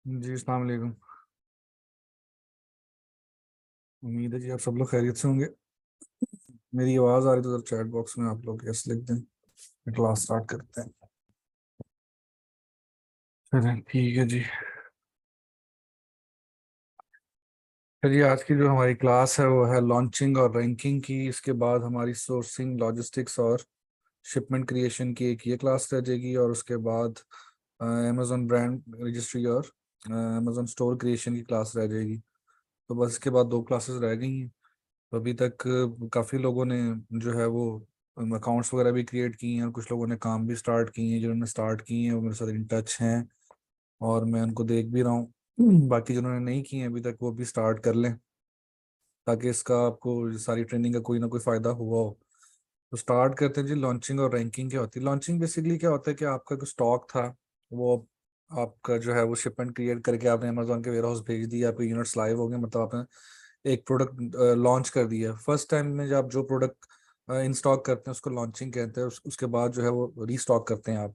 जी अस्सलाम वालेकुम। उम्मीद है जी आप सब लोग खैरियत से होंगे। मेरी आवाज़ आ रही तो चैट बॉक्स में आप लोग यस लिख दें। क्लास स्टार्ट करते हैं। चलिए ठीक है जी। चलिए आज की जो हमारी क्लास है वो है लॉन्चिंग और रैंकिंग की। इसके बाद हमारी सोर्सिंग, लॉजिस्टिक्स और शिपमेंट क्रिएशन की एक ये क्लास रह जाएगी, और उसके बाद अमेजोन ब्रांड रजिस्ट्री और अमेजोन स्टोर क्रिएशन की क्लास रह जाएगी। तो बस इसके बाद दो क्लासेस रह गई हैं। तो अभी तक काफ़ी लोगों ने जो है वो अकाउंट्स वगैरह भी क्रिएट किए हैं, और कुछ लोगों ने काम भी स्टार्ट किए हैं। जिन्होंने स्टार्ट किए हैं वो मेरे साथ इन टच हैं और मैं उनको देख भी रहा हूँ। बाकी जिन्होंने नहीं किए हैं अभी तक वो भी स्टार्ट कर लें, ताकि इसका आपको सारी ट्रेनिंग का कोई ना कोई फ़ायदा हुआ हो। तो स्टार्ट करते हैं जी। लॉन्चिंग और रैंकिंग क्या होती है? लॉन्चिंग बेसिकली क्या होता है कि आपका जो स्टॉक था वो आपका जो है वो शिपमेंट क्रिएट करके आपने अमेजोन के वेयर हाउस भेज दिया, आपके यूनिट्स लाइव हो गए, मतलब आपने एक प्रोडक्ट लॉन्च कर दिया। फर्स्ट टाइम में जब आप जो प्रोडक्ट इन स्टॉक करते हैं उसको लॉन्चिंग कहते हैं। उसके बाद जो है वो रीस्टॉक करते हैं आप।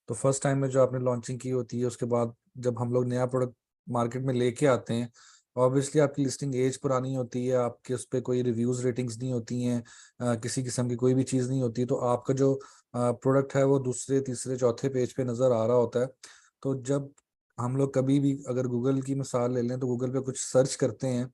तो फर्स्ट टाइम में जो आपने लॉन्चिंग की होती है, उसके बाद जब हम लोग नया प्रोडक्ट मार्केट में लेके आते हैं, ऑब्वियसली आपकी लिस्टिंग एज पुरानी होती है, आपके उस पर कोई रिव्यूज रेटिंग्स नहीं होती हैं, किसी किस्म की कोई भी चीज़ नहीं होती। तो आपका जो प्रोडक्ट है वो दूसरे तीसरे चौथे पेज पे नज़र आ रहा होता है। तो जब हम लोग कभी भी अगर गूगल की मिसाल ले लें तो गूगल पे कुछ सर्च करते हैं,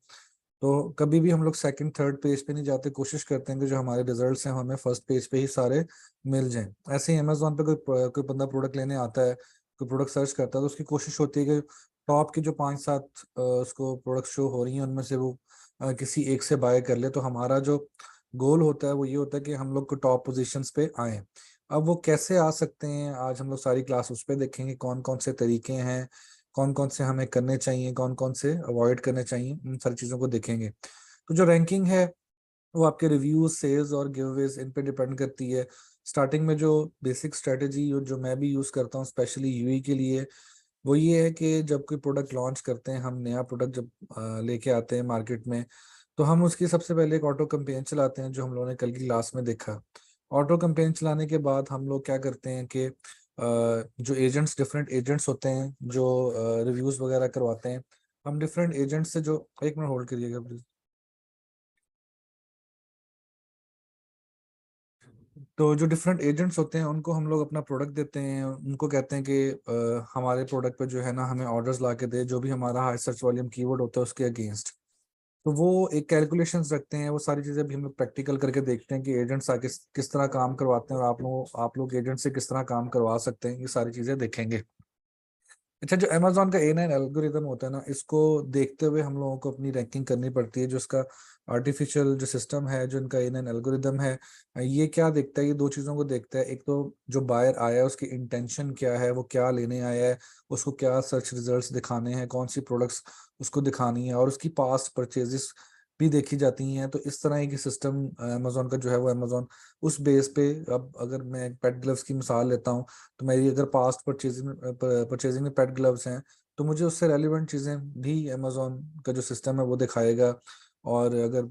तो कभी भी हम लोग सेकंड थर्ड पेज पे नहीं जाते, कोशिश करते हैं कि जो हमारे रिजल्ट्स हैं हमें फर्स्ट पेज पे ही सारे मिल जाएं। ऐसे ही अमेजोन पे कोई बंदा प्रोडक्ट लेने आता है, कोई प्रोडक्ट सर्च करता है, तो उसकी कोशिश होती है कि टॉप की जो पांच सात उसको प्रोडक्ट शो हो रही हैं उनमें से वो किसी एक से बाय कर ले। तो हमारा जो गोल होता है वो ये होता है कि हम लोग को टॉप पोजिशंस पे आए। अब वो कैसे आ सकते हैं, आज हम लोग सारी क्लास उस पर देखेंगे, कौन कौन से तरीके हैं, कौन कौन से हमें करने चाहिए, कौन कौन से अवॉइड करने चाहिए, इन सारी चीज़ों को देखेंगे। तो जो रैंकिंग है वो आपके रिव्यूज, सेल्स और गिवअवेज इन पे डिपेंड करती है। स्टार्टिंग में जो बेसिक स्ट्रेटेजी जो मैं भी यूज़ करता हूँ स्पेशली यूई के लिए, वो ये है कि जब कोई प्रोडक्ट लॉन्च करते हैं, हम नया प्रोडक्ट जब लेके आते हैं मार्केट में, तो हम उसकी सबसे पहले एक ऑटो कैंपेन चलाते हैं, जो हम लोगों ने कल की क्लास में देखा। ऑटो कैंपेन चलाने के बाद हम लोग क्या करते हैं कि जो एजेंट्स, डिफरेंट एजेंट्स होते हैं जो रिव्यूज वगैरह करवाते हैं, हम डिफरेंट एजेंट्स से जो, एक मिनट होल्ड करिएगा प्लीज। तो जो डिफरेंट एजेंट्स होते हैं उनको हम लोग अपना प्रोडक्ट देते हैं, उनको कहते हैं कि हमारे प्रोडक्ट पे जो है ना हमें ऑर्डर्स ला के दे, जो भी हमारा हाई सर्च वॉल्यूम कीवर्ड होता है उसके अगेंस्ट। तो वो एक कैलकुलेशंस रखते हैं, वो सारी चीजें भी हम लोग प्रैक्टिकल करके देखते हैं कि एजेंट्स आके किस तरह काम करवाते हैं, और आप लोग एजेंट से किस तरह काम करवा सकते हैं, ये सारी चीजें देखेंगे। अच्छा, जो अमेजोन का A9 एल्गोरिदम होता है ना, इसको देखते हुए हम लोगों को अपनी रैंकिंग करनी पड़ती है। जो इसका आर्टिफिशियल जो सिस्टम है, जो इनका A9 एल्गोरिदम है, ये क्या देखता है? ये दो चीज़ों को देखता है। एक तो जो बायर आया है उसकी इंटेंशन क्या है, वो क्या लेने आया है, उसको क्या सर्च रिजल्ट्स दिखाने हैं, कौन सी प्रोडक्ट्स उसको दिखानी है, और उसकी पास्ट परचेजेस भी देखी जाती हैं। तो इस तरह की सिस्टम अमेजोन का जो है वो अमेजोन उस बेस पे, अब अगर मैं पेट ग्लव्स की मिसाल लेता हूँ, तो मेरी अगर पास्ट परचेजिंग में पेट ग्लव्स हैं, तो मुझे उससे रेलिवेंट चीज़ें भी अमेजोन का जो सिस्टम है वो दिखाएगा। और अगर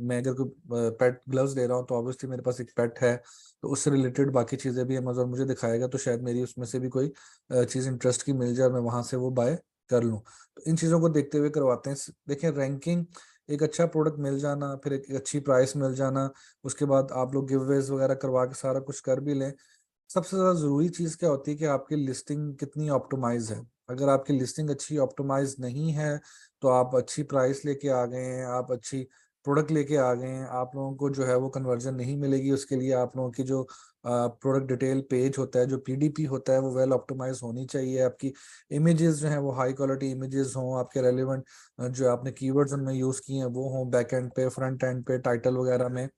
मैं अगर कोई पेट ग्लव्स ले रहा हूँ, तो ऑब्वियसली मेरे पास एक पेट है, तो उससे रिलेटेड बाकी चीज़ें भी अमेजोन मुझे दिखाएगा। तो शायद मेरी उसमें से भी कोई चीज़ इंटरेस्ट की मिल जाए और मैं वहां से वो बाय कर लूँ। तो इन चीज़ों को देखते हुए करवाते हैं। देखिए, रैंकिंग, एक अच्छा प्रोडक्ट मिल जाना, फिर एक अच्छी प्राइस मिल जाना, उसके बाद आप लोग गिवअवेज वगैरह करवा के सारा कुछ कर भी लें। सबसे ज्यादा जरूरी चीज क्या होती है कि आपकी लिस्टिंग कितनी ऑप्टिमाइज है। अगर आपकी लिस्टिंग अच्छी ऑप्टिमाइज नहीं है, तो आप अच्छी प्राइस लेके आ गए हैं, आप अच्छी प्रोडक्ट लेके आ गए हैं, आप लोगों को जो है वो कन्वर्जन नहीं मिलेगी। उसके लिए आप लोगों की जो प्रोडक्ट डिटेल पेज होता है, जो पीडीपी होता है, वो वेल ऑप्टिमाइज होनी चाहिए। आपकी इमेजेस जो है वो हाई क्वालिटी इमेजेस हों, आपके रेलिवेंट जो आपने कीवर्ड्स उनमें यूज किए हैं वो हों, बैक एंड पे, फ्रंट एंड पे, टाइटल वगैरह में,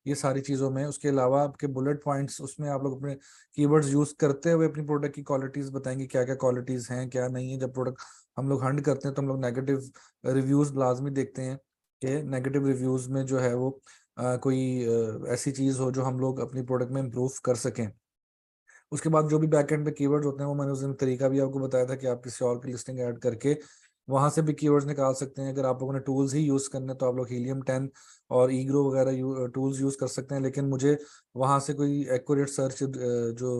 ये सारी चीज़ों में। उसके अलावा आपके बुलेट पॉइंट्स, उसमें आप लोग अपने कीवर्ड्स यूज करते हुए अपनी प्रोडक्ट की क्वालिटीज बताएंगे, क्या क्या क्वालिटीज हैं क्या नहीं है। जब प्रोडक्ट हम लोग हंड करते हैं तो हम लोग नेगेटिव रिव्यूज लाजमी देखते हैं कि नेगेटिव रिव्यूज में जो है वो कोई ऐसी चीज हो जो हम लोग अपनी प्रोडक्ट में इम्प्रूव कर सकें। उसके बाद जो भी बैकएंड पे कीवर्ड्स होते हैं, वो मैंने उस दिन तरीका भी आपको बताया था कि आप किसी और की लिस्टिंग ऐड करके वहां से भी कीवर्ड्स निकाल सकते हैं। अगर आप लोगों ने टूल्स ही यूज करने तो आप लोग हीलियम 10 और ईग्रो वगैरह टूल्स यूज कर सकते हैं, लेकिन मुझे वहां से कोई एक्यूरेट सर्च जो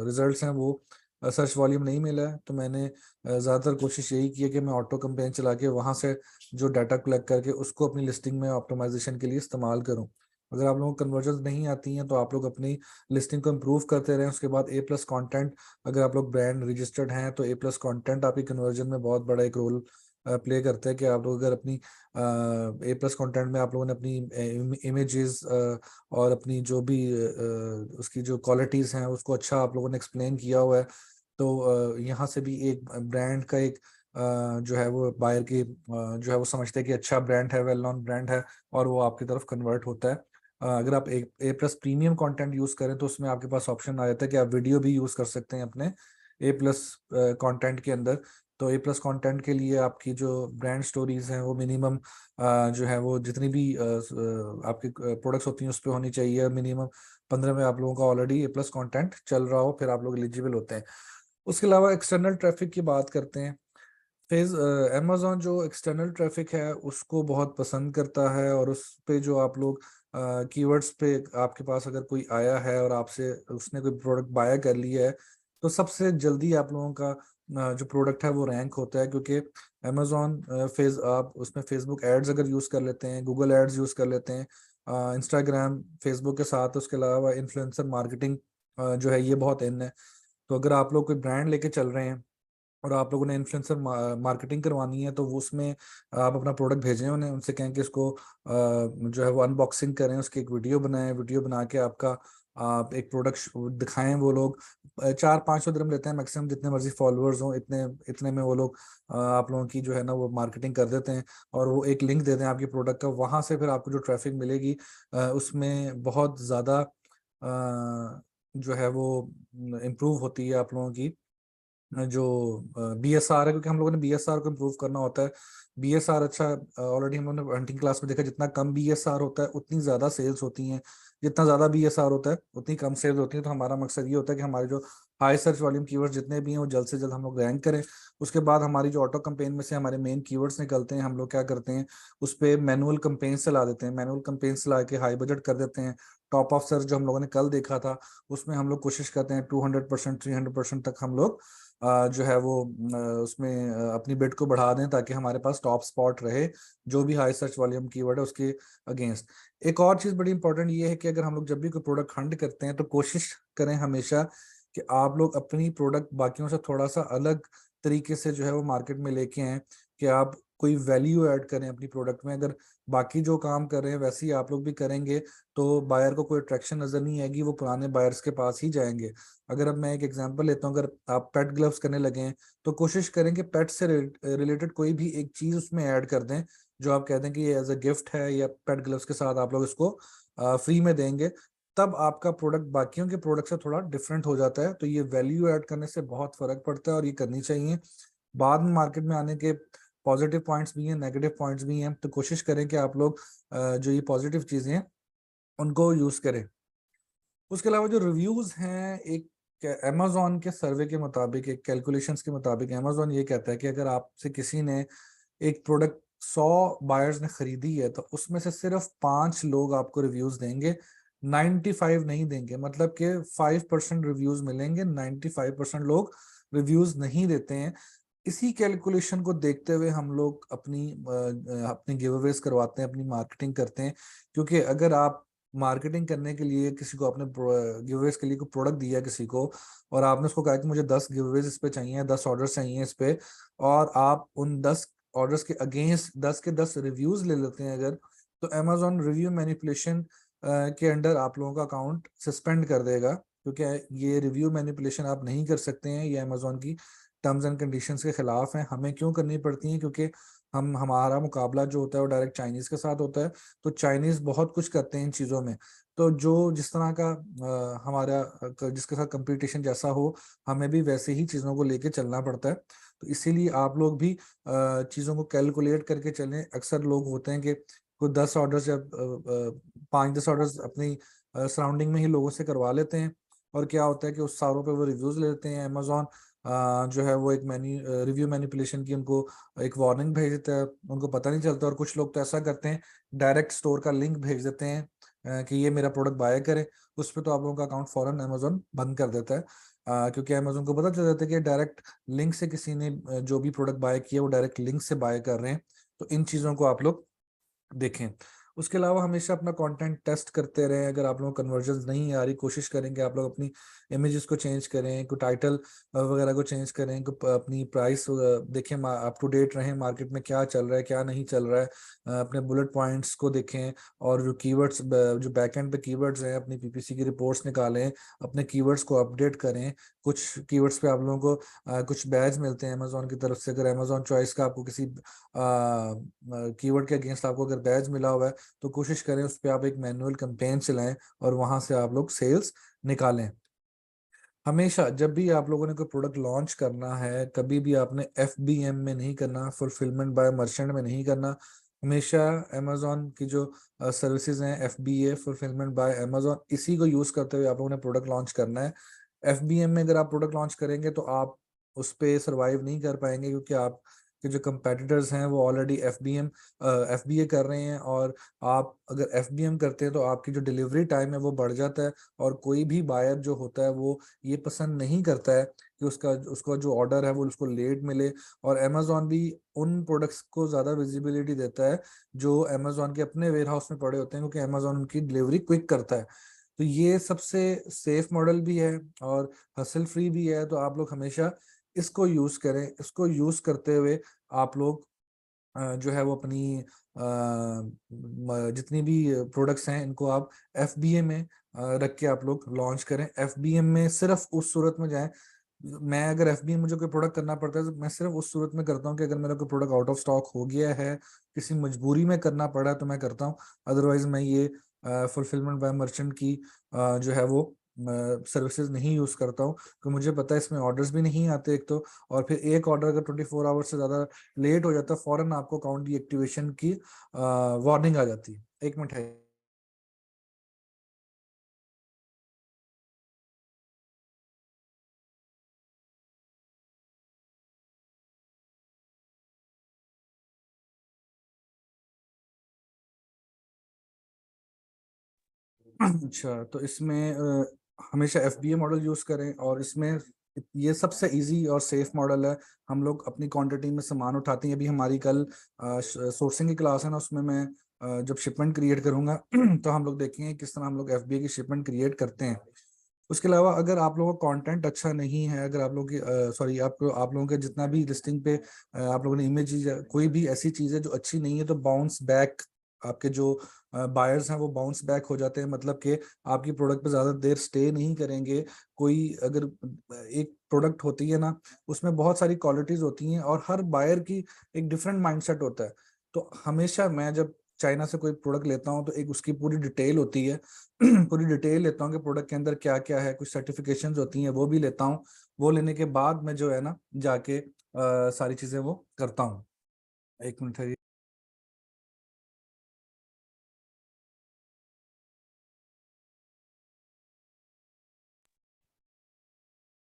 रिजल्ट्स हैं वो सर्च वॉल्यूम नहीं मिला है, तो मैंने ज़्यादातर कोशिश यही की है कि मैं ऑटो कंपेन चला के वहाँ से जो डाटा कलेक्ट करके उसको अपनी लिस्टिंग में ऑप्टिमाइजेशन के लिए इस्तेमाल करूँ। अगर आप लोगों को कन्वर्जन नहीं आती हैं तो आप लोग अपनी लिस्टिंग को इम्प्रूव करते रहें। उसके बाद ए प्लस कॉन्टेंट, अगर आप लोग ब्रांड रजिस्टर्ड हैं तो ए प्लस कॉन्टेंट आपकी कन्वर्जन में बहुत बड़ा एक रोल प्ले करता है। कि आप लोग अगर अपनी ए प्लस कंटेंट में आप लोगों ने अपनी इमेजेस और अपनी जो भी उसकी जो क्वालिटीज़ हैं उसको अच्छा आप लोगों ने एक्सप्लेन किया हुआ है, तो यहाँ से भी एक ब्रांड का एक जो है वो बायर की जो है वो समझते हैं कि अच्छा ब्रांड है, वेल नोन ब्रांड है, और वो आपकी तरफ कन्वर्ट होता है। अगर आप ए प्लस प्रीमियम कंटेंट यूज़ करें तो उसमें आपके पास ऑप्शन आ जाता है कि आप वीडियो भी यूज़ कर सकते हैं अपने ए प्लस कंटेंट के अंदर। तो ए प्लस कंटेंट के लिए आपकी जो ब्रांड स्टोरीज हैं वो मिनिमम जो है वो जितनी भी आपकी प्रोडक्ट्स होती हैं उस पर होनी चाहिए। मिनिमम 15 में आप लोगों का ऑलरेडी ए प्लस कंटेंट चल रहा हो, फिर आप लोग एलिजिबल होते हैं। उसके अलावा एक्सटर्नल ट्रैफिक की बात करते हैं। फेज अमेजोन जो एक्सटर्नल ट्रैफिक है उसको बहुत पसंद करता है, और उस पे जो आप लोग कीवर्ड्स पे आपके पास अगर कोई आया है और आपसे उसने कोई प्रोडक्ट बाय कर लिया है, तो सबसे जल्दी आप लोगों का जो प्रोडक्ट है वो रैंक होता है। क्योंकि अमेजोन फेस आप उसमें फेसबुक एड्स अगर यूज़ कर लेते हैं, गूगल एड्स यूज़ कर लेते हैं, इंस्टाग्राम फेसबुक के साथ, उसके अलावा इन्फ्लुएंसर मार्केटिंग जो है ये बहुत इन है। तो अगर आप लोग कोई ब्रांड लेके चल रहे हैं और आप लोगों ने इन्फ्लुएंसर मार्केटिंग करवानी है, तो वो उसमें आप अपना प्रोडक्ट भेजें उन्हें, उनसे कहें कि इसको जो है वो अनबॉक्सिंग करें, उसकी एक वीडियो बनाएं, वीडियो बना के आपका आप एक प्रोडक्ट दिखाएं। वो लोग 400-500 dirham लेते हैं मैक्सिमम, जितने मर्जी फॉलोअर्स हों इतने इतने में वो लोग आप लोगों की जो है ना वो मार्केटिंग कर देते हैं, और वो एक लिंक देते हैं आपकी प्रोडक्ट का। वहां से फिर आपको जो ट्रैफिक मिलेगी उसमें बहुत ज़्यादा जो है वो इम्प्रूव होती है आप लोगों की जो बीएसआर है, क्योंकि हम लोगों ने बीएसआर को इम्प्रूव करना होता है। बीएसआर अच्छा, ऑलरेडी हम लोगों ने हंटिंग क्लास में देखा, जितना कम बीएसआर होता है उतनी ज़्यादा सेल्स होती हैं, जितना ज़्यादा बीएसआर होता है उतनी कम सेल्स होती है। तो हमारा मकसद ये होता है कि हमारे जो हाई सर्च वॉल्यूम कीवर्ड्स जितने भी हैं वो जल्द से जल्द हम लोग रैंक करें। उसके बाद हमारी जो ऑटो कंपेन में से हमारे मेन कीवर्ड्स निकलते हैं, हम लोग क्या करते हैं उस पर मैनुअल कंपेन चला देते हैं। मैनुअल कंपेन चला के हाई बजट कर देते हैं। टॉप ऑफ सर्च जो हम लोगों ने कल देखा था उसमें हम लोग कोशिश करते हैं 200% 300% तक हम लोग जो है वो उसमें अपनी बिड को बढ़ा दें, ताकि हमारे पास टॉप स्पॉट रहे जो भी हाई सर्च वॉल्यूम कीवर्ड है उसके अगेंस्ट। एक और चीज़ बड़ी इंपॉर्टेंट ये है कि अगर हम लोग जब भी कोई प्रोडक्ट हंट करते हैं तो कोशिश करें हमेशा कि आप लोग अपनी प्रोडक्ट बाकियों से थोड़ा सा अलग तरीके से जो है वो मार्केट में लेके आए, कि आप कोई वैल्यू ऐड करें अपनी प्रोडक्ट में। अगर बाकी जो काम कर रहे हैं वैसे ही आप लोग भी करेंगे तो बायर को कोई अट्रैक्शन नजर नहीं आएगी, वो पुराने बायर्स के पास ही जाएंगे। अगर अब मैं एक एग्जांपल लेता हूँ, अगर आप पेट ग्लव्स करने लगे हैं तो कोशिश करें कि पेट से रिलेटेड कोई भी एक चीज उसमें ऐड कर दें, जो आप कह दें कि ये एज अ गिफ्ट है, या पेट ग्लव्स के साथ आप लोग इसको फ्री में देंगे। तब आपका प्रोडक्ट बाकियों के प्रोडक्ट से थोड़ा डिफरेंट हो जाता है। तो ये वैल्यू ऐड करने से बहुत फर्क पड़ता है और ये करनी चाहिए। बाद में मार्केट में आने के पॉजिटिव पॉइंट्स भी हैं, नेगेटिव पॉइंट्स भी हैं, तो कोशिश करें कि आप लोग जो ये पॉजिटिव चीजें हैं उनको यूज करें। उसके अलावा जो रिव्यूज हैं, एक अमेजोन के सर्वे के मुताबिक, एक कैलकुलेशंस के मुताबिक अमेजोन ये कहता है कि अगर आपसे किसी ने एक प्रोडक्ट 100 बायर्स ने खरीदी है तो उसमें से सिर्फ 5 लोग आपको रिव्यूज देंगे, 95 नहीं देंगे। मतलब कि 5% रिव्यूज मिलेंगे, 95% लोग रिव्यूज नहीं देते हैं। इसी कैलकुलेशन को देखते हुए हम लोग अपनी गिव अवेज करवाते हैं, अपनी मार्केटिंग करते हैं। क्योंकि अगर आप मार्केटिंग करने के लिए किसी को अपने गिव अवेज के लिए कोई प्रोडक्ट दिया किसी को, और आपने उसको कहा कि मुझे 10 गिव अवेज इस पे चाहिए, 10 ऑर्डर चाहिए इस पे, और आप उन 10 ऑर्डर्स के अगेंस्ट 10 के 10 रिव्यूज ले लेते हैं अगर, तो अमेजोन रिव्यू मैनिपुलेशन के अंडर आप लोगों का अकाउंट सस्पेंड कर देगा। क्योंकि ये रिव्यू मैनिपुलेशन आप नहीं कर सकते हैं, ये अमेजोन की टर्म्स एंड कंडीशंस के खिलाफ हैं। हमें क्यों करनी पड़ती हैं? क्योंकि हमारा मुकाबला जो होता है वो डायरेक्ट चाइनीज के साथ होता है। तो चाइनीज बहुत कुछ करते हैं इन चीज़ों में। तो जो जिस तरह का हमारा जिसके साथ कंपटीशन जैसा हो, हमें भी वैसे ही चीज़ों को लेके चलना पड़ता है। तो इसीलिए आप लोग भी चीज़ों को कैलकुलेट करके चलें। अक्सर लोग होते हैं कि कोई 10 ऑर्डर्स या 5-10 ऑर्डर्स अपनी सराउंडिंग में ही लोगों से करवा लेते हैं, और क्या होता है कि उस सारों पे वो रिव्यूज ले लेते हैं। अमेजोन जो है वो एक रिव्यू मैनिपुलेशन की उनको एक वार्निंग भेज देता है, उनको पता नहीं चलता। और कुछ लोग तो ऐसा करते हैं, डायरेक्ट स्टोर का लिंक भेज देते हैं कि ये मेरा प्रोडक्ट बाय करें, उस पर तो आप लोगों का अकाउंट फौरन अमेजोन बंद कर देता है। क्योंकि अमेजोन को पता चल जाता है कि डायरेक्ट लिंक से किसी ने जो भी प्रोडक्ट बाय किया वो डायरेक्ट लिंक से बाय कर रहे हैं। तो इन चीज़ों को आप लोग देखें। उसके अलावा हमेशा अपना कंटेंट टेस्ट करते रहें। अगर आप लोगों को कन्वर्जन नहीं आ रही, कोशिश करेंगे आप लोग अपनी इमेजेस को चेंज करें, कोई टाइटल वगैरह को चेंज करें, अपनी प्राइस देखें, अप टू डेट रहें, मार्केट में क्या चल रहा है क्या नहीं चल रहा है, अपने बुलेट पॉइंट्स को देखें। और जो कीवर्ड्स, जो बैकएंड पे कीवर्ड्स हैं, अपनी पीपीसी की रिपोर्ट्स निकालें, अपने कीवर्ड्स को अपडेट करें। कुछ कीवर्ड्स पे आप लोगों को कुछ बैज मिलते हैं अमेजोन की तरफ से। अगर अमेजोन चॉइस का आपको किसी कीवर्ड के अगेंस्ट आपको अगर बैज मिला हुआ है, तो कोशिश करें उस पर आप एक मैनुअल कैंपेन चलाएं और वहां से आप लोग सेल्स निकालें। हमेशा जब भी आप लोगों ने कोई प्रोडक्ट लॉन्च करना है, कभी भी आपने FBM में नहीं करना, फुलफिलमेंट बाय मर्चेंट में नहीं करना। हमेशा अमेजोन की जो सर्विसेज हैं, FBA, फुलफिलमेंट बाय अमेजोन, इसी को यूज करते हुए आप लोगों ने प्रोडक्ट लॉन्च करना है। FBM में अगर आप प्रोडक्ट लॉन्च करेंगे तो आप उस पे सरवाइव नहीं कर पाएंगे, क्योंकि आप के जो कंपेटिटर्स हैं वो ऑलरेडी FBA कर रहे हैं। और आप अगर FBM करते हैं तो आपकी जो डिलीवरी टाइम है वो बढ़ जाता है। और कोई भी बायर जो होता है वो ये पसंद नहीं करता है कि उसका जो ऑर्डर है वो उसको लेट मिले। और अमेजोन भी उन प्रोडक्ट्स को ज़्यादा विजिबिलिटी देता है जो अमेजोन के अपने वेयर हाउस में पड़े होते हैं, क्योंकि अमेजोन उनकी डिलीवरी क्विक करता है। तो ये सबसे सेफ मॉडल भी है और हसल फ्री भी है। तो आप लोग हमेशा इसको यूज़ करें। इसको यूज़ करते हुए आप लोग जो है वो अपनी जितनी भी प्रोडक्ट्स हैं इनको आप FBA में रख के आप लोग लॉन्च करें। FBM में सिर्फ उस सूरत में जाएं, मैं अगर FBM मुझे कोई प्रोडक्ट करना पड़ता है तो मैं सिर्फ उस सूरत में करता हूँ कि अगर मेरा कोई प्रोडक्ट आउट ऑफ स्टॉक हो गया है, किसी मजबूरी में करना पड़ा है तो मैं करता हूँ। अदरवाइज मैं ये फुलफिलमेंट बाय मर्चेंट की जो है वो सर्विसेज नहीं यूज करता हूँ, क्योंकि मुझे पता है इसमें ऑर्डर्स भी नहीं आते एक तो। और फिर एक ऑर्डर अगर 24 आवर्स से ज्यादा लेट हो जाता है, फौरन आपको अकाउंट डीएक्टिवेशन की वार्निंग आ जाती है। 1 मिनट है। अच्छा, तो इसमें हमेशा FBA मॉडल यूज करें। और इसमें ये सबसे इजी और सेफ मॉडल है। हम लोग अपनी क्वांटिटी में सामान उठाते हैं। अभी हमारी कल सोर्सिंग की क्लास है ना, उसमें मैं जब शिपमेंट क्रिएट करूंगा तो हम लोग देखेंगे किस तरह हम लोग FBA की शिपमेंट क्रिएट करते हैं। उसके अलावा अगर आप लोगों का कंटेंट अच्छा नहीं है, अगर आप लोगों की सॉरी आप लोगों के जितना भी लिस्टिंग पे आप लोगों ने इमेज, कोई भी ऐसी चीज है जो अच्छी नहीं है, तो बाउंस बैक, आपके जो बायर्स हैं वो बाउंस बैक हो जाते हैं। मतलब कि आपकी प्रोडक्ट पे ज्यादा देर स्टे नहीं करेंगे। कोई अगर एक प्रोडक्ट होती है ना, उसमें बहुत सारी क्वालिटीज होती हैं और हर बायर की एक डिफरेंट माइंडसेट होता है। तो हमेशा मैं जब चाइना से कोई प्रोडक्ट लेता हूँ तो एक उसकी पूरी डिटेल होती है पूरी डिटेल लेता हूँ कि प्रोडक्ट के अंदर क्या क्या है, कुछ सर्टिफिकेशंस होती हैं वो भी लेता हूँ। वो लेने के बाद मैं जो है ना जाके सारी चीजें वो करता हूँ। 1 मिनट है।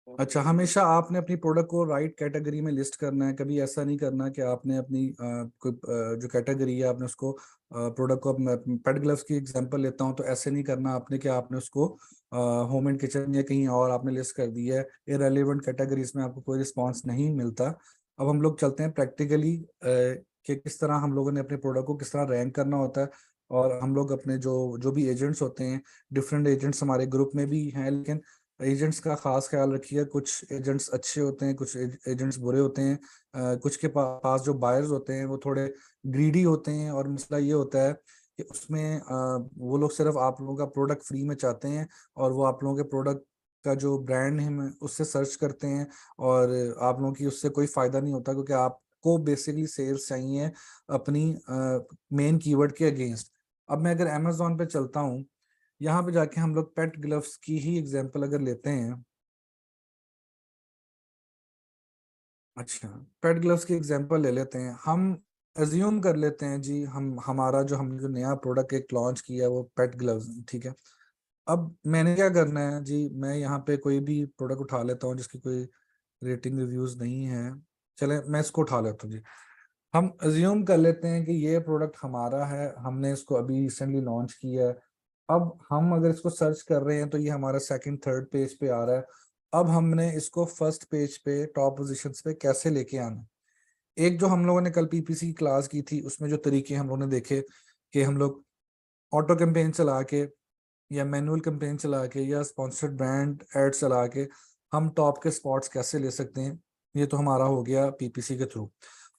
अच्छा, हमेशा आपने अपनी प्रोडक्ट को राइट कैटेगरी में लिस्ट करना है। कभी ऐसा नहीं करना कि आपने अपनी कोई जो कैटेगरी है आपने उसको प्रोडक्ट को, पेट ग्लव्स की एग्जांपल लेता हूँ, तो ऐसे नहीं करना आपने कि आपने उसको होम एंड किचन या कहीं और आपने लिस्ट कर दी है। इरेलीवेंट कैटेगरीज में आपको कोई रिस्पॉन्स नहीं मिलता। अब हम लोग चलते हैं प्रैक्टिकली कि किस तरह हम लोगों ने अपने प्रोडक्ट को किस तरह रैंक करना होता है। और हम लोग अपने जो जो भी एजेंट्स होते हैं, डिफरेंट एजेंट्स हमारे ग्रुप में भी हैं, लेकिन एजेंट्स का खास ख्याल रखिए। कुछ एजेंट्स अच्छे होते हैं, कुछ एजेंट्स बुरे होते हैं। कुछ के पास जो बायर्स होते हैं वो थोड़े ग्रीडी होते हैं। और मसला ये होता है कि उसमें वो लोग सिर्फ आप लोगों का प्रोडक्ट फ्री में चाहते हैं। और वो आप लोगों के प्रोडक्ट का जो ब्रांड है उससे सर्च करते हैं। और आप लोगों की उससे कोई फायदा नहीं होता, क्योंकि आपको बेसिकली सेल्स चाहिए अपनी मेन कीवर्ड के अगेंस्ट। अब मैं अगर अमेजोन पे चलता हूँ, यहाँ पे जाके हम लोग पेट ग्लव्स की ही एग्जांपल अगर लेते हैं। अच्छा, पेट ग्लव्स की एग्जांपल ले लेते हैं हम। एज्यूम कर लेते हैं जी, हमारा जो हमने जो नया प्रोडक्ट एक लॉन्च किया है वो पेट ग्लव्स, ठीक है। अब मैंने क्या करना है जी, मैं यहाँ पे कोई भी प्रोडक्ट उठा लेता हूँ जिसकी कोई रेटिंग रिव्यूज नहीं है। चले मैं इसको उठा लेता हूँ जी। हम अज्यूम कर लेते हैं कि ये प्रोडक्ट हमारा है, हमने इसको अभी रिसेंटली लॉन्च किया है। अब हम अगर इसको सर्च कर रहे हैं तो ये हमारा सेकंड थर्ड पेज पे आ रहा है। अब हमने इसको फर्स्ट पेज पे टॉप पोजीशंस पे कैसे लेके आना है। एक जो हम लोगों ने कल पीपीसी क्लास की थी उसमें जो तरीके हम लोगों ने देखे कि हम लोग ऑटो कैंपेन चला के या मैनुअल कैंपेन चला के या स्पॉन्सर्ड ब्रांड एड चला के हम टॉप के स्पॉट्स कैसे ले सकते हैं, ये तो हमारा हो गया पीपीसी के थ्रू।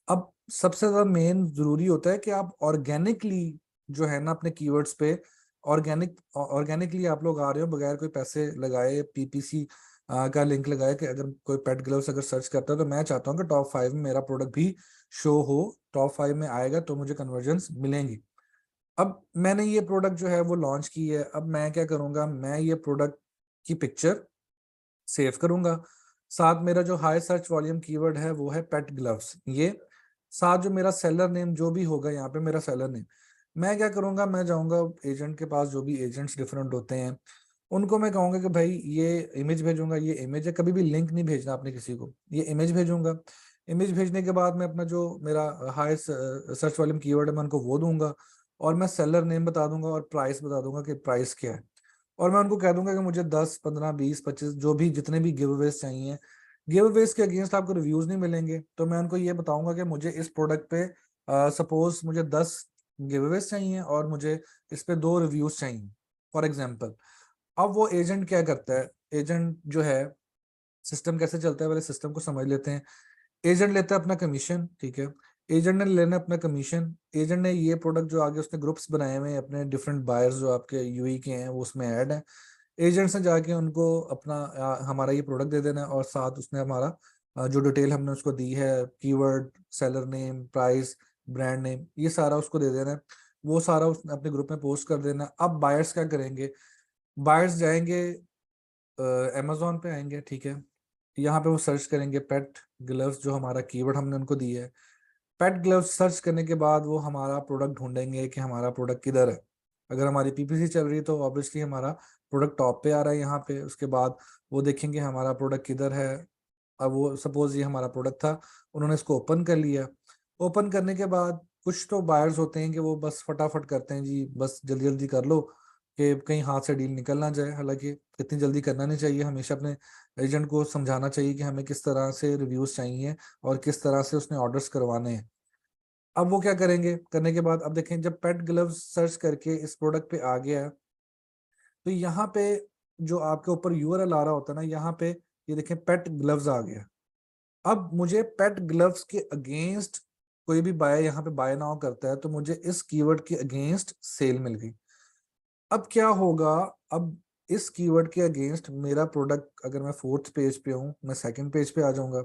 अब सबसे ज्यादा मेन जरूरी होता है कि आप ऑर्गेनिकली जो है ना अपने कीवर्ड्स पे ऑर्गेनिकली आप लोग आ रहे हो बगैर कोई पैसे लगाए पीपीसी का लिंक लगाए कि अगर कोई पेट ग्लव्स अगर सर्च करता है तो मैं चाहता हूँ कि टॉप 5 में मेरा प्रोडक्ट भी शो हो, टॉप 5 में आएगा तो मुझे कन्वर्जन्स मिलेंगी। अब मैंने ये प्रोडक्ट जो है वो लॉन्च की है। अब मैं क्या करूंगा, मैं ये प्रोडक्ट की पिक्चर सेव करूंगा, साथ मेरा जो हाई सर्च वॉल्यूम कीवर्ड है वो है पेट ग्लव्स, ये साथ जो मेरा सेलर नेम जो भी होगा यहाँ पे मेरा सेलर नेम, मैं क्या करूंगा, मैं जाऊंगा एजेंट के पास, जो भी एजेंट्स डिफरेंट होते हैं उनको मैं कहूंगा कि भाई ये इमेज भेजूंगा, ये इमेज है, कभी भी लिंक नहीं भेजना आपने किसी को, ये इमेज भेजूंगा। इमेज भेजने के बाद मैं अपना जो मेरा हाई सर्च वॉल्यूम कीवर्ड है मैं उनको वो दूंगा, और मैं सेलर नेम बता दूंगा और प्राइस बता दूंगा कि प्राइस क्या है। और मैं उनको कह दूंगा कि मुझे 10 15 20 25 जो भी जितने भी गिव अवेज चाहिए, गिव अवेज के अगेंस्ट आपको रिव्यूज नहीं मिलेंगे, तो मैं उनको ये बताऊंगा कि मुझे इस प्रोडक्ट पे सपोज मुझे 10 गिव अवेज चाहिए और मुझे इस पे 2 रिव्यूज चाहिए फॉर एग्जाम्पल। अब वो एजेंट क्या करता है, एजेंट जो है, सिस्टम कैसे चलता है पहले सिस्टम को समझ लेते हैं। एजेंट लेता है अपना कमीशन, ठीक है, एजेंट ने लेना अपना कमीशन, एजेंट ने ये प्रोडक्ट जो आगे उसने ग्रुप्स बनाए हुए हैं अपने डिफरेंट बायर्स जो आपके यूई के हैं वो उसमें ऐड है, एजेंट्स ने जाके उनको अपना हमारा ये प्रोडक्ट दे देना है, और साथ उसने हमारा जो डिटेल हमने उसको दी है, keyword, seller name, price, brand name, ये सारा उसको दे देना है, वो सारा उसने अपने ग्रुप में पोस्ट कर देना है। अब बायर्स क्या करेंगे, बायर्स जाएंगे अमेजोन पे आएंगे, ठीक है, यहाँ पे वो सर्च करेंगे पेट ग्लव्स, जो हमारा कीवर्ड हमने उनको दी है, पेट ग्लव्स सर्च करने के बाद वो हमारा प्रोडक्ट ढूंढेंगे कि हमारा प्रोडक्ट किधर है। अगर हमारी पीपीसी चल रही है तो ऑब्वियसली हमारा प्रोडक्ट टॉप पे आ रहा है यहाँ पे, उसके बाद वो देखेंगे हमारा प्रोडक्ट किधर है। अब वो सपोज ये हमारा प्रोडक्ट था, उन्होंने इसको ओपन कर लिया, ओपन करने के बाद कुछ तो बायर्स होते हैं कि वो बस फटाफट करते हैं जी, बस जल्दी जल्दी कर लो कि कहीं हाथ से डील निकल ना जाए, हालांकि इतनी जल्दी करना नहीं चाहिए, हमेशा अपने एजेंट को समझाना चाहिए कि हमें किस तरह से रिव्यूज चाहिए और किस तरह से उसने ऑर्डर्स करवाने हैं। अब वो क्या करेंगे, करने के बाद अब देखें जब पेट ग्लव्स सर्च करके इस प्रोडक्ट पे आ गया, तो यहाँ पे जो आपके ऊपर यूआरएल आ रहा होता है ना, यहाँ पे ये देखें पेट ग्लव्स आ गया। अब मुझे पेट ग्लव्स के अगेंस्ट कोई भी बाय यहाँ पे बाय नाउ करता है तो मुझे इस कीवर्ड के अगेंस्ट सेल मिल गई। अब क्या होगा, अब इस कीवर्ड के अगेंस्ट मेरा प्रोडक्ट, अगर मैं फोर्थ पेज पे हूँ मैं सेकंड पेज पे आ जाऊंगा,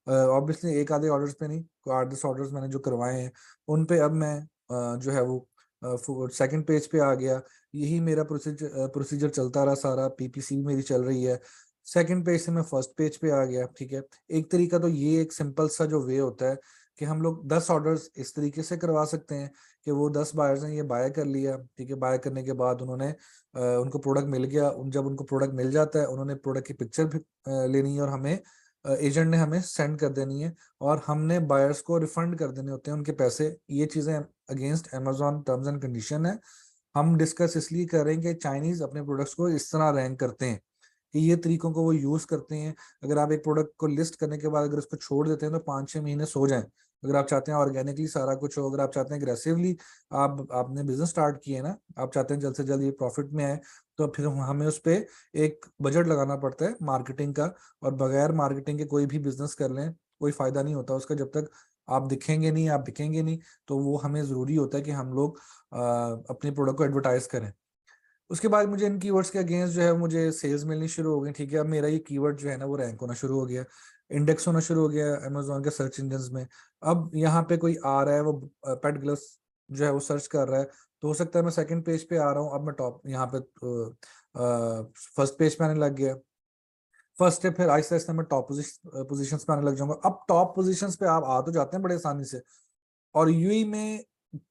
ऑब्वियसली एक आधे ऑर्डर्स पे नहीं, 8 10 ऑर्डर्स मैंने जो करवाए हैं उन पे अब मैं जो है वो सेकंड पेज पे आ गया। यही मेरा प्रोसीजर प्रोसीजर चलता रहा, सारा पीपीसी मेरी चल रही है, सेकंड पेज से मैं फर्स्ट पेज पे आ गया, ठीक है। एक तरीका तो ये एक सिंपल सा जो वे होता है कि हम लोग 10 ऑर्डर्स इस तरीके से करवा सकते हैं कि वो 10 बायर्स ने ये बाय कर लिया, ठीक है, बाय करने के बाद उन्होंने उनको प्रोडक्ट मिल गया, जब उनको प्रोडक्ट मिल जाता है उन्होंने प्रोडक्ट की पिक्चर भी लेनी है और हमें एजेंट ने हमें सेंड कर देनी है, और हमने बायर्स को रिफंड कर देने होते हैं उनके पैसे। ये चीज़ें against Amazon terms and condition है। हम डिस्कस इसलिए कर रहे हैं कि चाइनीज अपने प्रोडक्ट्स को इस तरह रैंक करते हैं कि ये तरीकों को वो यूज करते हैं। अगर आप एक प्रोडक्ट को लिस्ट करने के बाद अगर उसको छोड़ देते हैं तो 5 6 महीने सो जाएं। अगर आप चाहते हैं ऑर्गेनिकली सारा कुछ हो, अगर आप चाहते हैं अग्रेसिवली, आपने बिजनेस स्टार्ट किए ना, आप चाहते हैं जल्द से जल्द ये प्रॉफिट में आए, तो फिर हमें उस पे एक बजट लगाना पड़ता है मार्केटिंग का। और बगैर मार्केटिंग के कोई भी बिजनेस कर लें कोई फायदा नहीं होता उसका, जब तक आप दिखेंगे नहीं, आप बिकेंगे नहीं। तो वो हमें जरूरी होता है कि हम लोग अपने प्रोडक्ट को एडवर्टाइज करें। उसके बाद मुझे इन कीवर्ड्स के अगेंस्ट जो है मुझे सेल्स मिलनी शुरू हो गई, ठीक है। अब मेरा ये कीवर्ड जो है ना वो रैंक होना शुरू हो गया, इंडेक्स होना शुरू हो गया अमेजोन के सर्च इंजन में। अब यहाँ पे कोई आ रहा है वो पेट ग्लव्स जो है वो सर्च कर रहा है, तो हो सकता है मैं सेकंड पेज पे आ रहा हूँ, अब मैं टॉप यहाँ पे फर्स्ट पेज पे आने लग गया। फर्स्ट स्टेप, फिर आहिस्ता आहिस्ता मैं टॉप पोजिशन पे आने लग जाऊंगा। अब टॉप पोजिशन पे आप आ तो जाते हैं बड़े आसानी से, और यूएई में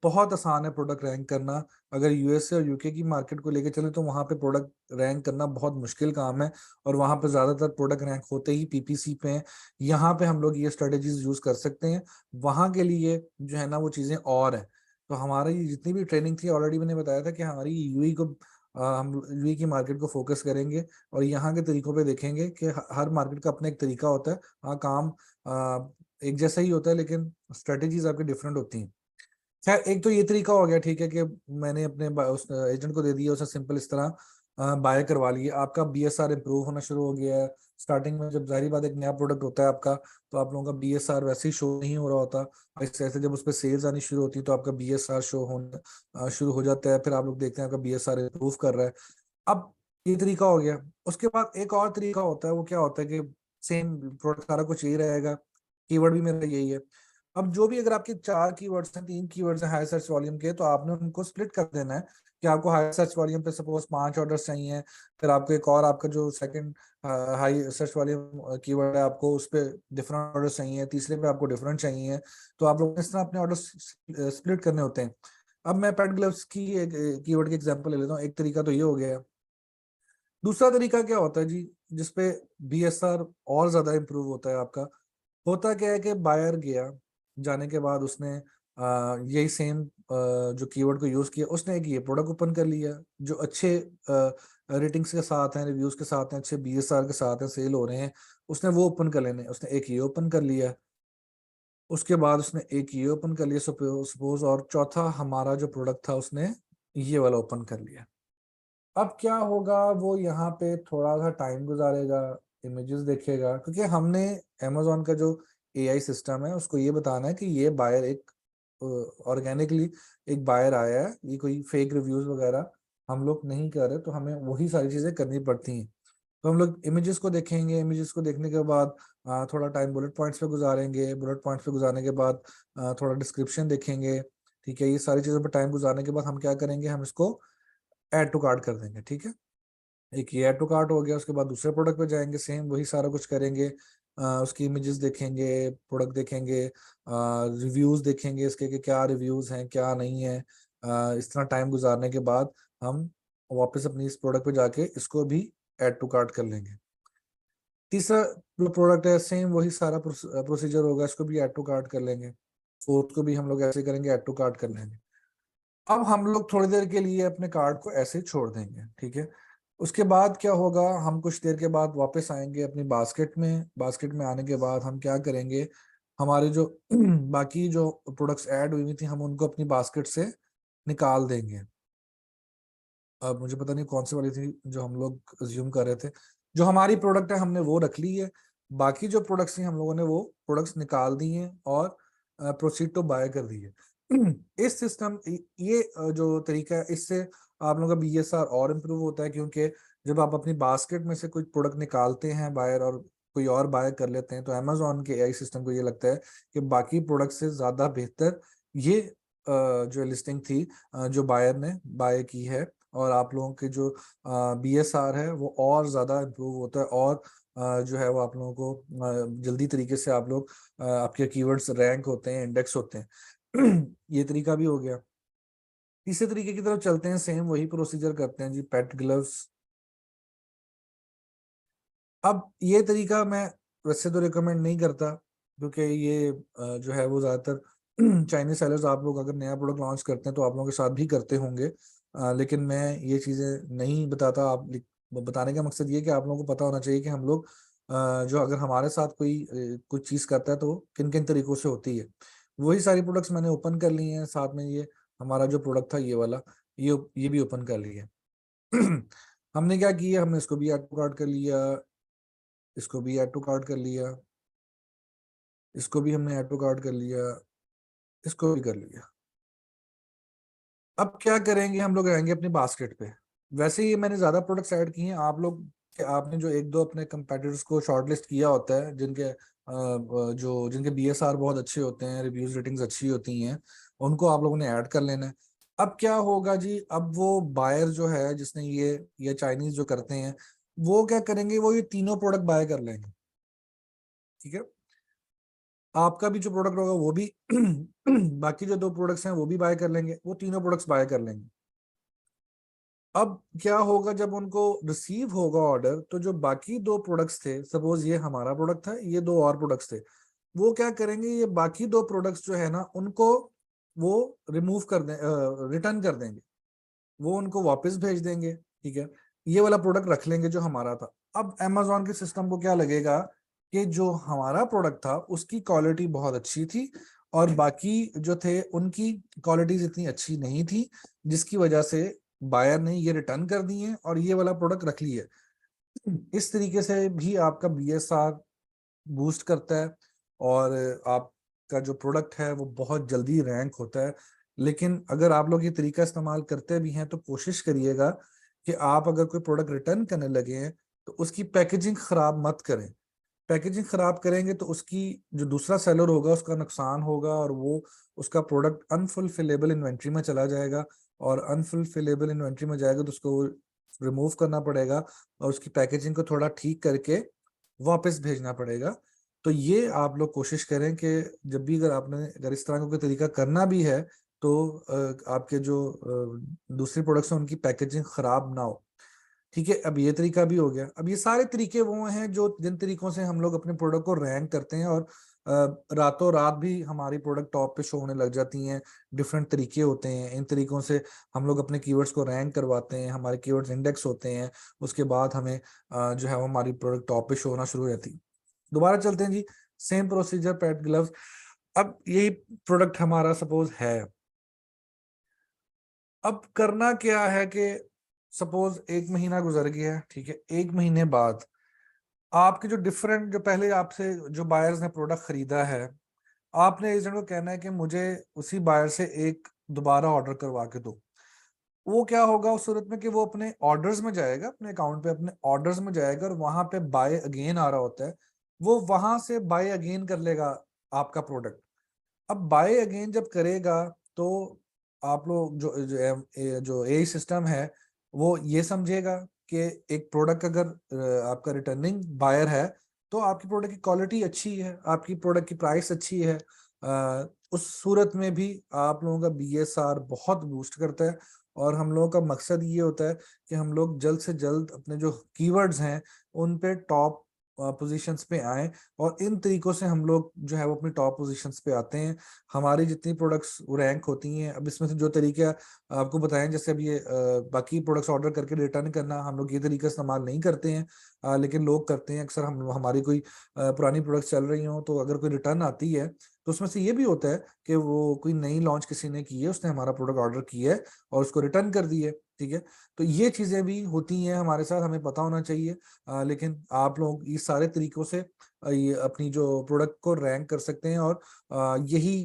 बहुत आसान है प्रोडक्ट रैंक करना। अगर यूएसए और यूके की मार्केट को लेके चले तो वहां पे प्रोडक्ट रैंक करना बहुत मुश्किल काम है, और वहां पे ज्यादातर प्रोडक्ट रैंक होते ही पीपीसी पे हैं। यहाँ पे हम लोग ये स्ट्रेटेजीज यूज कर सकते हैं, वहां के लिए जो है ना वो चीजें और है। तो हमारी जितनी भी ट्रेनिंग थी ऑलरेडी मैंने बताया था कि हमारी यूएई को हम यूए की मार्केट को फोकस करेंगे और यहाँ के तरीकों पे देखेंगे कि हर मार्केट का अपना एक तरीका होता है। हाँ, काम एक जैसा ही होता है, लेकिन स्ट्रेटेजीज आपकी डिफरेंट होती हैं। खैर, एक तो ये तरीका हो गया, ठीक है, कि मैंने अपने उस एजेंट को दे दिया, उसे सिंपल इस तरह बाय करवा लिए, आपका बीएसआर इंप्रूव होना शुरू हो गया है। स्टार्टिंग में जब जाहिर बात एक नया प्रोडक्ट होता है आपका, तो आप लोगों का बीएसआर वैसे ही शो नहीं हो रहा होता। ऐसे ऐसे जब उस पर सेल्स आनी शुरू होती है तो आपका बीएसआर शो होना शुरू हो जाता है, फिर आप लोग देखते हैं आपका बीएसआर इंप्रूव कर रहा है। अब ये तरीका हो गया। उसके बाद एक और तरीका होता है, वो क्या होता है कि सेम प्रोडक्ट सारा कुछ यही रहेगा, कीवर्ड भी मेरा यही है। अब जो भी, अगर आपके 4 कीवर्ड्स हैं, 3 कीवर्ड्स हैं हाई सर्च वॉल्यूम के, तो आपने उनको स्प्लिट कर देना है कि आपको हाई सर्च वॉल्यूम पे सपोज 5 ऑर्डर्स चाहिए, फिर आपको एक और आपका जो second high search volume keyword है, आपको उस पर डिफरेंट ऑर्डर्स चाहिए, तीसरे पे आपको डिफरेंट चाहिए। तो आप लोग इस तरह अपने ऑर्डर स्प्लिट करने होते हैं। अब मैं पेट ग्लव्स की एक कीवर्ड की एग्जांपल ले लेता हूँ। एक तरीका तो ये हो गया है। दूसरा तरीका क्या होता है जी, जिसपे बीएसआर और ज्यादा इंप्रूव होता है आपका। होता क्या है कि बायर गया, जाने के बाद उसने यही सेम जो कीवर्ड को यूज किया, उसने एक ये प्रोडक्ट ओपन कर लिया जो अच्छे रेटिंग्स के साथ हैं, रिव्यूज के साथ हैं, अच्छे बीएसआर के साथ हैं, सेल हो रहे हैं। उसने वो ओपन कर लेने, उसने एक ये ओपन कर लिया। उसके बाद उसने एक ये ओपन कर लिया सपोज, और चौथा हमारा जो प्रोडक्ट था उसने ये वाला ओपन कर लिया। अब क्या होगा, वो यहाँ पे थोड़ा सा टाइम गुजारेगा, इमेजेस देखेगा, क्योंकि हमने अमेजोन का जो एआई सिस्टम है उसको ये बताना है कि ये बायर एक ऑर्गेनिकली एक बायर आया है, ये कोई फेक रिव्यूज वगैरह हम लोग नहीं कर रहे, तो हमें वही सारी चीजें करनी पड़ती हैं। तो हम लोग इमेजेस को देखेंगे, इमेजेस को देखने के बाद थोड़ा टाइम बुलेट पॉइंट्स पे गुजारेंगे, बुलेट पॉइंट्स पे गुजारने के बाद थोड़ा डिस्क्रिप्शन देखेंगे। ठीक है, ये सारी चीजों पर टाइम गुजारने के बाद हम क्या करेंगे, हम इसको ऐड टू कार्ट कर देंगे। ठीक है, एक ये ऐड टू कार्ट हो गया। उसके बाद दूसरे प्रोडक्ट पे जाएंगे, सेम वही सारा कुछ करेंगे। उसकी इमेजेस देखेंगे, प्रोडक्ट देखेंगे, रिव्यूज देखेंगे इसके कि क्या रिव्यूज हैं क्या नहीं है। इस तरह टाइम गुजारने के बाद हम वापस अपनी इस प्रोडक्ट पे जाके इसको भी ऐड टू कार्ट कर लेंगे। तीसरा जो प्रोडक्ट है, सेम वही सारा प्रोसीजर होगा, इसको भी ऐड टू कार्ट कर लेंगे। फोर्थ को भी हम लोग ऐसे करेंगे, ऐड टू कार्ट कर लेंगे। अब हम लोग थोड़ी देर के लिए अपने कार्ड को ऐसे ही छोड़ देंगे। ठीक है, उसके बाद क्या होगा, हम कुछ देर के बाद वापस आएंगे अपनी बास्केट में। बास्केट में आने के बाद हम क्या करेंगे, हमारे जो बाकी जो प्रोडक्ट्स ऐड हुई थी हम उनको अपनी बास्केट से निकाल देंगे। अब मुझे पता नहीं कौन सी वाली थी जो हम लोग अज्यूम कर रहे थे। जो हमारी प्रोडक्ट है हमने वो रख ली है, बाकी जो प्रोडक्ट्स थी हम लोगों ने वो प्रोडक्ट्स निकाल दी हैं और प्रोसीड टू बाय कर दी है। इस सिस्टम, ये जो तरीका है, इससे आप लोगों का बीएसआर और इम्प्रूव होता है, क्योंकि जब आप अपनी बास्केट में से कोई प्रोडक्ट निकालते हैं बायर और कोई और बाय कर लेते हैं, तो अमेजोन के एआई सिस्टम को ये लगता है कि बाकी प्रोडक्ट से ज्यादा बेहतर ये जो लिस्टिंग थी जो बायर ने बाय की है, और आप लोगों के जो बीएसआर है वो और ज्यादा इम्प्रूव होता है, और जो है वो आप लोगों को जल्दी तरीके से आप लोग आपके कीवर्ड्स रैंक होते हैं, इंडेक्स होते हैं। ये तरीका भी हो गया। तीसरे तरीके की तरफ चलते हैं, सेम वही प्रोसीजर करते हैं जी, पेट ग्लव्स। अब ये तरीका मैं वैसे तो रिकमेंड नहीं करता, क्योंकि ये जो है वो ज्यादातर चाइनीज सेलर्स, आप लोग अगर नया प्रोडक्ट लॉन्च करते हैं तो आप लोगों के साथ भी करते होंगे। लेकिन मैं ये चीजें नहीं बताता। बताने का मकसद ये है कि आप लोगों को पता होना चाहिए कि हम लोग जो अगर हमारे साथ कोई कुछ चीज करता है तो किन किन तरीकों से होती है। वही सारी प्रोडक्ट्स मैंने ओपन कर ली हैं, साथ में ये हमारा जो प्रोडक्ट था ये वाला, ये भी ओपन कर लिया। हमने क्या किया, हमने इसको भी ऐड टू कार्ट कर लिया, इसको भी ऐड टू कार्ट कर लिया, इसको भी हमने ऐड टू कार्ट कर लिया, इसको भी कर लिया। अब क्या करेंगे, हम लोग आएंगे अपनी बास्केट पे। वैसे ही मैंने ज्यादा प्रोडक्ट्स ऐड किए हैं, आप लोग आपने जो एक दो अपने कंपेटिटर्स को शॉर्टलिस्ट किया होता है, जिनके बीएसआर बहुत अच्छे होते हैं, रिव्यूज रेटिंग्स अच्छी होती हैं, उनको आप लोगों ने ऐड कर लेना है। अब क्या होगा जी, अब वो बायर जो है जिसने ये चाइनीज जो करते हैं, वो क्या करेंगे, वो ये तीनों प्रोडक्ट बाय कर लेंगे। ठीक है, आपका भी जो प्रोडक्ट होगा वो भी बाकी जो 2 प्रोडक्ट्स हैं वो भी बाय कर लेंगे, वो तीनों प्रोडक्ट्स बाय कर लेंगे। अब क्या होगा, जब उनको रिसीव होगा ऑर्डर, तो जो बाकी 2 प्रोडक्ट्स थे, सपोज ये हमारा प्रोडक्ट था, ये 2 और प्रोडक्ट्स थे, वो क्या करेंगे, ये बाकी 2 प्रोडक्ट्स जो है ना उनको वो रिमूव कर दें, रिटर्न कर देंगे। वो उनको वापस भेज देंगे, ठीक है, ये वाला प्रोडक्ट रख लेंगे जो हमारा था। अब अमेजोन के सिस्टम को क्या लगेगा कि जो हमारा प्रोडक्ट था उसकी क्वालिटी बहुत अच्छी थी और बाकी जो थे उनकी क्वालिटीज इतनी अच्छी नहीं थी, जिसकी वजह से बायर ने ये रिटर्न कर दिए और ये वाला प्रोडक्ट रख लिए। इस तरीके से भी आपका बीएसआर बूस्ट करता है और आपका जो प्रोडक्ट है वो बहुत जल्दी रैंक होता है। लेकिन अगर आप लोग ये तरीका इस्तेमाल करते भी हैं तो कोशिश करिएगा कि आप अगर कोई प्रोडक्ट रिटर्न करने लगे हैं तो उसकी पैकेजिंग खराब मत करें। पैकेजिंग खराब करेंगे तो उसकी जो दूसरा सेलर होगा उसका नुकसान होगा और वो उसका प्रोडक्ट अनफुलफिलेबल इन्वेंट्री में चला जाएगा, और अनफुलफिलेबल इन्वेंट्री में जाएगा तो उसको रिमूव करना पड़ेगा और उसकी पैकेजिंग को थोड़ा ठीक करके वापस भेजना पड़ेगा। तो ये आप लोग कोशिश करें कि जब भी अगर इस तरह का कोई तरीका करना भी है तो आपके जो दूसरे प्रोडक्ट्स हैं उनकी पैकेजिंग खराब ना हो। ठीक है, अब ये तरीका भी हो गया। अब ये सारे तरीके वो हैं जो जिन तरीकों से हम लोग अपने प्रोडक्ट को रैंक करते हैं और रातों रात भी हमारी प्रोडक्ट टॉप पे शो होने लग जाती हैं। डिफरेंट तरीके होते हैं, इन तरीकों से हम लोग अपने कीवर्ड्स को रैंक करवाते हैं, हमारे कीवर्ड्स इंडेक्स होते हैं, उसके बाद हमें जो है वो हमारी प्रोडक्ट टॉप पे शो होना शुरू हो जाती है। दोबारा चलते हैं जी, सेम प्रोसीजर पैड ग्लव्स। अब यही प्रोडक्ट हमारा सपोज है, अब करना क्या है कि सपोज 1 महीना गुजर गया है, ठीक है, 1 महीने बाद आपके जो डिफरेंट जो पहले आपसे जो बायर्स ने प्रोडक्ट खरीदा है, आपने एजेंट को कहना है कि मुझे उसी बायर से एक दोबारा ऑर्डर करवा के दो। वो क्या होगा उस सूरत में कि वो अपने ऑर्डर्स में जाएगा, अपने अकाउंट पे अपने ऑर्डर्स में जाएगा और वहां पे बाय अगेन आ रहा होता है, वो वहां से बाय अगेन कर लेगा आपका प्रोडक्ट। अब बाय अगेन जब करेगा तो आप लोग जो ए सिस्टम है वो ये समझेगा कि एक प्रोडक्ट अगर आपका रिटर्निंग बायर है तो आपकी प्रोडक्ट की क्वालिटी अच्छी है, आपकी प्रोडक्ट की प्राइस अच्छी है। उस सूरत में भी आप लोगों का बीएसआर बहुत बूस्ट करता है और हम लोगों का मकसद ये होता है कि हम लोग जल्द से जल्द अपने जो कीवर्ड्स हैं उन पे टॉप पोजीशंस पे आए, और इन तरीकों से हम लोग जो है वो अपनी टॉप पोजीशंस पे आते हैं। हमारी जितनी प्रोडक्ट्स रैंक होती हैं, अब इसमें से जो तरीके आपको बताएं, जैसे अब ये बाकी प्रोडक्ट्स ऑर्डर करके रिटर्न करना, हम लोग ये तरीका इस्तेमाल नहीं करते हैं, लेकिन लोग करते हैं अक्सर। हम हमारी कोई पुरानी प्रोडक्ट्स चल रही हो तो अगर कोई रिटर्न आती है तो उसमें से ये भी होता है कि वो कोई नई लॉन्च किसी ने की है, उसने हमारा प्रोडक्ट ऑर्डर किया है और उसको रिटर्न कर दिया है, ठीक है। तो ये चीजें भी होती हैं हमारे साथ, हमें पता होना चाहिए। लेकिन आप लोग इस सारे तरीकों से ये अपनी जो प्रोडक्ट को रैंक कर सकते हैं और यही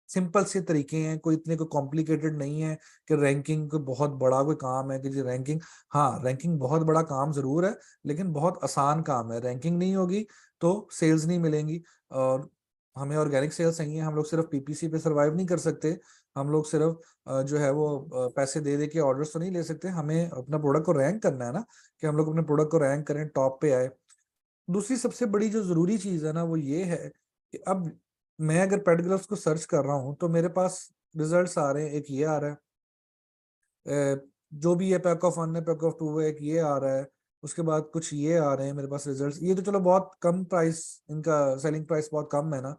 सिंपल से तरीके हैं, कोई इतने कोई कॉम्प्लिकेटेड नहीं है कि रैंकिंग कोई बहुत बड़ा कोई काम है कि जी रैंकिंग। हाँ, रैंकिंग बहुत बड़ा काम जरूर है लेकिन बहुत आसान काम है। रैंकिंग नहीं होगी तो सेल्स नहीं मिलेंगी, और हमें ऑर्गेनिक सेल्स चाहिए। हम लोग सिर्फ पीपीसी पे सरवाइव नहीं कर सकते, हम लोग सिर्फ जो है वो पैसे दे दे के ऑर्डर्स तो नहीं ले सकते। हमें अपना प्रोडक्ट को रैंक करना है ना, कि हम लोग अपने प्रोडक्ट को रैंक करें, टॉप पे आए। दूसरी सबसे बड़ी जो जरूरी चीज है ना वो ये है कि अब मैं अगर पेट ग्लव्स को सर्च कर रहा हूँ तो मेरे पास रिजल्ट्स आ रहे हैं। एक ये आ रहा है, जो भी है पैक ऑफ 1 है, पैक ऑफ 2 है, एक ये आ रहा है, उसके बाद कुछ ये आ रहे हैं मेरे पास रिजल्ट्स। ये तो चलो बहुत कम प्राइस, इनका सेलिंग प्राइस बहुत कम है ना,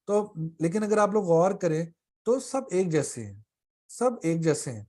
तो लेकिन अगर आप लोग गौर करें तो सब एक जैसे हैं, सब एक जैसे हैं।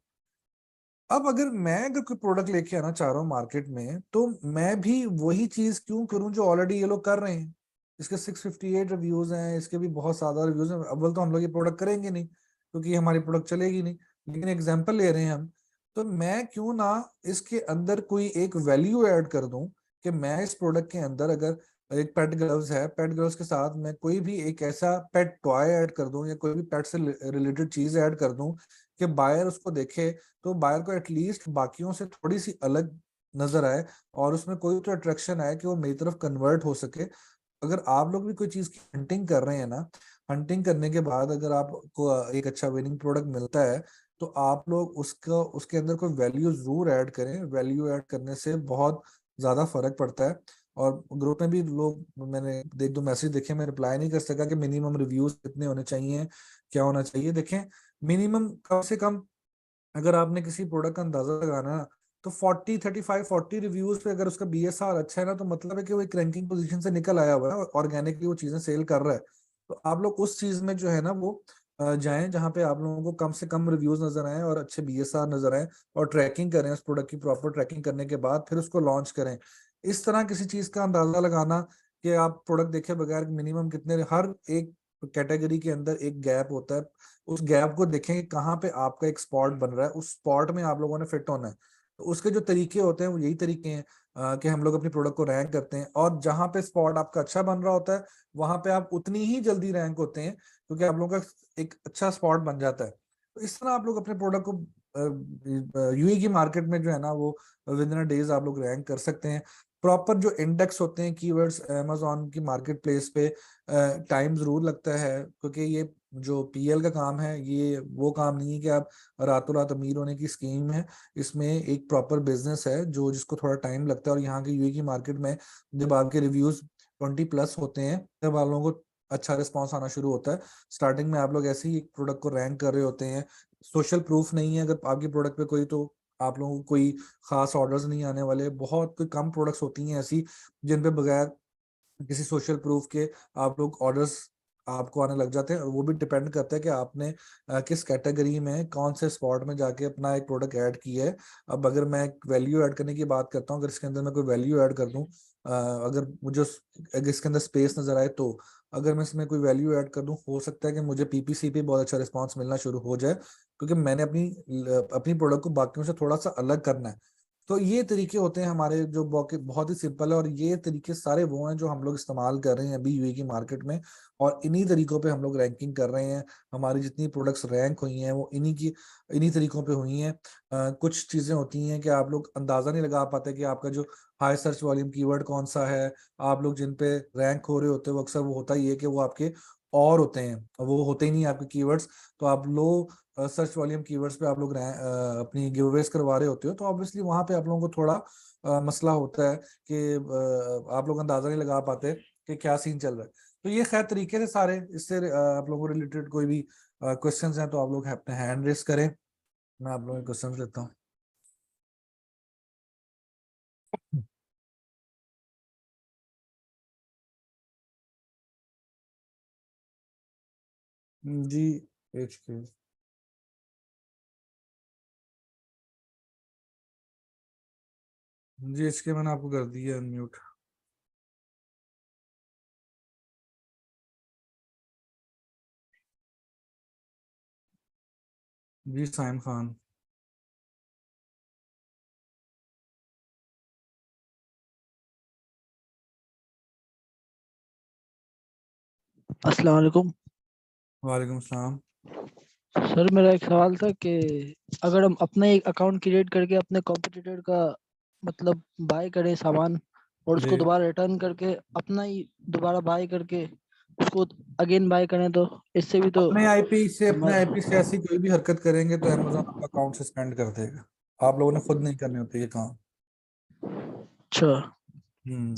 अब अगर कोई प्रोडक्ट लेके आना चाह रहा हूँ मार्केट में तो मैं भी वही चीज क्यों करूं जो ऑलरेडी ये लोग कर रहे हैं। इसके 658 रिव्यूज हैं, इसके भी बहुत ज्यादा रिव्यूज हैं। अव्वल तो हम लोग ये प्रोडक्ट करेंगे नहीं क्योंकि हमारी प्रोडक्ट चलेगी नहीं, लेकिन एग्जाम्पल ले रहे हैं हम। तो मैं क्यों ना इसके अंदर कोई एक वैल्यू ऐड कर दूं कि मैं इस प्रोडक्ट के अंदर अगर एक पेट ग्लव्स है, पेट ग्लव्स के साथ मैं कोई भी एक ऐसा पेट टॉय ऐड कर दूं या कोई भी पेट से रिलेटेड चीज ऐड कर दूं कि बायर उसको देखे तो बायर को एटलीस्ट बाकियों से थोड़ी सी अलग नजर आए और उसमें कोई तो अट्रैक्शन आए कि वो मेरी तरफ कन्वर्ट हो सके। अगर आप लोग भी कोई चीज की हंटिंग कर रहे हैं ना, हंटिंग करने के बाद अगर आपको एक अच्छा विनिंग प्रोडक्ट मिलता है तो आप लोग उसका उसके अंदर कोई वैल्यू जरूर ऐड करें। वैल्यू ऐड करने से बहुत ज्यादा फर्क पड़ता है। और ग्रुप में भी लोग, मैंने एक दो मैसेज देखे, मैं रिप्लाई नहीं कर सका कि मिनिमम रिव्यूज कितने होने चाहिए, क्या होना चाहिए। देखें, मिनिमम कम से कम अगर आपने किसी प्रोडक्ट का अंदाजा लगाना है ना, तो 40 35 40 रिव्यूज पे अगर उसका बीएसआर अच्छा है ना तो मतलब है कि वो एक रैंकिंग पोजीशन से निकल आया हुआ है और ऑर्गेनिकली वो चीजें सेल कर रहा है। तो आप लोग उस चीज में जो है ना वो जाएं जहां पे आप लोगों को कम से कम रिव्यूज नजर आए और अच्छे बीएसआर नजर आए, और ट्रैकिंग करें उस प्रोडक्ट की, प्रॉपर ट्रैकिंग करने के बाद फिर उसको लॉन्च करें। इस तरह किसी चीज का अंदाजा लगाना कि आप प्रोडक्ट देखे बगैर मिनिमम कितने, हर एक कैटेगरी के अंदर एक गैप होता है, उस गैप को देखें कि कहाँ पे आपका एक स्पॉट बन रहा है, उस स्पॉट में आप लोगों ने फिट होना है। तो उसके जो तरीके होते हैं वो यही तरीके हैं कि हम लोग अपनी प्रोडक्ट को रैंक करते हैं, और जहां पे स्पॉट आपका अच्छा बन रहा होता है वहां पे आप उतनी ही जल्दी रैंक होते हैं, क्योंकि आप लोगों का एक अच्छा स्पॉट बन जाता है। तो इस तरह आप लोग अपने प्रोडक्ट को यूए की मार्केट में जो है ना वो विद इन डेज आप लोग रैंक कर सकते हैं। प्रॉपर जो इंडेक्स होते हैं कीवर्ड्स अमेजोन की मार्केट प्लेस पे टाइम जरूर लगता है, क्योंकि ये जो पीएल का काम है ये वो काम नहीं है कि आप रातों रात अमीर होने की स्कीम है। इसमें एक प्रॉपर बिजनेस है जो जिसको थोड़ा टाइम लगता है, और यहाँ के यूए की मार्केट में जब आपके रिव्यूज 20+ होते हैं तब आप लोगों को अच्छा रिस्पॉन्स आना शुरू होता है। स्टार्टिंग में आप लोग ऐसे ही एक प्रोडक्ट को रैंक कर रहे होते हैं, सोशल प्रूफ नहीं है अगर आपकी प्रोडक्ट पे कोई, तो आप लोगों को कोई खास ऑर्डर्स नहीं आने वाले। बहुत कोई कम प्रोडक्ट्स होती हैं ऐसी जिन पे बगैर किसी सोशल प्रूफ के आप लोग ऑर्डर्स आपको आने लग जाते हैं, और वो भी डिपेंड करता है कि आपने किस कैटेगरी में कौन से स्पॉट में जाके अपना एक प्रोडक्ट ऐड किया है। अब अगर मैं वैल्यू ऐड करने की बात करता हूँ, अगर इसके अंदर मैं कोई वैल्यू ऐड कर दूं, अगर मुझे अगर इसके अंदर स्पेस नजर आए, तो अगर मैं इसमें कोई वैल्यू ऐड कर दूं, हो सकता है कि मुझे पीपीसी पे बहुत अच्छा रिस्पॉन्स मिलना शुरू हो जाए, क्योंकि मैंने अपनी अपनी प्रोडक्ट को बाकियों से थोड़ा सा अलग करना है। तो ये तरीके होते हैं हमारे जो बहुत ही सिंपल है, और ये तरीके सारे वो हैं जो हम लोग इस्तेमाल कर रहे हैं अभी यूए की मार्केट में, और इन्हीं तरीकों पे हम लोग रैंकिंग कर रहे हैं। हमारी जितनी प्रोडक्ट्स रैंक हुई हैं वो इन्हीं तरीकों पे हुई हैं। कुछ चीजें होती हैं कि आप लोग अंदाजा नहीं लगा पाते कि आपका जो हाई सर्च वॉल्यूम कीवर्ड कौन सा है। आप लोग जिन पे रैंक हो रहे होते हैं वो अक्सर वो होता ही है कि वो आपके और होते हैं, वो होते ही नहीं आपके कीवर्ड्स। तो आप लो सर्च वॉल्यूम कीवर्ड्स पे आप लोग अपनी गिवअवेज करवा रहे होते हो, तो ऑब्वियसली वहां पे आप लोगों को थोड़ा मसला होता है कि आप लोग अंदाजा नहीं लगा पाते कि क्या सीन चल रहा है। तो ये खैर तरीके थे सारे। इससे आप लोगों को रिलेटेड कोई भी क्वेश्चंस हैं तो आप लोग अपने हैंड रेस करें, मैं आप लोगों के क्वेश्चंस लेता हूँ। जी, HK। जी, HK मैंने आपको कर दिया अनम्यूट। जी, साइम खान। अस्सलाम वालेकुम। वालेकुम सलाम। सर मेरा एक सवाल था कि अगर हम अपना एक अकाउंट क्रिएट करके अपने कॉम्पिटिटर का मतलब बाय करें सामान और उसको जी, दोबारा रिटर्न करके अपना ही दोबारा बाय करके उसको अगेन बाय करें तो इससे भी तो अपने हमारा। आईपी से ऐसी कोई भी हरकत करेंगे तो अमेजोन आपका अकाउंट सस्पेंड कर देगा। आप लोगों ने खुद नहीं करने होते ये काम। अच्छा, हम्म।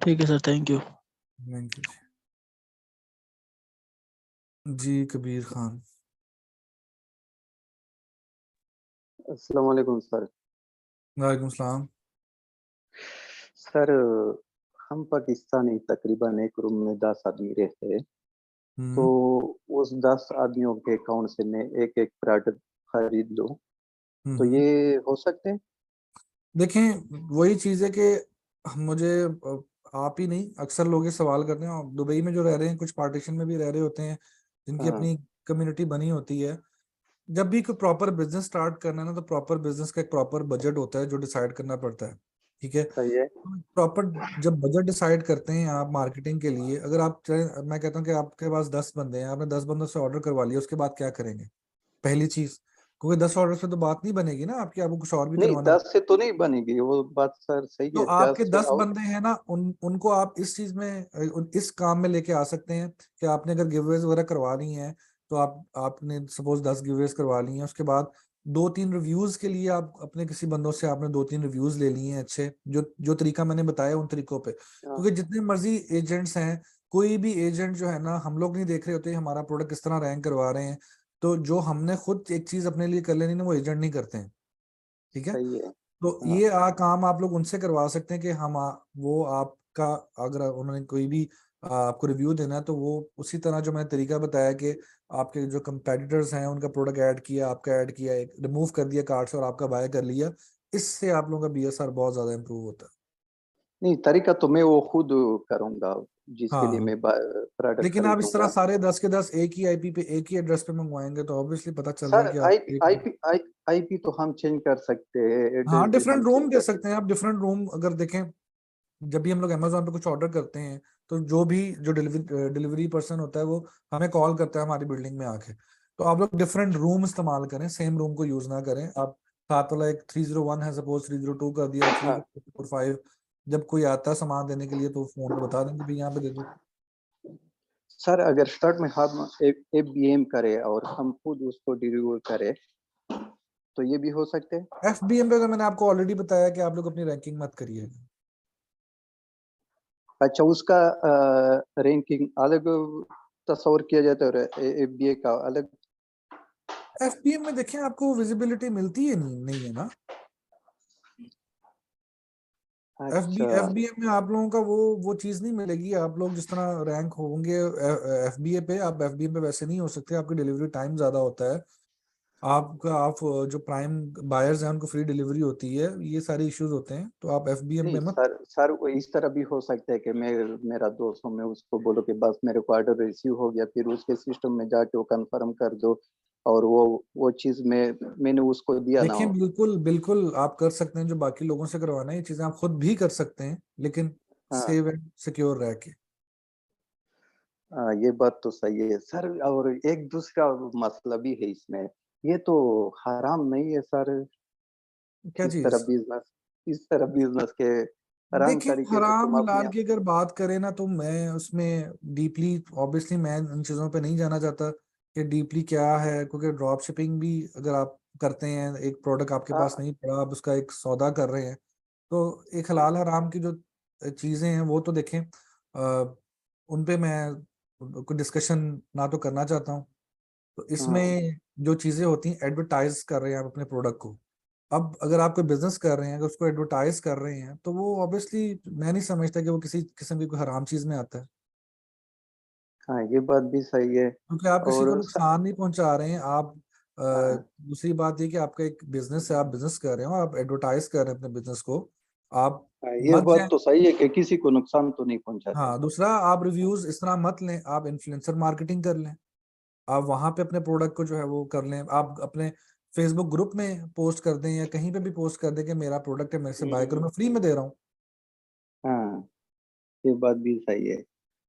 ठीक है sir, thank you. Thank you जी। कबीर खान। अस्सलाम वालेकुम सर। वालेकुम सलाम। सर, हम पाकिस्तानी तकरीबन एक रूम में 10 आदमी रहते हैं। तो हम्म। उस 10 आदमियों के अकाउंट से मैं एक एक प्रोडक्ट खरीद लूं, तो हम्म। ये हो सकते हैं? देखें, वही चीज है कि मुझे आप ही नहीं अक्सर लोग ये सवाल करते हैं, और दुबई में जो रह रहे हैं कुछ पार्टीशन में भी रह रहे होते हैं जिनकी हाँ, अपनी कम्युनिटी बनी होती है। जब भी कोई प्रॉपर बिजनेस स्टार्ट करना है ना, तो प्रॉपर बिजनेस का एक प्रॉपर बजट होता है जो डिसाइड करना पड़ता है। ठीक है। सही है। प्रॉपर जब बजट डिसाइड करते हैं आप मार्केटिंग के लिए, अगर आप मैं कहता हूँ कि आपके पास 10 बंदे हैं, आपने 10 बंदों से ऑर्डर करवा लिया, उसके बाद क्या करेंगे? पहली चीज, क्योंकि 10 ऑर्डर से तो बात नहीं बनेगी ना आपकी, आपको कुछ और भी नहीं, करवाना। 10 से तो नहीं बनेगी वो बात सर, सही तो है, आपके 10 दस और। बंदे हैं ना, उनको आप इस चीज में इस काम में लेके आ सकते हैं कि आपने अगर गिवअवेज वगैरह करवा ली हैं, तो आपने सपोज 10 गिवअवेज करवा ली हैं, उसके बाद 2-3 रिव्यूज के लिए आप अपने किसी बंदों से आपने 2-3 रिव्यूज ले लिए हैं अच्छे, जो जो तरीका मैंने बताया उन तरीकों पे, हाँ, क्योंकि जितने मर्जी एजेंट्स हैं, कोई भी एजेंट जो है ना, हम लोग नहीं देख रहे होते हमारा प्रोडक्ट किस तरह रैंक करवा रहे हैं। तो जो हमने खुद एक चीज अपने लिए कर लेनी ना, वो एजेंट नहीं करते हैं। ठीक है। सही है। तो हाँ, ये काम आप लोग उनसे करवा सकते हैं कि वो आप का अगर उन्होंने कोई भी आपको रिव्यू देना है तो वो उसी तरह जो मैंने तरीका बताया कि आपके जो कंपेटिटर्स हैं उनका प्रोडक्ट ऐड किया, आपका ऐड किया, एक रिमूव कर दिया कार्ट से और आपका बाय कर लिया, इससे आप लोगों का BSR बहुत ज्यादा इंप्रूव होता है। नहीं, तरीका तो मैं वो खुद करूंगा, जिसके लिए हाँ, मैं प्रोडक्ट लेकिन आप इस तरह खरीदूंगा। सारे 10 के 10 एक ही IP पे एक ही एड्रेस पे मंगवाएंगे तो ऑब्वियसली पता चल रहा सर है कि आप आईपी आईपी आईपी तो हम चेंज कर सकते हैं, हाँ एड्रेस भी हम डिफरेंट चेंज रूम दे कर सकते सकते हैं आप। डिफरेंट रूम अगर देखें, जब भी हम लोग अमेजोन पे कुछ ऑर्डर करते हैं तो जो डिलीवरी पर्सन होता है वो हमें कॉल करता है हमारी बिल्डिंग में आके। तो आप लोग डिफरेंट रूम इस्तेमाल करें, सेम रूम को यूज ना करें। आप साथ वाला एक 301 है, सपोज 302 कर दिया, हैं। हाँ 345, जब कोई आता है सामान देने के लिए तो फोन पे बता देंगे भाई यहाँ पे दे दो। सर, अगर स्टार्ट में हम FBM करें और हम खुद उसको डिलीवर करें, तो ये भी हो सकते हैं। FBM पे तो मैंने आपको ऑलरेडी बताया कि आप लोग अपनी रैंकिंग मत करिएगा। अच्छा, उसका रैंकिंग अलग तस्वर किया जाता है और FBA का अलग। FBM में देखें आपको विजिबिलिटी मिलती है, नहीं है ना। अच्छा FBM में आप लोगों का वो चीज नहीं मिलेगी। आप लोग जिस तरह रैंक होंगे FBA पे, आप FBM पे वैसे नहीं हो सकते। आपकी डिलीवरी टाइम ज्यादा होता है। आप जो प्राइम बायर्स हैं उनको फ्री डिलीवरी होती है, ये सारे इश्यूज होते हैं, तो आप FBM नहीं में मत। सर, वो इस तरह भी हो सकता है कि मेरा दोस्त हो, मैं उसको बोलो कि बस मेरे को ऑर्डर रिसीव हो गया, फिर उसके सिस्टम में जाके वो कंफर्म कर दो, और वो चीज मैंने उसको दिया ना देखें हो। बिल्कुल बिल्कुल आप कर सकते हैं जो बाकी लोगों से करवाना है, ये चीजें आप खुद भी कर सकते हैं, लेकिन हाँ सेव एंड सिक्योर रह के। ये बात तो सही है सर। और एक दूसरा मसला भी है इसमें, ये तो हराम नहीं है सर, क्या इस तरह चीज? बिजनेस इस तरह बिजनेस के हराम देखिए तरीके से हराम तुम हलाल अपने। की अगर बात करें ना, तो मैं उसमें डीपली ऑब्वियसली मैं इन चीज़ों पे नहीं जाना चाहता कि डीपली क्या है, क्योंकि ड्रॉप शिपिंग भी अगर आप करते हैं, एक प्रोडक्ट आपके पास हाँ नहीं पड़ा, आप उसका एक सौदा कर रहे हैं, तो एक हलाल हराम की जो चीज़ें हैं वो तो देखें, उन पे मैं कोई डिस्कशन ना तो करना चाहता हूँ। तो हाँ इसमें जो चीज़ें होती हैं, एडवर्टाइज कर रहे हैं आप अपने प्रोडक्ट को। अब अगर आप कोई बिजनेस कर रहे हैं, अगर उसको एडवर्टाइज कर रहे हैं, तो वो ऑब्वियसली मैं नहीं समझता कि वो किसी किस्म की कोई हराम चीज में आता है, हाँ, ये बात भी सही है। क्योंकि आप किसी को और नुकसान नहीं पहुंचा रहे हैं। आप हाँ दूसरी बात ये कि आपका एक बिजनेस है, आप बिजनेस कर रहे हो, आप एडवर्टाइज कर रहे हैं अपने बिजनेस को। आप हाँ, ये मत बात जाए। तो सही है कि किसी को नुकसान तो नहीं पहुंचाते। हाँ, दूसरा आप रिव्यूज इस तरह मत लें, आप इन्फ्लुएंसर मार्केटिंग कर लें। आप वहां पे अपने प्रोडक्ट को जो है वो कर लें, आप अपने फेसबुक ग्रुप में पोस्ट कर दें या कहीं पे भी पोस्ट कर दें कि मेरा प्रोडक्ट है, मेरे से बाय करो, हम्म, मैं फ्री में दे रहा हूँ। हाँ, ये बात भी सही है।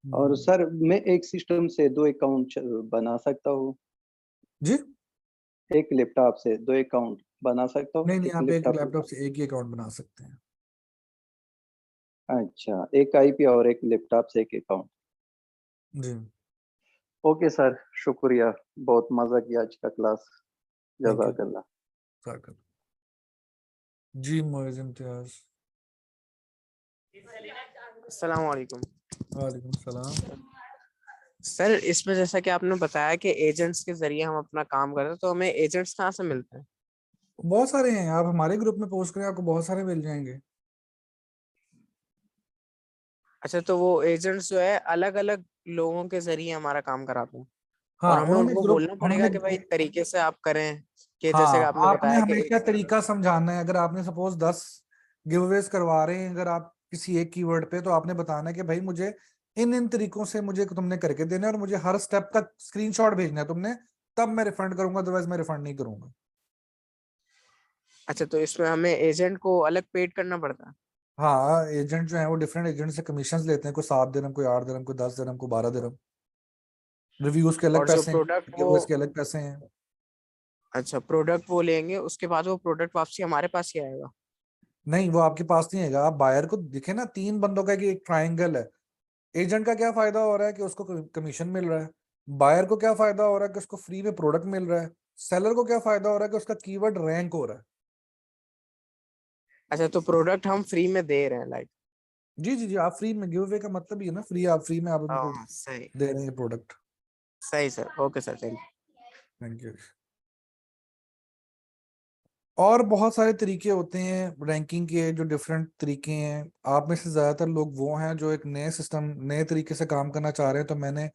और हम्म। सर, मैं एक सिस्टम से 2 अकाउंट बना सकता हूँ? जी एक लैपटॉप से 2 अकाउंट बना सकता हूँ, नहीं नहीं, एक आप एक लैपटॉप में? लैपटॉप से एक ही अकाउंट बना सकते हैं। अच्छा, एक आईपी और एक लैपटॉप से एक अकाउंट। जी, ओके सर, शुक्रिया, बहुत मजा किया आज का क्लास। थैंक यू जज़ाकल्लाह। साकर। जी मोइज इम्तियाज। अस्सलाम वालेकुम। वालेकुम सलाम। सर, इसमें जैसा कि आपने बताया कि एजेंट्स के जरिए हम अपना काम करते हैं, तो हमें एजेंट्स कहाँ से मिलते हैं? बहुत सारे हैं, आप हमारे ग्रुप में पोस्ट करें, आपको बहुत सारे मिल जाएंगे। अच्छा, तो वो एजेंट्स जो है अलग अलग लोगों के जरिए हमारा काम कराते हैं और हाँ हमें उन्होंने उनको ग्रुप बोलना पड़ेगा उन्होंने कि भाई तरीके से आप करें, कि जैसे कि हाँ, आपने आपने बताया कि हमेशा तरीका समझाना है। अगर आपने सपोज 10 गिवअवेज करवा रहे हैं, अगर आप किसी एक कीवर्ड पे, तो आपने बताना है कि भाई मुझे इन इन तरीकों से मुझे तुमने करके देना है और मुझे हर स्टेप का स्क्रीनशॉट भेजना है तुमने, तब मैं रिफंड करूंगा, अदरवाइज मैं रिफंड नहीं करूंगा। अच्छा, तो इसमें हमें एजेंट को अलग पेड करना पड़ता है? हाँ, एजेंट जो है वो डिफरेंट एजेंट से कमीशन लेते हैं, कोई 7 दिरहम, कोई 8 दिरहम, कोई 10 दिरहम, कोई 12 दिरहम। रिव्यूज के अलग और जो पैसे हैं, प्रोडक्ट वो गिवअवेज के अलग पैसे हैं। अच्छा, प्रोडक्ट वो लेंगे, उसके बाद वो प्रोडक्ट वापसी हमारे पास ही आएगा? नहीं, वो आपके पास नहीं आएगा। आप बायर को दिखे ना, 3 बंदों का एक ट्रायंगल है। एजेंट का क्या फायदा हो रहा है कि उसको कमीशन मिल रहा है। बायर को क्या फायदा हो रहा है कि उसको फ्री में प्रोडक्ट मिल रहा है। सेलर को क्या फायदा हो रहा है कि उसका कीवर्ड रैंक हो रहा है। अच्छा, तो प्रोडक्ट हम फ्री में दे रहे हैं, लाइक? जी जी जी, आप फ्री में, गिव अवे का मतलब ही है ना फ्री, आप फ्री में आप उनको हाँ, सही। दे रहे हैं प्रोडक्ट। सही sir, okay sir, thank you. Thank you. और बहुत सारे तरीके होते हैं रैंकिंग के, जो डिफरेंट तरीके हैं। आप में से ज्यादातर लोग वो हैं जो एक नए सिस्टम, नए तरीके से काम करना चाह रहे हैं, तो मैंने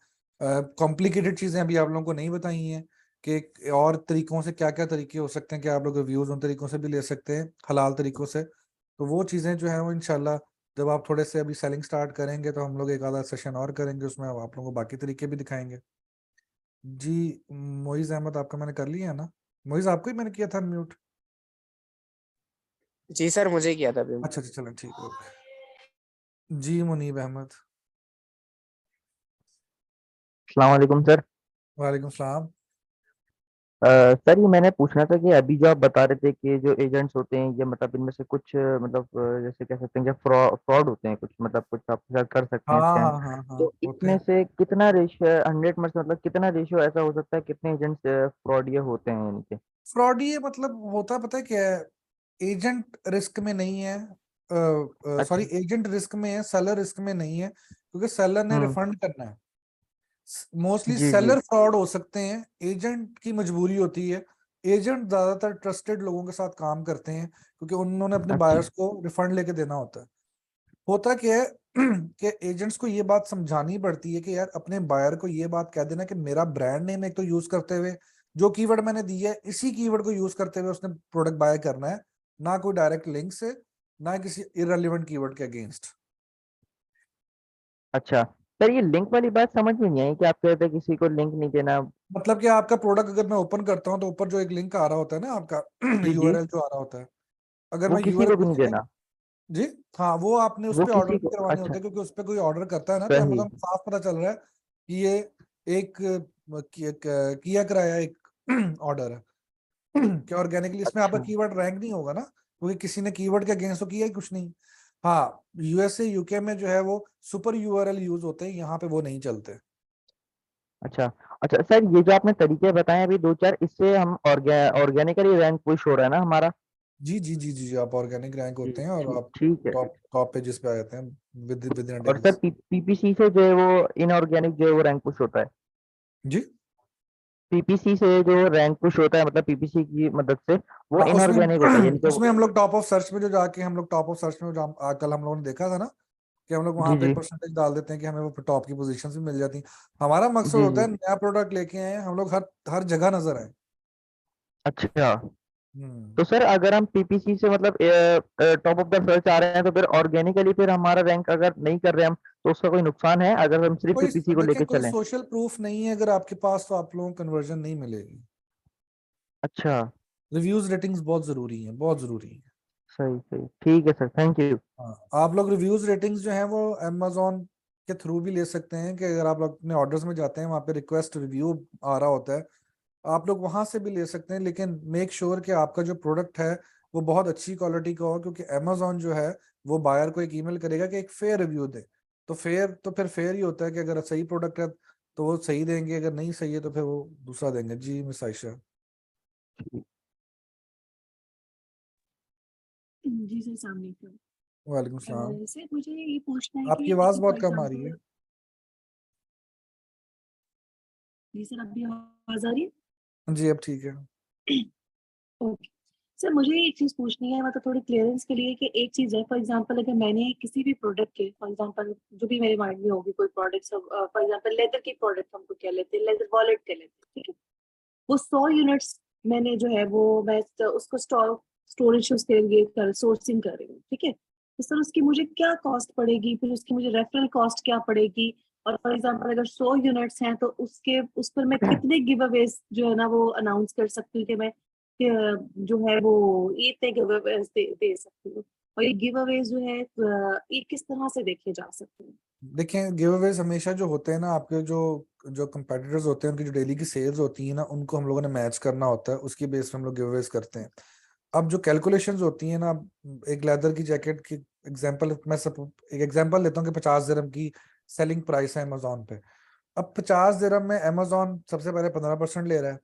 कॉम्प्लिकेटेड चीजें अभी आप लोगों को नहीं बताई हैं कि और तरीकों से क्या क्या तरीके हो सकते हैं कि आप लोग रिव्यूज उन तरीकों से भी ले सकते हैं, हलाल तरीकों से। तो वो चीजें जो है वो इंशाल्लाह जब आप थोड़े से अभी सेलिंग स्टार्ट करेंगे तो हम लोग एक आधा सेशन और करेंगे, उसमें आप लोगों को बाकी तरीके भी दिखाएंगे। जी, मोइज अहमद आपका मैंने कर लिया है ना? मोइज आपको ही मैंने किया था म्यूट। जी सर, मुझे किया था अभी। अच्छा अच्छा, चलो ठीक है, ओके। जी मुनीब अहमद। अस्सलाम वालेकुम सर। वालेकुम सलाम। सर ये मैंने पूछना था कि अभी जो आप बता रहे थे कि जो एजेंट्स होते हैं ये मतलब इनमें से कुछ मतलब जैसे कह सकते हैं कि फ्रॉड होते हैं कुछ, मतलब कुछ आप शायद कर सकते हाँ हैं स्कैम। हाँ हाँ हाँ, तो होते इसमें हैं। से कितना रेशियो 100% मतलब कितना रेशियो ऐसा हो सकता है, कितने एजेंट्स फ्रॉड ये होते हैं इनके? फ्रॉड ये मतलब होता पता है क्या है? एजेंट रिस्क में नहीं है, सॉरी, अच्छा। एजेंट रिस्क में है, सेलर रिस्क में नहीं है, क्योंकि सेलर ने हम्म। रिफंड करना है। मोस्टली जी जी। सेलर फ्रॉड हो सकते हैं, एजेंट की मजबूरी होती है। एजेंट ज्यादातर ट्रस्टेड लोगों के साथ काम करते हैं क्योंकि उन्होंने अपने अच्छा। बायर्स को रिफंड लेके देना होता है। होता क्या है कि एजेंट्स को ये बात समझानी पड़ती है कि यार अपने बायर को ये बात कह देना कि मेरा ब्रांड नेम एक तो यूज करते हुए, जो कीवर्ड मैंने दिया है इसी कीवर्ड को यूज करते हुए उसने प्रोडक्ट बाय करना है, ना कोई डायरेक्ट लिंक से, ना किसी इररिलेवेंट कीवर्ड के अगेंस्ट। अच्छा सर, ये लिंक वाली बात समझ में नहीं आई कि आप कहते हैं किसी को लिंक नहीं देना। मतलब कि आपका प्रोडक्ट अगर मैं ओपन करता हूँ तो ऊपर जो एक लिंक आ रहा होता है ना आपका, जी जी। यूआरएल जो आ रहा होता है, अगर वो मैं किसी को भी यूआरएल नहीं सेलेक्ट। देना। जी, हाँ, वो आपने उस वो पे ऑर्डर किसी नहीं को, करवाने अच्छा। होते क्योंकि उस पे कोई ऑर्डर करता है ना तो सही। अमेजोन साफ पता चल रहा है कि ये एक किया कराया एक ऑर्डर है कि ऑर्गेनिकली इसमें आपका अच्छा। कीवर्ड रैंक नहीं होगा ना, क्योंकि किसी ने कीवर्ड के अगेंस्ट तो किया ही कुछ नहीं। हाँ, यूएसए यूके में जो है वो सुपर यूआरएल यूज होते हैं, यहाँ पे वो नहीं चलते। अच्छा। अच्छा सर, ये जो आपने तरीके बताए अभी दो चार, इससे हम ऑर्गेनिकली रैंक पुश हो रहा है ना हमारा? जी जी जी जी जी, आप ऑर्गेनिक रैंक जी। होते हैं और ठीक आप ठीक है। टॉप टॉप पेजेस पे आ जाते हैं विद इन और सर डेज। पीपीसी से जो है वो इनऑर्गेनिक जो है वो रैंक पुश होता है? जी, पीपीसी से जो रैंक पुश होता है मतलब पीपीसी की मदद से, वो हाँ, उसमें इनऑर्गेनिक होता है यानी कि उसमें हम लोग टॉप ऑफ सर्च में जो जाके हम लोग टॉप ऑफ सर्च में जो कल हम लोगों ने देखा था ना कि हम लोग वहां जी पे जी। एक परसेंटेज डाल देते हैं कि हमें वो टॉप की पोजीशंस भी मिल जाती हैं। हमारा मकसद जी होता जी। है नया प्रोडक्ट लेके आए हम लोग हर हर जगह नजर आए। अच्छा। हम्म। तो सर अगर हम पीपीसी से मतलब टॉप ऑफ द सर्च आ रहे हैं तो फिर ऑर्गेनिकली फिर हमारा रैंक अगर नहीं कर रहे हम, तो उसका कोई नुकसान है अगर हम सिर्फ कोई, पीपीसी को देखें, लेके कोई चलें? सोशल प्रूफ नहीं है अगर आपके पास तो आप लोगों को कन्वर्जन नहीं मिलेगी। अच्छा। रिव्यूज रेटिंग्स बहुत जरूरी हैं, बहुत जरूरी है। सही सही, ठीक है सर, थैंक यू। हाँ, आप लोग रिव्यूज रेटिंग्स जो हैं वो अमेजोन के थ्रू भी ले सकते हैं कि अगर आप लोग अपने ऑर्डर्स में जाते हैं वहाँ पे रिक्वेस्ट रिव्यू आ रहा होता है, आप लोग वहां से भी ले सकते हैं, लेकिन मेक श्योर कि आपका जो प्रोडक्ट है वो बहुत अच्छी क्वालिटी का हो, क्योंकि अमेजोन जो है वो बायर को एक ईमेल करेगा कि एक फेयर रिव्यू दे। तो फेयर तो फिर फेयर ही होता है कि अगर सही प्रोडक्ट है तो वो सही देंगे, अगर नहीं सही है तो फिर वो दूसरा देंगे। जी मिस आयशा। जी सर, सामने क्यों। वालेकुम सलाम। सर मुझे ये पूछना है आपकी कि आवाज जैसे फॉर बहुत कम आ रही है। एग्जांपल। जी सर, अभी आवाज आ रही जी अब ठीक है। है। ओके। सर मुझे एक चीज पूछनी है, मतलब थोड़ी क्लियरेंस के लिए कि एक चीज है, फॉर एग्जांपल अगर मैंने किसी भी प्रोडक्ट के, फॉर एग्जांपल जो भी मेरे माइंड में होगी कोई प्रोडक्ट, फॉर एग्जांपल लेदर की प्रोडक्ट हमको कह लेते हैं, लेदर वॉलेट कह लेते हैं, ठीक है। वो 100 यूनिट्स मैंने जो है वो मैं उसको स्टोरेज उसके लिए सोर्सिंग कर रही हूँ, ठीक है। तो सर उसकी मुझे क्या कॉस्ट पड़ेगी, फिर उसकी मुझे रेफरल कॉस्ट क्या पड़ेगी, और फॉर एग्जांपल अगर 100 यूनिट्स हैं तो उसके उस पर मैं कितने गिव अवेज जो है ना वो अनाउंस कर सकती हूँ कि मैं जो है वो ये इतने गिव अवेज दे सकती हूँ। और ये गिव अवेज जो है ये किस तरह से देखे जा सकते हैं? देखें, गिव अवेज हमेशा जो होते हैं ना, आपके जो जो कंपेटिटर्स होते हैं उनकी जो डेली की सेल्स होती है ना, उनको हम लोगों ने मैच करना होता है, उसकी बेस पे हम लोग गिव अवेज करते हैं। अब जो कैलकुलेशंस होती है ना, एक लेदर की जैकेट की एग्जांपल, मैं सब एक एग्जांपल लेता हूँ कि 50 दिरहम की सेलिंग प्राइस है अमेजोन पे। अब 50 दिरहम में अमेजोन सबसे पहले 15% ले रहा है,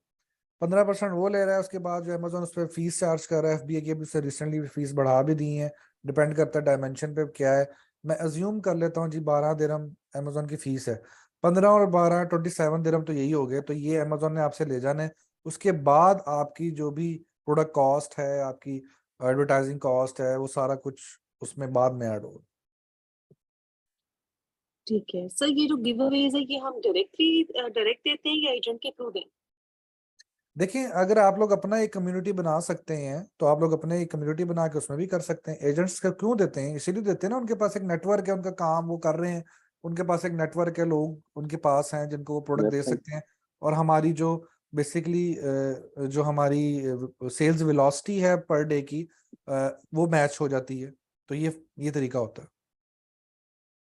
15% वो ले रहा है, उसके बाद जो अमेजोन उस पर फीस चार्ज कर रहा है, एफबीए की अभी उससे रिसेंटली फीस बढ़ा भी दी है, डिपेंड करता है डायमेंशन पे क्या है। मैं अज्यूम कर लेता हूँ जी 12 दिरहम अमेजोन की फीस है, 15 और 12 27 दिरहम तो यही हो गए, तो ये अमेजोन ने आपसे ले जाना है। उसके बाद आपकी जो भी प्रोडक्ट कॉस्ट है, आपकी एडवर्टाइजिंग कॉस्ट है, वो सारा कुछ उसमें बाद में ऐड होगा। ठीक है सर, ये जो गिव अवेज है ये हम डायरेक्ट देते हैं या एजेंट के थ्रू दें? देखिए, अगर आप लोग अपना एक कम्युनिटी बना सकते हैं तो आप लोग अपने एक कम्युनिटी बना के उसमें भी कर सकते हैं। एजेंट्स का क्यों देते हैं? इसीलिए देते हैं ना, उनके पास एक नेटवर्क है, उनका काम वो कर रहे हैं, उनके पास एक नेटवर्क है, लोग उनके पास हैं जिनको वो प्रोडक्ट दे सकते हैं। और हमारी जो बेसिकली जो हमारी सेल्स वेलोसिटी है पर डे की, वो मैच हो जाती है। तो ये तरीका होता है।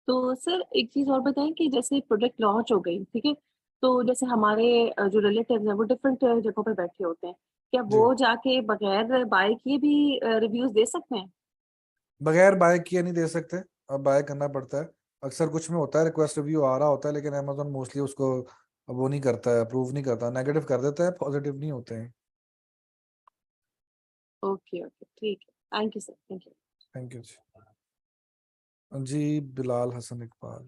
तो सर एक चीज और बताएं कि जैसे प्रोडक्ट लॉन्च हो गई, ठीक है, तो जैसे हमारे जो रिलेटिव्स हैं वो डिफरेंट जगहों पे बैठे होते हैं, क्या जी, वो जाके बगैर बाय किए भी रिव्यूज दे सकते हैं? बगैर बाय किए नहीं दे सकते, अब बाय करना पड़ता है। अक्सर कुछ में होता है रिक्वेस्ट रिव्यू आ रहा होता है, लेकिन अमेजोन मोस्टली उसको वो नहीं करता है, अप्रूव नहीं करता, नेगेटिव कर देता है, पॉजिटिव नहीं होते हैं। ओके ओके, ठीक है, thank you sir, thank you. Thank you ji. Bilal Hasan Iqbal.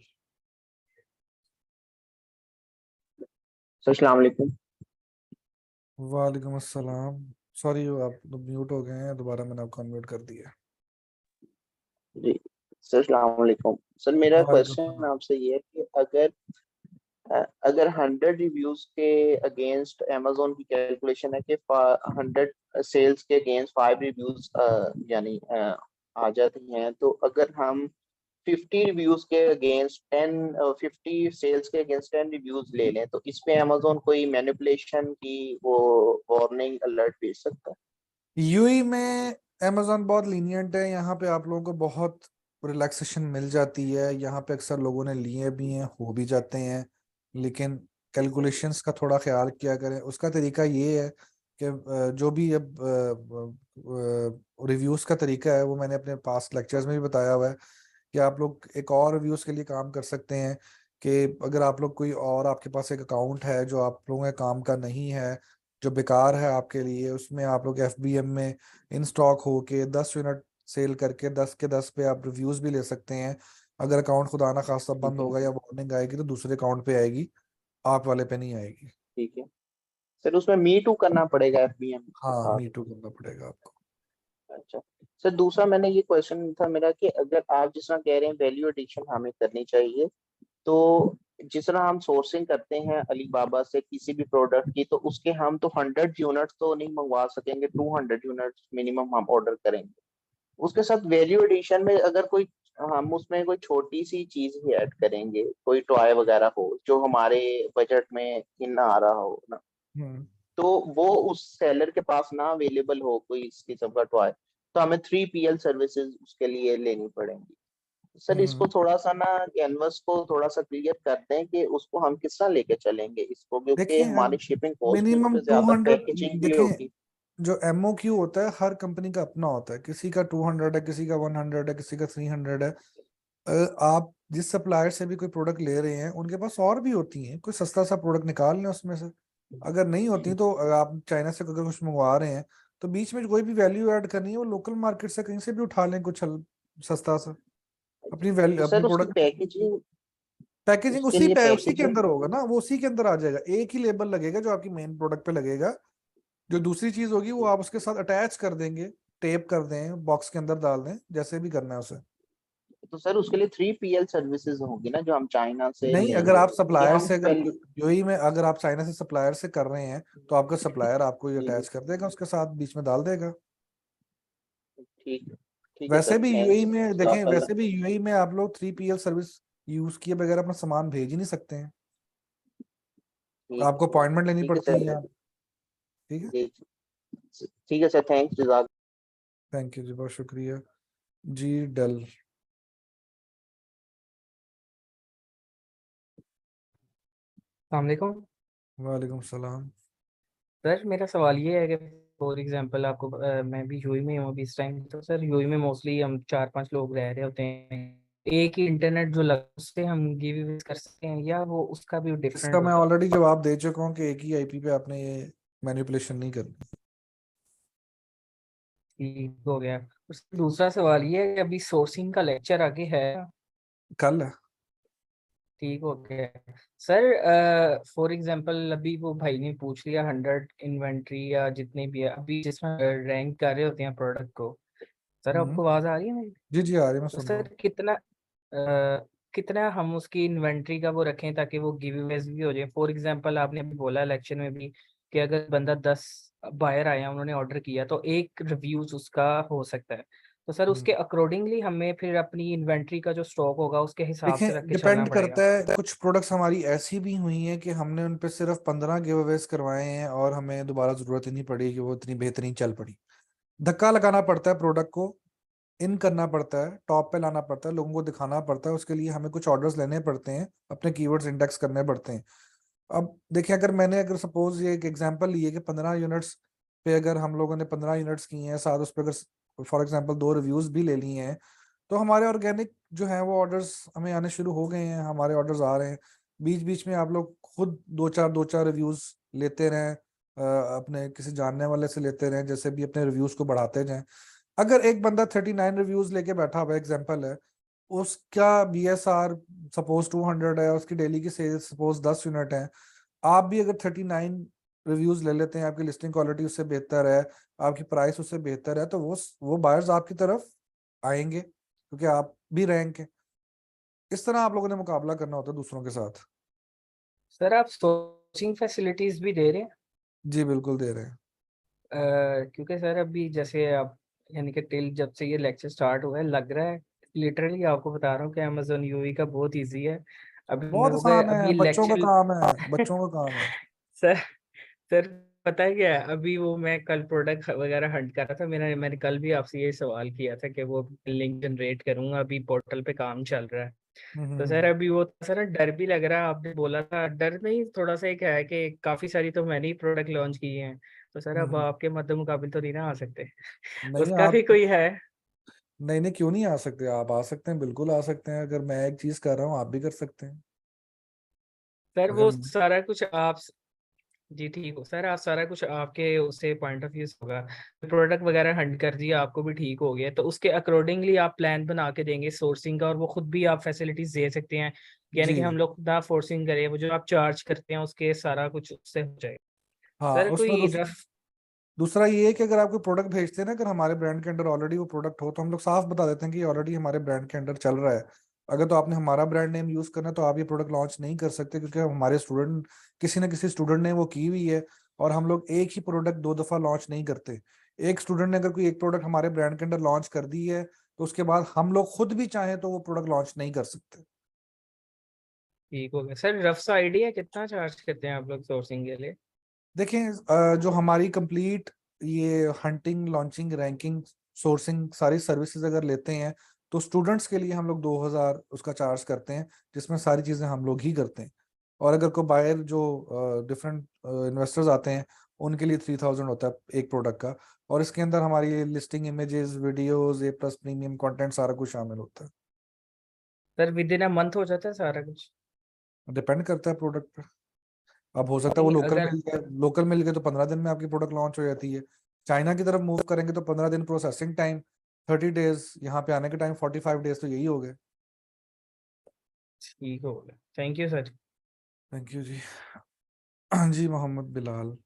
Sir अस्सलाम वालेकुम। वालेकुम अस्सलाम। सॉरी, आप म्यूट हो गए हैं, दोबारा मैंने आपको अनम्यूट कर दिया। जी सर अस्सलाम वालेकुम। सर मेरा वालेकुम क्वेश्चन अस्सलाम। आपसे ये है कि अगर 100 रिव्यूज के अगेंस्ट अमेजोन की कैलकुलेशन है कि 100 सेल्स के अगेंस्ट 5 रिव्यूज यानी आ जाती हैं, तो अगर हम 50 रिव्यूज के अगेंस्ट 50 सेल्स के अगेंस्ट 10 रिव्यूज ले लें, तो इस पे अमेजोन कोई मैनिपुलेशन की वो वार्निंग अलर्ट भेज सकता है? यूएई में अमेजोन बहुत लीनियंट है, यहाँ पे आप लोगों को बहुत रिलैक्सेशन मिल जाती है। यहाँ पे अक्सर लोगों ने लिए भी हैं, हो भी जाते हैं, लेकिन कैलकुलेशंस का थोड़ा ख्याल किया करें। उसका तरीका ये है कि जो भी अब रिव्यूज़ का तरीका है वो मैंने अपने पास्ट लेक्चर्स में भी बताया हुआ है कि आप लोग एक और रिव्यूज़ के लिए काम कर सकते हैं कि अगर आप लोग कोई और आपके पास एक अकाउंट है जो आप लोगों के काम का नहीं है, जो बेकार है आपके लिए, उसमें आप लोग एफबीएम में इन स्टॉक हो के 10 यूनिट सेल करके 10 के 10 पे आप रिव्यूज भी ले सकते हैं। अगर अकाउंट खुदा ना खास्ता ठीक बंद है, होगा या वार्निंग आएगी तो दूसरे अकाउंट पे आएगी, आप वाले पे नहीं आएगी। ठीक है सर। उसमें मी टू करना पड़ेगा एफबीएम के हाँ, साथ? मी टू करना पड़ेगा आपको। अच्छा सर, दूसरा मैंने ये क्वेश्चन था मेरा कि अगर आप जिस तरह कह रहे हैं वैल्यू एडिशन हमें करनी चाहिए, तो जिस तरह हम सोर्सिंग करते हैं अलीबाबा से किसी भी प्रोडक्ट की, तो उसके हम तो 100 यूनिट तो नहीं मंगवा सकेंगे, 200 यूनिट मिनिमम हम ऑर्डर करेंगे। उसके साथ वैल्यू एडिशन में अगर कोई हम उसमें कोई छोटी सी चीज ही ऐड करेंगे, कोई टॉय वगैरह हो जो हमारे बजट में इन आ रहा हो ना, हम्म तो वो उस सेलर के पास ना अवेलेबल हो कोई इस किस्म का टॉय, तो हमें 3PL सर्विसेज उसके लिए लेनी पड़ेंगी। सर इसको हम्म थोड़ा सा ना कैनवस को थोड़ा सा क्लियर कर दें कि उसको हम किस तरह लेके चलेंगे इसको, क्योंकि देखिए, हमारी शिपिंग कॉस्ट भी उस मिनिमम पर टू ज्यादा, हंड्रेड पैकेजिंग भी देखें, होगी। जो एमओक्यू होता है हर कंपनी का अपना होता है, किसी का 200 है, किसी का 100 है, किसी का 300 है। आप जिस सप्लायर से भी कोई प्रोडक्ट ले रहे हैं उनके पास और भी होती हैं, कोई सस्ता सा प्रोडक्ट निकाल लें उसमें से। अगर नहीं होती तो अगर आप चाइना से अगर कुछ मंगवा रहे हैं तो बीच में कोई भी वैल्यू ऐड करनी है वो लोकल मार्केट से कहीं से भी उठा लें कुछ सस्ता सा, अपनी तो वैल्यू अपनी सर उसकी प्रोडक्ट। पैकेजिंग, पैकेजिंग उसके लिए उसी के पैकेजिंग। अंदर होगा ना, वो उसी के अंदर आ जाएगा, एक ही लेबल लगेगा जो आपकी मेन प्रोडक्ट पे लगेगा। जो दूसरी चीज होगी वो आप उसके साथ अटैच कर देंगे, टेप कर दें, बॉक्स के अंदर डाल दें, जैसे भी करना है उसे। तो सर उसके लिए 3PL सर्विसेज होगी ना जो हम चाइना से नहीं, अगर लेंगे, आप कि सप्लायर हम से, अगर पहले? यूएई में अगर आप चाइना से सप्लायर से कर रहे हैं तो आपका सप्लायर आपको ये अटैच कर देगा, उसके साथ बीच में डाल देगा। ठीक ठीक है वैसे सर, भी यूएई थैंक्स, में देखें, जज़ाकल्लाह। वैसे भी यूएई में आप लोग 3PL सर्विस यूज किए बगैर अपना सामान भेज ही नहीं सकते हैं, आपको अपॉइंटमेंट लेनी ठीक है पड़ती है सर। यहाँ। ठीक है। जी ठीक है सर, थैंक्स, जज़ाक। थैंक यू जी, बहुत शुक्रिया जी। डेल। अस्सलामुअलैकुम। वालेकुम सलाम। सर मेरा सवाल ये है कि फॉर एग्जांपल आपको मैं भी यूएई में हूँ अभी इस टाइम, तो सर यूएई में मोस्टली हम 4-5 लोग रह रहे होते हैं, एक ही इंटरनेट जो लगा उससे हम गिव अवे कर सकते हैं या वो उसका भी इसका डिफरेंट मैं होता है? ऑलरेडी जवाब दे चुका हूँ कि एक ही आईपी पे आपने ये मैनिपुलेशन नहीं करनी। ठीक हो गया। उसका दूसरा सवाल ये है कि अभी सोर्सिंग का लेक्चर आगे है। कल है। ठीक हो गया सर। फॉर एग्जांपल अभी वो भाई ने पूछ लिया 100 इन्वेंट्री या जितने भी है अभी जिसमें रैंक कर रहे होते हैं प्रोडक्ट को। सर हम्म, आपको आवाज आ रही है मेरी? जी जी आ रही है, मैं तो सुन रहा सर हूँ। कितना हम उसकी इन्वेंट्री का वो रखें ताकि वो गिव अवेज भी हो जाए। फॉर एग्जांपल आपने अभी बोला इलेक्शन में भी कि अगर बंदा 10 बायर आया उन्होंने ऑर्डर किया तो एक रिव्यूज उसका हो सकता है। तो सर उसके अकॉर्डिंगली हमें फिर अपनी इन्वेंट्री का जो स्टॉक होगा उसके हिसाब देखिए से रख के चलना डिपेंड करता पड़ेगा। है, कुछ प्रोडक्ट्स हमारी ऐसी भी हुई हैं कि हमने उन पे सिर्फ 15 गिव अवेज करवाए हैं और हमें दोबारा जरूरत ही नहीं पड़ी कि वो इतनी बेहतरीन चल पड़ी। धक्का लगाना पड़ता है प्रोडक्ट को, इन करना पड़ता है, टॉप पे लाना पड़ता है, लोगों को दिखाना पड़ता है, उसके लिए हमें कुछ ऑर्डर्स लेने पड़ते हैं, अपने कीवर्ड्स इंडेक्स करने पड़ते हैं। अब देखिए, अगर सपोज ये एक एग्जांपल लिए कि 15 यूनिट्स पे अगर हम लोगों ने 15 यूनिट्स किए हैं, साथ उस पर अगर फॉर एग्जांपल 2 रिव्यूज भी ले लिए हैं, तो हमारे ऑर्गेनिक जो है वो ऑर्डर्स हमें आने शुरू हो गए हैं, हमारे ऑर्डर्स आ रहे हैं। बीच बीच में आप लोग खुद दो चार रिव्यूज लेते रहें, अपने किसी जानने वाले से लेते रहें, जैसे भी अपने रिव्यूज को बढ़ाते जाएं। अगर एक बंदा 39 रिव्यूज लेके बैठा हुआ एग्जांपल है, उसका BSR सपोज 200 है, उसकी डेली की सेल्स सपोज 10 यूनिट है, आप भी अगर 39 रिव्यूज ले लेते हैं, आपकी लिस्टिंग क्वालिटी उससे बेहतर है, आपकी प्राइस उससे बेहतर है, तो वो बायर्स आपकी तरफ आएंगे क्योंकि आप भी रैंक है। इस तरह आप लोगों ने मुकाबला करना होता है दूसरों के साथ। सर आप सोर्सिंग फैसिलिटीज भी दे रहे हैं? जी बिल्कुल दे रहे हैं। क्योंकि सर अभी जैसे आप यानी कि टिल जब से ये लेक्चर स्टार्ट हुआ है लग रहा है लिटरली आपको बता रहा हूँ कि अमेजोन यूई का बहुत इजी है। अभी बहुत हो गए आसान है, अभी बच्चों का लेक्चर। काम है, बच्चों का काम है। सर सर पता है क्या है अभी वो मैं कल प्रोडक्ट वगैरह हंट कर रहा था मैंने कल भी आपसे ये सवाल किया था कि वो लिंक जनरेट करूंगा अभी पोर्टल पे काम चल रहा है। तो सर अभी वो सर डर भी लग रहा है आपने बोला था डर नहीं थोड़ा सा एक है कि काफी सारी तो मैंने ही प्रोडक्ट लॉन्च किए हैं। तो सर अब हम्म, आपके मद्दे मुकाबिल तो नहीं ना आ सकते नहीं उसका भी आप, कोई है? नहीं नहीं क्यों नहीं आ सकते, आप आ सकते हैं, बिल्कुल आ सकते हैं। अगर मैं एक चीज कर रहा हूँ आप भी कर सकते हैं। सर अगर वो सारा कुछ आप जी ठीक हो सर आप सारा कुछ आपके उससे पॉइंट ऑफ व्यू से होगा। प्रोडक्ट वगैरह हंट कर दिया आपको भी ठीक हो गया तो उसके अकॉर्डिंगली आप प्लान बना के देंगे सोर्सिंग का और वो खुद भी आप फैसिलिटीज दे सकते हैं यानी जी कि हम लोग ना फोर्सिंग करें वो जो आप चार्ज करते हैं उसके सारा कुछ उससे हो जाएगा। हाँ, सर उसमें कोई रफ दूसरा ये है कि अगर आपको प्रोडक्ट भेजते हैं ना, अगर हमारे ब्रांड के अंडर ऑलरेडी वो प्रोडक्ट हो, तो हम लोग साफ बता देते हैं कि ऑलरेडी हमारे ब्रांड के अंडर चल रहा है। अगर तो आपने हमारा ब्रांड नेम यूज करना है तो आप ये प्रोडक्ट लॉन्च नहीं कर सकते, क्योंकि हमारे स्टूडेंट, किसी न किसी स्टूडेंट ने वो की हुई है, और हम लोग एक ही प्रोडक्ट 2 दफा लॉन्च नहीं करते। एक स्टूडेंट ने अगर कोई एक प्रोडक्ट हमारे ब्रांड के अंडर लॉन्च कर दी है, तो उसके बाद हम लोग खुद भी चाहें तो वो प्रोडक्ट लॉन्च नहीं कर सकते। ठीक हो गया सर रफ सा आइडिया कितना चार्ज करते हैं आप लोग सोर्सिंग के लिए? देखें, जो हमारी कंप्लीट ये हंटिंग, लॉन्चिंग, रैंकिंग, सोर्सिंग सारी सर्विसेज अगर लेते हैं, तो स्टूडेंट्स के लिए हम लोग 2000 उसका चार्ज करते हैं, जिसमें सारी चीज़ें हम लोग ही करते हैं। और अगर कोई बायर जो डिफरेंट इन्वेस्टर्स आते हैं, उनके लिए 3000 होता है एक प्रोडक्ट का। और इसके अंदर हमारी listing, images, videos, A+ premium content सारा कुछ शामिल होता है। Sir with in a month हो जाता है सारा कुछ? डिपेंड करता है प्रोडक्ट पे। अब हो सकता है वो नहीं लोकल अगर मिल जाए, लोकल मिल गए तो 15 दिन में आपकी प्रोडक्ट लॉन्च हो जाती है। चाइना की तरफ मूव करेंगे तो 15 दिन प्रोसेसिंग टाइम, 30 डेज, यहाँ पे आने के टाइम 45 डेज, तो यही हो गए। ठीक हो गया thank you sir. Thank you जी। जी मोहम्मद बिलाल।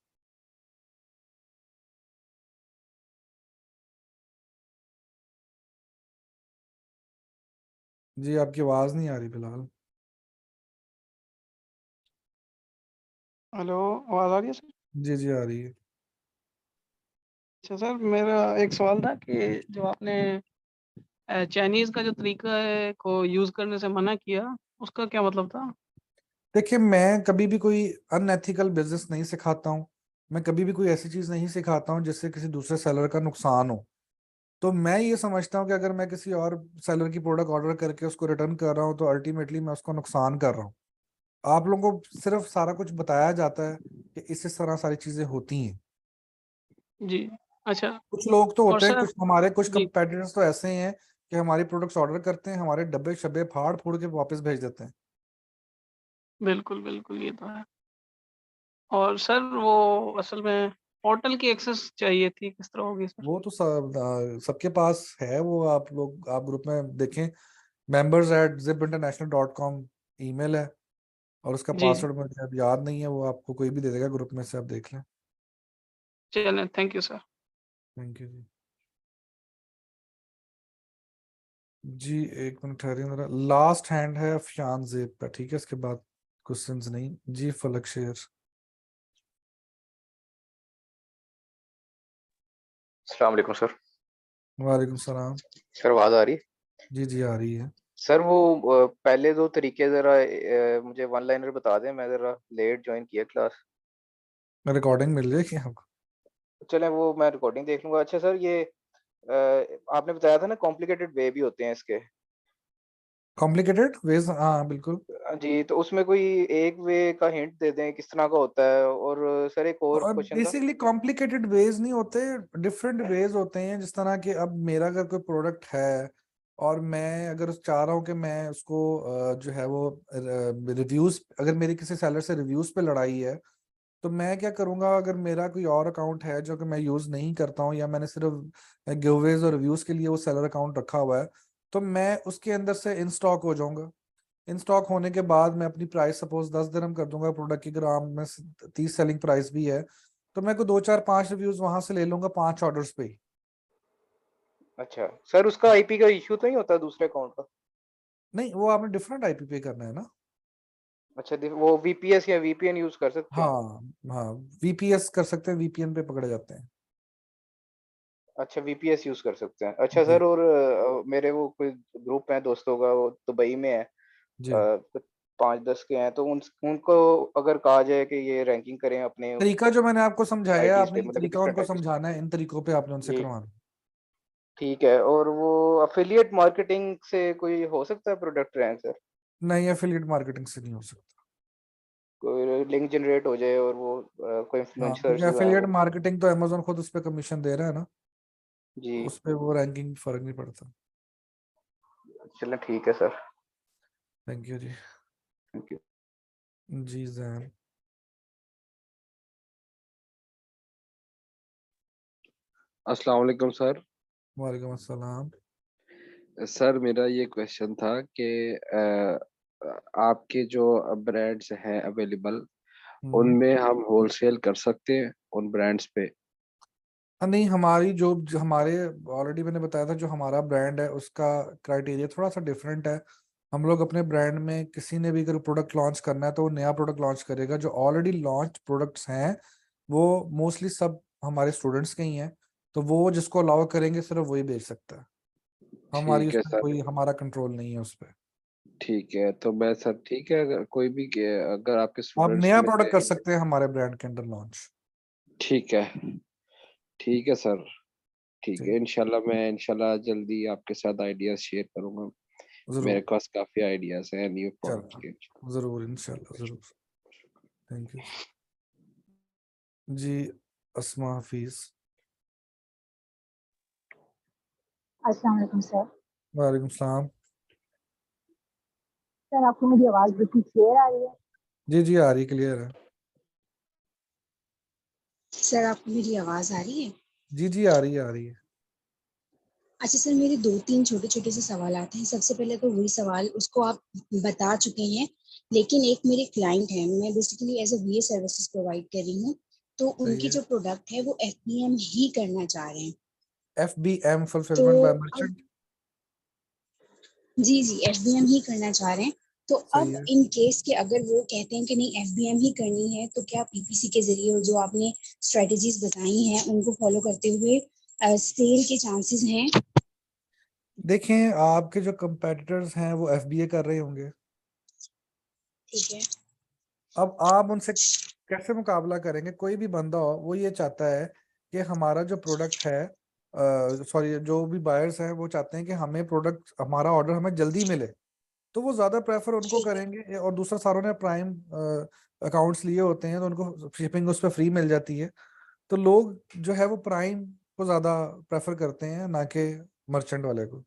जी आपकी आवाज नहीं आ रही बिलाल। हेलो, आवाज़ आ रही है सर? जी जी आ रही है। अच्छा सर, मेरा एक सवाल था कि जो आपने चाइनीज़ का जो तरीका है को यूज़ करने से मना किया, उसका क्या मतलब था? देखिए, मैं कभी भी कोई अनएथिकल बिजनेस नहीं सिखाता हूँ। मैं कभी भी कोई ऐसी चीज नहीं सिखाता हूँ जिससे किसी दूसरे सेलर का नुकसान हो। तो मैं ये समझता हूँ कि अगर मैं किसी और सेलर की प्रोडक्ट ऑर्डर करके उसको रिटर्न कर रहा हूँ, तो अल्टीमेटली मैं उसको नुकसान कर रहा हूँ। आप लोगों को सिर्फ सारा कुछ बताया जाता है कि इस तरह सारी चीजें होती हैं। जी, अच्छा। कुछ लोग तो और होते हैं, सर कुछ जी, कंपेटिटर्स तो ऐसे हैं कि हमारी प्रोडक्ट्स ऑर्डर करते हैं, हमारे डब्बे शब्बे फाड़ फूड़ के वापस भेज देते हैं। बिल्कुल, बिल्कुल, ये तो है। और सर वो असल में पोर्टल की एक्सेस चाहिए थी, किस तरह होगी सर? वो तो सबके पास है। वो आप लोग, आप ग्रुप में देखें, members@zipinternational.com ईमेल है, और उसका जी पासवर्ड मुझे अब याद नहीं है, वो आपको कोई भी दे देगा ग्रुप में से, आप देख लें। चलें, thank you sir. Thank you जी। जी एक मिनट ठहरिए जरा, लास्ट हैंड है अफशान जेब का, ठीक है, इसके बाद क्वेश्चंस नहीं। जी फलक शेर। अस्सलाम वालेकुम सर। वालेकुम सलाम। सर आवाज आ रही है? जी आ रही है। सर वो पहले दो तरीके जरा मुझे वन लाइनर बता दें, मैं जरा लेट ज्वाइन किया क्लास। रिकॉर्डिंग मिल जाएगी आपको? चलें वो मैं रिकॉर्डिंग देख लूंगा। अच्छा सर ये आपने बताया था ना कॉम्प्लिकेटेड वे भी होते हैं इसके। कॉम्प्लिकेटेड वेज, हाँ बिल्कुल। जी तो उसमें कोई एक वे का हिंट दे दें किस तरह का होता है। और सर एक और और क्वेश्चन था। बेसिकली कॉम्प्लिकेटेड वेज नहीं होते, डिफरेंट वेज होते हैं। जिस तरह कि अब मेरा अगर कोई प्रोडक्ट है और मैं अगर चाह रहा हूँ कि मैं उसको जो है वो रिव्यूज, अगर मेरी किसी सेलर से रिव्यूज पे लड़ाई है, तो मैं क्या करूंगा, अगर मेरा कोई और अकाउंट है जो कि मैं यूज नहीं करता हूँ, या मैंने सिर्फ गिवअवेज और रिव्यूज के लिए वो सेलर अकाउंट रखा हुआ है, तो मैं उसके अंदर से इन स्टॉक हो जाऊंगा। इन स्टॉक होने के बाद मैं अपनी प्राइस सपोज 10 दिरहम कर दूंगा प्रोडक्ट की, ग्राम में 30 सेलिंग प्राइस भी है, तो मैं को 2 4 5 रिव्यूज वहां से ले लूंगा 5 ऑर्डर्स पे ही। अच्छा सर उसका आईपी का इशू तो नहीं होता दूसरे अकाउंट का? नहीं, वो आपने डिफरेंट आईपी पे करना है ना। अच्छा वो वीपीएस या वीपीएन यूज कर सकते हैं? हाँ हाँ, वीपीएस कर सकते हैं, वीपीएन पे पकड़े जाते हैं। अच्छा वीपीएस यूज कर सकते हैं। अच्छा जी सर और मेरे वो कोई ग्रुप है दोस्तों का, वो दुबई में है, जी। 5 10 के हैं, तो उनको अगर कहा जाए कि ये रैंकिंग करें अपने तरीका जो मैंने आपको समझाया है, आईपीज आपने पे, ये मतलब कि तरीका डिफरेंट उनको आईपीज पे। समझाना है, इन तरीकों पे आपने उनसे जी करवाना। ठीक है। और वो अफिलिएट मार्केटिंग से कोई हो सकता है प्रोडक्ट रैंक सर? नहीं, एफिलिएट मार्केटिंग से नहीं हो सकता। कोई लिंक जनरेट हो जाए और वो कोई हाँ, इन्फ्लुएंसर्स क्योंकि जो हैं एफिलिएट वो। मार्केटिंग तो अमेजोन खुद उस पर कमीशन दे रहा है ना, जी उस पे वो रैंकिंग फर्क नहीं पड़ता। चलें ठीक है सर। थैंक यू जी। Thank you. जी जैन। अस्सलाम वालेकुम सर। वालेकुम अस्सलाम। सर मेरा ये क्वेश्चन था कि आपके जो ब्रांड्स हैं अवेलेबल, उनमें हम होलसेल कर सकते हैं उन ब्रांड्स पे? नहीं, हमारी जो हमारे ऑलरेडी मैंने बताया था, जो हमारा ब्रांड है उसका क्राइटेरिया थोड़ा सा डिफरेंट है। हम लोग अपने ब्रांड में किसी ने भी अगर प्रोडक्ट लॉन्च करना है तो वो नया प्रोडक्ट लॉन्च करेगा। जो ऑलरेडी लॉन्च प्रोडक्ट्स हैं वो मोस्टली सब हमारे स्टूडेंट्स के ही हैं, तो वो जिसको अलाउ करेंगे सिर्फ वही बेच सकता है। हमारी ठीक है उसमें सर। कोई, हमारा कंट्रोल नहीं है उस पर। ठीक है तो मैं सर, ठीक है, अगर कोई भी अगर आपके आप स्टूडेंट्स नया में प्रोडक्ट से, कर सकते हैं हमारे ब्रांड के अंडर लॉन्च। ठीक है, ठीक है सर, ठीक है। ठीक, इंशाल्लाह जल्दी आपके साथ आइडियाज शेयर करूंगा। मेरे जरूर। पास काफी आइडियाज हैं न्यू प्रोडक्ट्स चलो, के। जरूर, इंशाल्लाह जरूर। थैंक यू जी। अस्मा हफीज। अस्सलाम वालेकुम सर। वालेकुम सलाम। सर आपको मेरी आवाज़ बिल्कुल क्लियर आ रही है? जी आ रही, क्लियर है। सर आपको मेरी आवाज़ आ रही है? जी आ रही है, आ रही है। अच्छा सर, मेरे 2-3 छोटे-छोटे से सवालात हैं। सबसे पहले तो वही सवाल उसको आप बता चुके हैं, लेकिन एक मेरे क्लाइंट हैं, मैं basically as a वीए services provide कर रही हूँ, तो सही उनकी है। जो प्रोडक्ट है वो एफबीएम ही करना चाह रहे हैं। FBM तो फुलफिलमेंट बाय अब मर्चेंट। जी, एफबीएम ही करना चाह रहे हैं। तो सही अब है। इन केस के अगर वो कहते हैं कि नहीं एफबीएम ही करनी है, तो क्या पीपीसी के ज़रिए जो आपने स्ट्रैटेजीज़ बताई हैं, उनको फ़ॉलो करते हुए सेल के चांसेस हैं? देखें, आपके जो कंपेटिटर्स हैं वो FBA कर रहे होंगे। ठीक है। अब आप उनसे कैसे मुकाबला करेंगे? कोई भी बंदा हो वो ये चाहता है कि हमारा जो प्रोडक्ट है, सॉरी, जो भी बायर्स हैं वो चाहते हैं कि हमें प्रोडक्ट, हमारा ऑर्डर हमें जल्दी मिले, तो वो ज्यादा प्रेफर उनको ठीक है। करेंगे। और दूसरा, सारों ने प्राइम अकाउंट्स लिए होते हैं तो उनको शिपिंग उस पर फ्री मिल जाती है, तो लोग जो है वो प्राइम को ज्यादा प्रेफर करते हैं, ना कि मर्चेंट वाले को।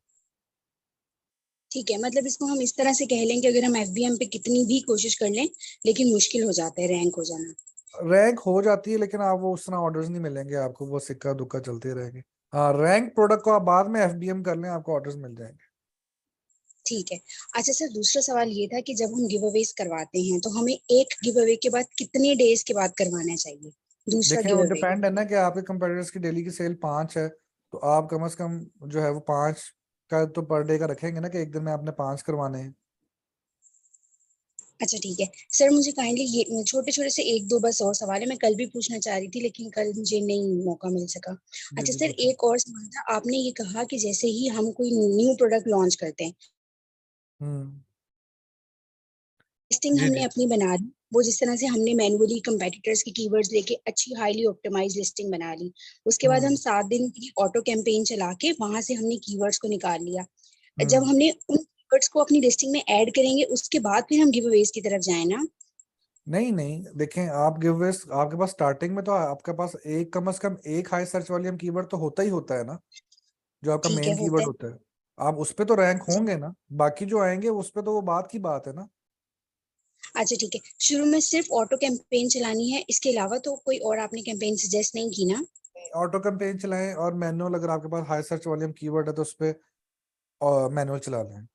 ठीक है, मतलब इसको हम इस तरह से कह लें कि अगर हम एफबीएम पे कितनी भी कोशिश कर लें, लेकिन मुश्किल हो जाता है रैंक हो जाना। रैंक हो जाती है, लेकिन आप वो उस तरह ऑर्डर्स नहीं मिलेंगे आपको, वो सिक्का दुक्का चलते रहेंगे। हाँ, रैंक प्रोडक्ट को आप बाद में FBM कर लें, आपको ऑर्डर्स मिल जाएंगे। ठीक है। अच्छा सर, दूसरा सवाल ये था कि जब हम गिव अवेज करवाते हैं तो हमें एक गिव अवे के बाद कितने डेज के बाद करवाना चाहिए दूसरा देखें गिव वो अवे? डिपेंड है ना कि आपके कंपेटिटर्स की डेली की सेल 5 है, तो आप कम से कम जो है वो 5 का तो पर डे का रखेंगे ना कि एक दिन में आपने 5 करवाने हैं। अच्छा ठीक है सर, मुझे काइंडली ये छोटे छोटे से एक दो बस और सवाल है, मैं कल भी पूछना चाह रही थी लेकिन कल मुझे नहीं मौका मिल सका। जी अच्छा जी सर, पूछो। एक और सवाल था, आपने ये कहा कि जैसे ही हम कोई न्यू प्रोडक्ट लॉन्च करते हैं, लिस्टिंग जी हमने जी अपनी बना ली, वो जिस तरह से हमने मैन्युअली कंपेटिटर्स के कीवर्ड्स लेके अच्छी हाईली ऑप्टिमाइज लिस्टिंग बना ली, उसके बाद हम 7 दिन के लिए ऑटो कैंपेन चला के वहां से हमने कीवर्ड्स को निकाल लिया। जब हमने उन कीवर्ड्स को अपनी लिस्टिंग में ऐड करेंगे उसके बाद फिर हम गिव अवेज की तरफ जाए ना? नहीं नहीं, देखें आप गिवअवेज आपके पास स्टार्टिंग में तो आपके पास एक कम से कम एक हाई सर्च वॉल्यूम कीवर्ड तो होता ही होता है ना, जो आपका ठीक है, मेन होता कीवर्ड है। होता है। आप उस पे तो रैंक होंगे ना, बाकी जो आएंगे उस पे तो वो बात की बात है ना। अच्छा ठीक है, शुरू में सिर्फ ऑटो कैंपेन चलानी है, इसके अलावा तो कोई और आपने कैंपेन सजेस्ट नहीं की ना? ऑटो कैंपेन चलाएं और मैनुअल, अगर आपके पास हाई सर्च वॉल्यूम कीवर्ड है तो उस पे मैनुअल चला लें।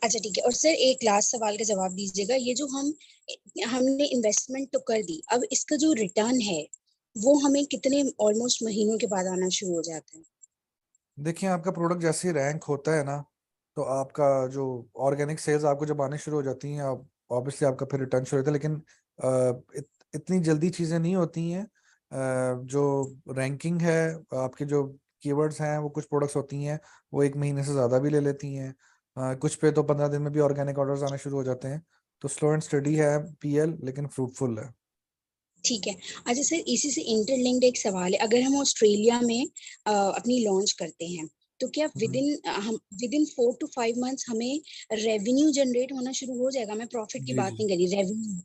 अच्छा ठीक है, और सर एक लास्ट सवाल का जवाब दीजिएगा, ये जो हमने इन्वेस्टमेंट तो कर दी, अब इसका जो रिटर्न है वो हमें कितने ऑलमोस्ट महीनों के बाद आना शुरू हो जाता है? देखिए आपका प्रोडक्ट जैसे ही रैंक होता है ना, तो आपका जो ऑर्गेनिक सेल्स आपको जब आने शुरू हो जाती हैं, आप ऑब्वियसली आपका फिर रिटर्न शुरू होता है, लेकिन इतनी जल्दी चीज़ें नहीं होती हैं। जो रैंकिंग है, आपके जो कीवर्ड्स हैं, वो कुछ प्रोडक्ट्स होती हैं वो 1 महीने से ज़्यादा भी ले लेती हैं। कुछ पे तो 15 दिन में भी ऑर्गेनिक ऑर्डर्स आने शुरू हो जाते हैं। तो स्लो एंड स्टडी है पीएल, लेकिन फ्रूटफुल है। ठीक है। अच्छा सर, इसी से इंटरलिंक्ड एक सवाल है, अगर हम ऑस्ट्रेलिया में अपनी लॉन्च करते हैं तो क्या विद इन 4 to 5 months हमें रेवेन्यू जनरेट होना शुरू हो जाएगा? मैं प्रॉफिट की जी बात जी, नहीं कर रही, रेवेन्यू।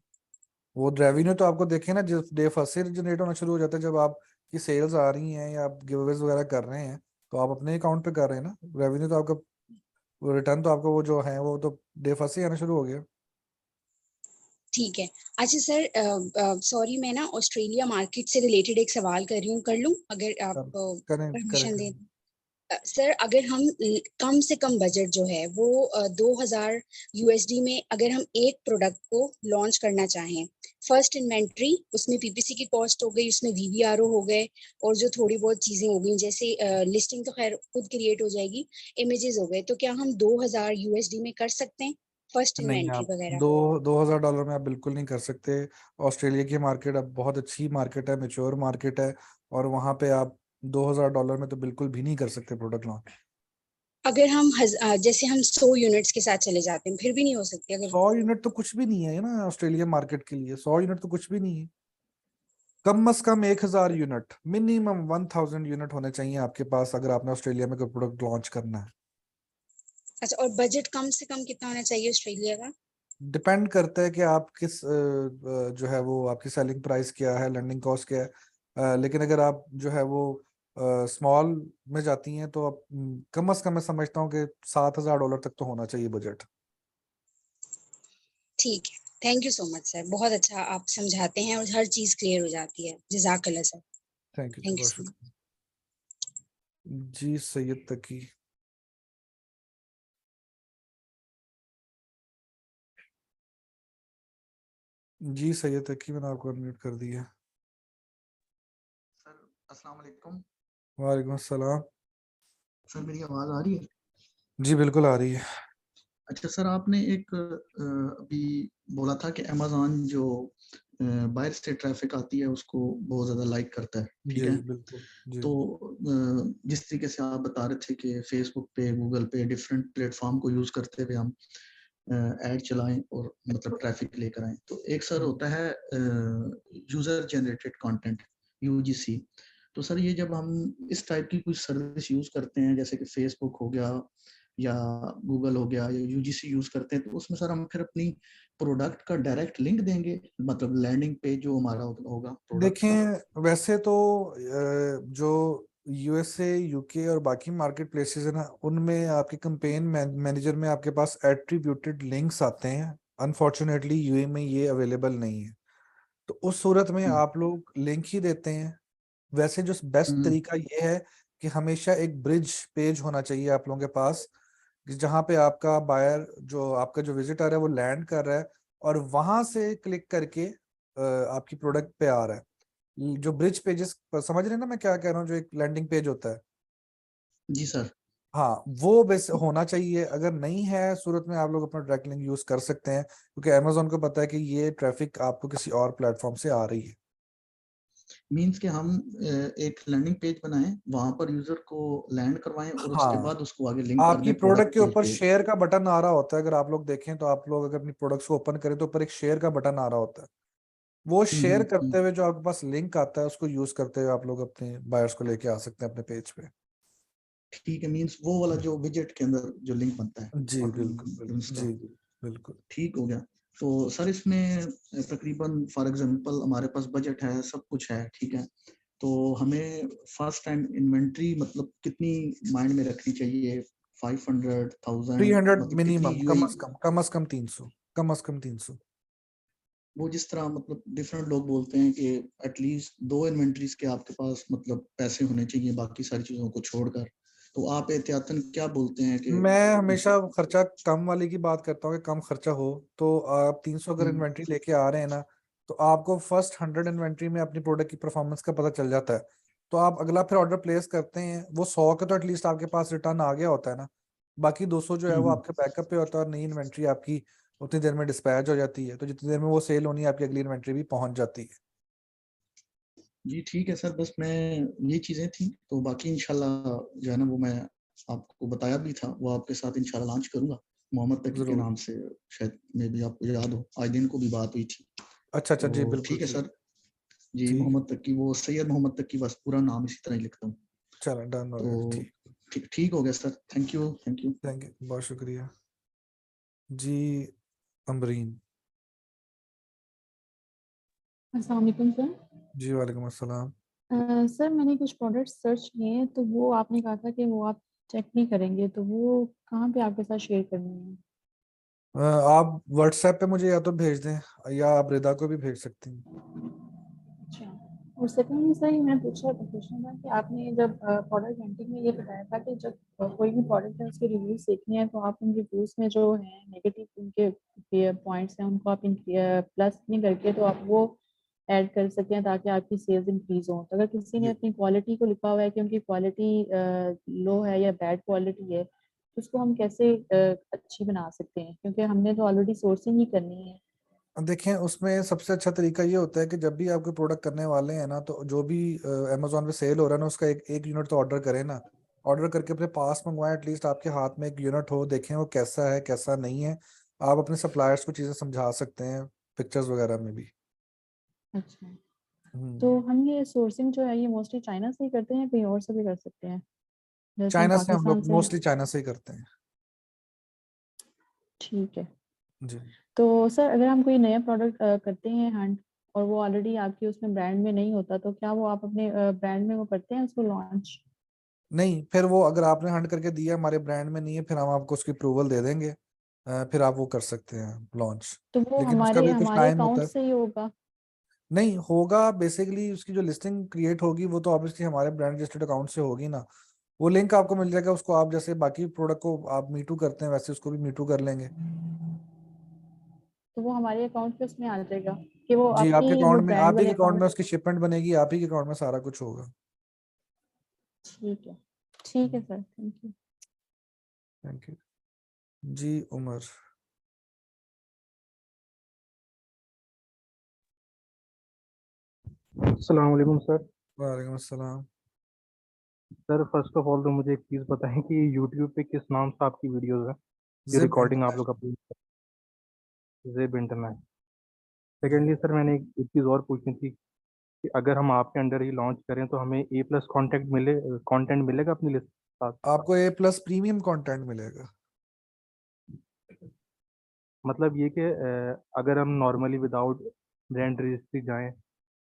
वो रेवेन्यू तो आपको देखे ना, जिस डे फर्स्ट से जनरेट होना शुरू हो जाता है, जब आपकी सेल्स आ रही हैं या आप गिवअवेज वगैरह कर रहे हैं, तो आप अपने अकाउंट पे कर रहे हैं ना। रेवेन्यू तो आपका रिटर्न तो आपको वो जो है वो तो डे फर्स्ट से ही आना शुरू हो गया। ठीक है। अच्छा सर, सॉरी, मैं ना ऑस्ट्रेलिया मार्केट से रिलेटेड एक सवाल कर रही हूँ, कर लूँ अगर आप कर, करें करें परमिशन दें? करें। सर, अगर हम कम से कम बजट जो है वो 2000 यूएसडी में अगर हम एक प्रोडक्ट को लॉन्च करना चाहें, फर्स्ट इन्वेंट्री, उसमें पीपीसी की कॉस्ट हो गई, उसमें वीवीआरओ हो गए, और जो थोड़ी बहुत चीजें हो गई जैसे लिस्टिंग तो खैर खुद क्रिएट हो जाएगी, इमेजेस हो गए, तो क्या हम 2000 यूएसडी में कर सकते हैं फर्स्ट नहीं, इन्वेंट्री आप वगैरह? 2000 डॉलर में आप बिल्कुल नहीं कर सकते। ऑस्ट्रेलिया की मार्केट अब बहुत अच्छी मार्केट है, मेच्योर मार्केट है, और वहाँ पे आप 2000 डॉलर में तो बिल्कुल भी नहीं कर सकते प्रोडक्ट लॉन्च। अगर हम जैसे हम 100 यूनिट्स के साथ चले जाते हैं फिर भी नहीं हो सकते अगर? 100 यूनिट तो कुछ भी नहीं है ना ऑस्ट्रेलिया मार्केट के लिए, 100 यूनिट तो कुछ भी नहीं है। कम से कम 1000 यूनिट, मिनिमम 1000 यूनिट होने चाहिए आपके पास अगर आपने ऑस्ट्रेलिया में कोई प्रोडक्ट लॉन्च करना है। अच्छा, और बजट कम से कम कितना होना चाहिए ऑस्ट्रेलिया का? डिपेंड करता है कि आप किस जो है वो आपकी सेलिंग प्राइस क्या है, लैंडिंग कॉस्ट क्या है। लेकिन अगर आप जो है वो स्मॉल में जाती हैं तो आप कम से कम मैं समझता हूँ कि 7000 डॉलर तक तो होना चाहिए बजट। ठीक है, thank you so much sir, बहुत अच्छा आप समझाते हैं और हर चीज क्लियर हो जाती है। जज़ाकल्लाह sir. Thank you, thank you बहुत सो मच। शुक्रिया। जी सैयद तकी। जी सैयद तकी, मैंने आपको अनम्यूट कर दिया। सर अस्सलाम वालेकुम। वालेकुम अस्सलाम। सर मेरी आवाज़ आ रही है? जी बिल्कुल आ रही है। अच्छा सर, आपने एक अभी बोला था कि अमेज़न जो बाहर से ट्रैफिक आती है उसको बहुत ज़्यादा लाइक करता है, ठीक जी है? बिल्कुल जी। तो जिस तरीके से आप बता रहे थे कि फेसबुक पे, गूगल पे डिफरेंट प्लेटफॉर्म को यूज़ करते हुए हम ऐड चलाएं और मतलब ट्रैफिक लेकर आएं, तो एक सर होता है यूज़र जनरेटेड कंटेंट, यूजीसी। तो सर ये जब हम इस टाइप की कोई सर्विस यूज़ करते हैं, जैसे कि फेसबुक हो गया या गूगल हो गया या यूजीसी यूज़ करते हैं, तो उसमें सर हम फिर अपनी प्रोडक्ट का डायरेक्ट लिंक देंगे, मतलब लैंडिंग पेज जो हमारा होगा प्रोडक्ट का? देखें वैसे तो जो यूएसए, यूके और बाकी मार्केट प्लेसेस है ना, उनमें आपके कैंपेन मैनेजर में आपके पास एट्रीब्यूटेड लिंक्स आते हैं। अनफॉर्चुनेटली यूए में ये अवेलेबल नहीं है, तो उस सूरत में आप लोग लिंक ही देते हैं। वैसे जो बेस्ट तरीका ये है कि हमेशा एक ब्रिज पेज होना चाहिए आप लोगों के पास, जहाँ पे आपका बायर जो आपका जो विजिटर है वो लैंड कर रहा है और वहां से क्लिक करके आपकी प्रोडक्ट पे आ रहा है। जो ब्रिज पेजेस, समझ रहे हैं ना मैं क्या कह रहा हूँ, जो एक लैंडिंग पेज होता है। जी सर। हाँ, वो बस होना चाहिए। अगर नहीं है सूरत में, आप लोग अपना डायरेक्ट लिंक यूज कर सकते हैं, क्योंकि अमेजोन को पता है कि ये ट्रैफिक आपको किसी और प्लेटफॉर्म से आ रही है। मींस कि हम एक लैंडिंग पेज बनाएं, वहां पर यूजर को लैंड करवाएं और उसके हाँ, बाद उसको आगे लिंक कर आपकी दें प्रोडक्ट के प्रोडक्ट पेज ऊपर पे। शेयर का बटन आ रहा होता है। अगर आप लोग देखें तो, आप लोग अगर अपनी प्रोडक्ट्स को ओपन करें तो ऊपर एक शेयर का बटन आ रहा होता है। वो शेयर करते हुए जो आपके पास लिंक आता है, उसको यूज करते हुए आप लोग अपने बायर्स को लेके आ सकते हैं अपने पेज पे। ठीक है, मींस वो वाला जो विजेट के अंदर जो लिंक बनता है जी बिल्कुल बटन्स का। जी बिल्कुल। ठीक हो गया। तो सर इसमें तकरीबन फॉर एग्जांपल हमारे पास बजट है, सब कुछ है, ठीक है, तो हमें फर्स्ट टाइम इन्वेंट्री मतलब कितनी माइंड में रखनी चाहिए? 500, 1000 300 मतलब कितनी मिनिमम, कम से कम 300, कम से कम 300। वो जिस तरह मतलब डिफरेंट लोग बोलते हैं कि एटलीस्ट 2 इन्वेंट्रीज के आपके पास मतलब पैसे होने चाहिए बाकी सारी चीजों को छोड़कर, तो आप एहतियातन क्या बोलते हैं कि मैं हमेशा मतलब खर्चा कम वाले की बात करता हूँ कि कम खर्चा हो। तो आप 300 अगर इन्वेंट्री लेके आ रहे हैं ना, तो आपको फर्स्ट 100 इन्वेंट्री में अपनी प्रोडक्ट की परफॉर्मेंस का पता चल जाता है। तो आप अगला फिर ऑर्डर प्लेस करते हैं, वो 100 का तो एटलीस्ट आपके पास रिटर्न आ गया होता है ना। बाकी 200 जो है वो आपके बैकअप पे होता है, और नई इन्वेंट्री आपकी उतनी देर में डिस्पैच हो जाती है। तो जितनी देर में वो सेल होनी है, आपकी अगली इन्वेंट्री भी पहुंच जाती है। जी ठीक है सर, बस मैं ये चीजें थी, तो बाकी इंशाल्लाह जो है ना वो मैं आपको बताया भी था, वो आपके साथ इंशाल्लाह लॉन्च करूंगा मोहम्मद तकी के जरूर। नाम से। शायद मे भी आपको याद हो, आज दिन को भी बात हुई थी। अच्छा अच्छा, जी तो बिल्कुल ठीक है ठीक। सर। जी ठीक, मोहम्मद तकी, वो सैयद मोहम्मद तकी, बस पूरा नाम इसी तरह ही लिखता हूँ। चलो डन हो गया। तो ठीक, ठीक ठीक हो गया sir, thank you thank you. Thank you, बहुत शुक्रिया जी। अमरीन। अस्सलाम वालेकुम सर। जी वालेकुम अस्सलाम। सर मैंने कुछ प्रोडक्ट्स सर्च किए हैं, तो वो आपने कहा था कि वो आप चेक नहीं करेंगे, तो वो कहाँ पे आपके साथ शेयर करनी है? आप व्हाट्सएप पे मुझे या तो भेज दें, या आप रिदा को भी भेज सकती हैं। अच्छा। और सेकंडली सर ये मैं पूछना था कि आपने जब प्रोडक्ट रैंकिंग में ये बताया था कि जब कोई भी प्रोडक्ट है उसके रिव्यूज देखने हैं, तो आप उन रिव्यूज में जो है नेगेटिव उनके पॉइंट्स हैं उनको आप प्लस नहीं करके तो आप वो ऐड कर सकें ताकि आपकी सेल्स इंक्रीज हो। तो अगर किसी ने जी अपनी क्वालिटी को लिखा हुआ है कि उनकी क्वालिटी लो है या बैड क्वालिटी है, तो उसको हम कैसे अच्छी बना सकते हैं, क्योंकि हमने तो ऑलरेडी सोर्सिंग ही करनी है। देखें, उसमें सबसे अच्छा तरीका ये होता है कि जब भी आपको प्रोडक्ट करने वाले हैं ना, तो जो भी अमेजोन पे सेल हो रहा है ना, उसका एक यूनिट तो ऑर्डर करें ना। ऑर्डर करके अपने पास मंगवाएं, एटलीस्ट आपके हाथ में एक यूनिट हो, देखें वो कैसा है कैसा नहीं है। आप अपने सप्लायर्स को चीज़ें समझा सकते हैं पिक्चर्स वगैरह में भी। अच्छा। तो हम्म हम ये सोर्सिंग जो है ये मोस्टली चाइना से ही करते हैं, कहीं और से भी कर सकते हैं? जैसे हम चाइना से, हम पाकिस्तान लोग से। मोस्टली चाइना से ही करते हैं। ठीक है। जी तो सर अगर हम कोई नया प्रोडक्ट करते हैं हंट, और वो ऑलरेडी आपके उसमें ब्रांड में नहीं होता, तो क्या वो आप अपने ब्रांड में वो करते हैं उसको लॉन्च? नहीं, फिर वो अगर आपने हंड करके दिया हमारे ब्रांड में नहीं है, फिर हम आपको उसकी अप्रूवल दे देंगे। फिर आप वो कर सकते हैं लॉन्च। तो वो लेकिन उसका हमारे भी कुछ हमारे टाइम होता अकाउंट है। से ही होगा? नहीं होगा, बेसिकली उसकी जो लिस्टिंग क्रिएट होगी वो तो ऑब्वियसली हमारे ब्रांड रजिस्टर्ड अकाउंट से होगी ना। वो लिंक आपको मिल जाएगा, उसको आप जैसे बाकी प्रोडक्ट को आप मीटू करते हैं, वैसे उसको भी मीटू कर लेंगे। तो वो हमारे अकाउंट पे उसमें आ जाएगा कि वो जी, आपके आपकी वो अकाउंट में, ब्रांड आप ही के वाले अकाउंट में अकाउंट। उसकी शिपमेंट बनेगी, आप ही के अकाउंट में सारा कुछ होगा। ठीक है। ठीक है sir, thank you. Thank you जी। उमर। अस्सलाम वालेकुम सर। वालेकुम अस्सलाम। सर फर्स्ट ऑफ ऑल तो मुझे एक चीज़ बताएं कि यूट्यूब पे किस नाम से आपकी वीडियोस है, जो जिप रिकॉर्डिंग आप इंटरनेट। लोग अपलोड करते हैं? ज़ेब इंटरनेट। सेकेंडली सर मैंने एक चीज़ और पूछनी थी कि अगर हम आपके अंडर ही लॉन्च करें तो हमें A+ कंटेंट मिलेगा अपनी लिस्ट के साथ? आपको A+ प्रीमियम कंटेंट मिलेगा। मतलब ये कि अगर हम नॉर्मली विदाउट ब्रांड रजिस्ट्री जाएं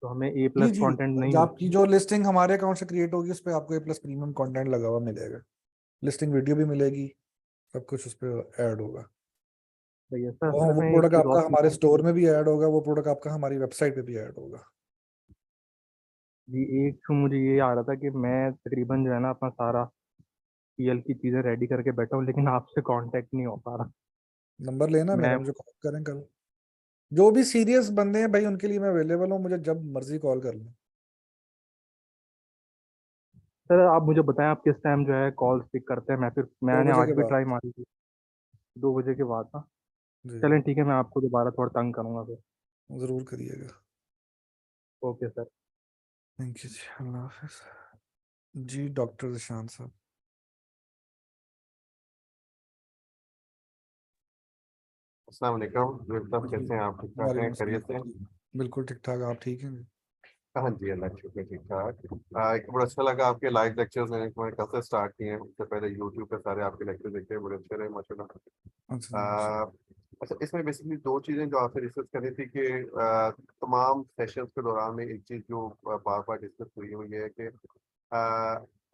तो हमें जी A+ जी, कंटेंट नहीं जो मिल? आपकी जो लिस्टिंग हमारे अकाउंट से क्रिएट होगी, उस पर आपको A+ प्रीमियम कंटेंट लगा हुआ मिलेगा। लिस्टिंग वीडियो भी मिलेगी, सब कुछ उस पर ऐड होगा। सही है सर। वो सर वो मैं एक प्रोडक्ट चीज़ और आपका हमारे पूछना, स्टोर में भी ऐड होगा, वो प्रोडक्ट आपका हमारी वेबसाइट पे भी ऐड होगा। जी एक तो मुझे ये आ रहा था कि मैं तकरीबन जो है ना अपना सारा पीएल की चीजें रेडी करके बैठा हूँ, लेकिन आपसे कांटेक्ट नहीं हो पा रहा। नंबर लेना मेरा, मैं मुझे कॉल करें कल। जो भी सीरियस बंदे हैं भाई उनके लिए मैं अवेलेबल हूँ, मुझे जब मर्जी कॉल कर लें। सर आप मुझे बताएं आप किस टाइम जो है कॉल पिक करते हैं, मैं फिर 2 मैंने बजे आज के भी बाद। ट्राई मारी थी 2 बजे के बाद ना। जी चलें ठीक है, मैं आपको दोबारा थोड़ा तंग करूंगा फिर। जरूर करिएगा। Okay sir. Thank you ji, Allah हाफिज जी। डॉक्टर जिशान साहब। अस्सलाम वालेकुम ज़ुबैर साहब, जी कैसे हैं आप? ठीक ठाक हैं, वालेकुम खैरियत से? अस्सलाम। बिल्कुल ठीक ठाक, आप ठीक हैं? हाँ जी, अल्लाह का शुक्र, ठीक ठाक। एक बड़ा अच्छा लगा आपके लाइव लेक्चर्स मैंने कब से स्टार्ट किए हैं, उससे पहले यूट्यूब पे सारे आपके लेक्चर देखे, बड़े अच्छे रहे अच्छा माशाल्लाह। अच्छा, इसमें बेसिकली दो चीज़ें जो आपसे डिस्कस करनी थी कि तमाम सेशंस के दौरान में एक चीज़ जो बार बार डिस्कस हुई हुई है कि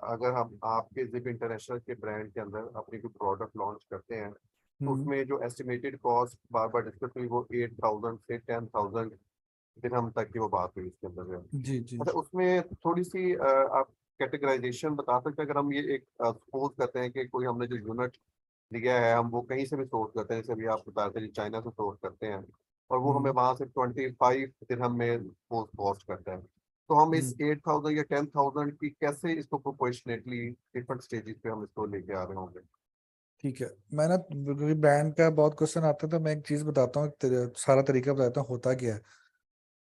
अगर हम आपके जिप इंटरनेशनल के ब्रांड के अंदर अपनी कोई प्रोडक्ट लॉन्च करते हैं तो हम्म उसमें जो एस्टिमेटेड कॉस्ट बार बार डिस्कस हुई वो 8,000 से 10,000 दिरहम तक की वो बात हुई इसके अंदर जो है। जी जी अच्छा, उसमें थोड़ी सी आप कैटेगराइजेशन बता सकते हैं? अगर हम ये एक सपोज करते हैं कि कोई हमने जो यूनिट लिया है हम वो कहीं से भी सोर्स करते हैं, जैसे अभी आप बता रहे थे चाइना से सोर्स करते हैं और वो हमें हम्म वहां से 25 दिरहम में वो कॉस्ट करता है, तो हम इस हम्म 8,000 या 10,000 की कैसे इसको प्रोपोर्शनेटली डिफरेंट स्टेजेस पे हम इसको लेके आ रहे होंगे? ठीक है। मैंने ब्रांड का बहुत क्वेश्चन आता है तो मैं एक चीज बताता हूँ, सारा तरीका बताता हूँ होता क्या है।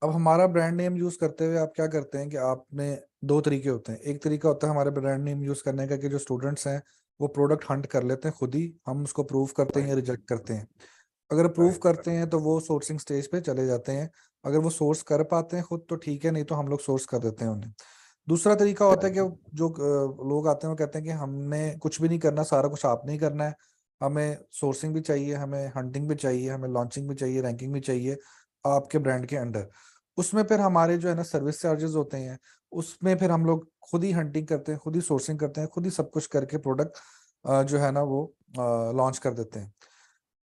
अब हमारा ब्रांड नेम यूज करते हुए आप क्या करते हैं कि आपने दो तरीके होते हैं। एक तरीका होता है हमारे ब्रांड नेम यूज करने का कि जो स्टूडेंट्स हैं वो प्रोडक्ट हंट कर लेते हैं खुद ही, हम उसको प्रूव करते हैं या राइट, रिजेक्ट करते हैं। अगर प्रूव राइट, करते हैं तो वो सोर्सिंग स्टेज पे चले जाते हैं। अगर वो सोर्स कर पाते हैं खुद तो ठीक है, नहीं तो हम लोग सोर्स कर देते हैं उन्हें। दूसरा तरीका होता है राइट, कि जो लोग आते हैं वो कहते हैं कि हमने कुछ भी नहीं करना, सारा कुछ आपने ही करना है। हमें सोर्सिंग भी चाहिए, हमें हंटिंग भी चाहिए, हमें लॉन्चिंग भी चाहिए, रैंकिंग भी चाहिए आपके ब्रांड के अंडर। उसमें फिर हमारे जो है ना सर्विस चार्जेस होते हैं, उसमें फिर हम लोग खुद ही हंटिंग करते हैं, खुद ही सोर्सिंग करते हैं, खुद ही सब कुछ करके प्रोडक्ट जो है ना वो लॉन्च कर देते हैं।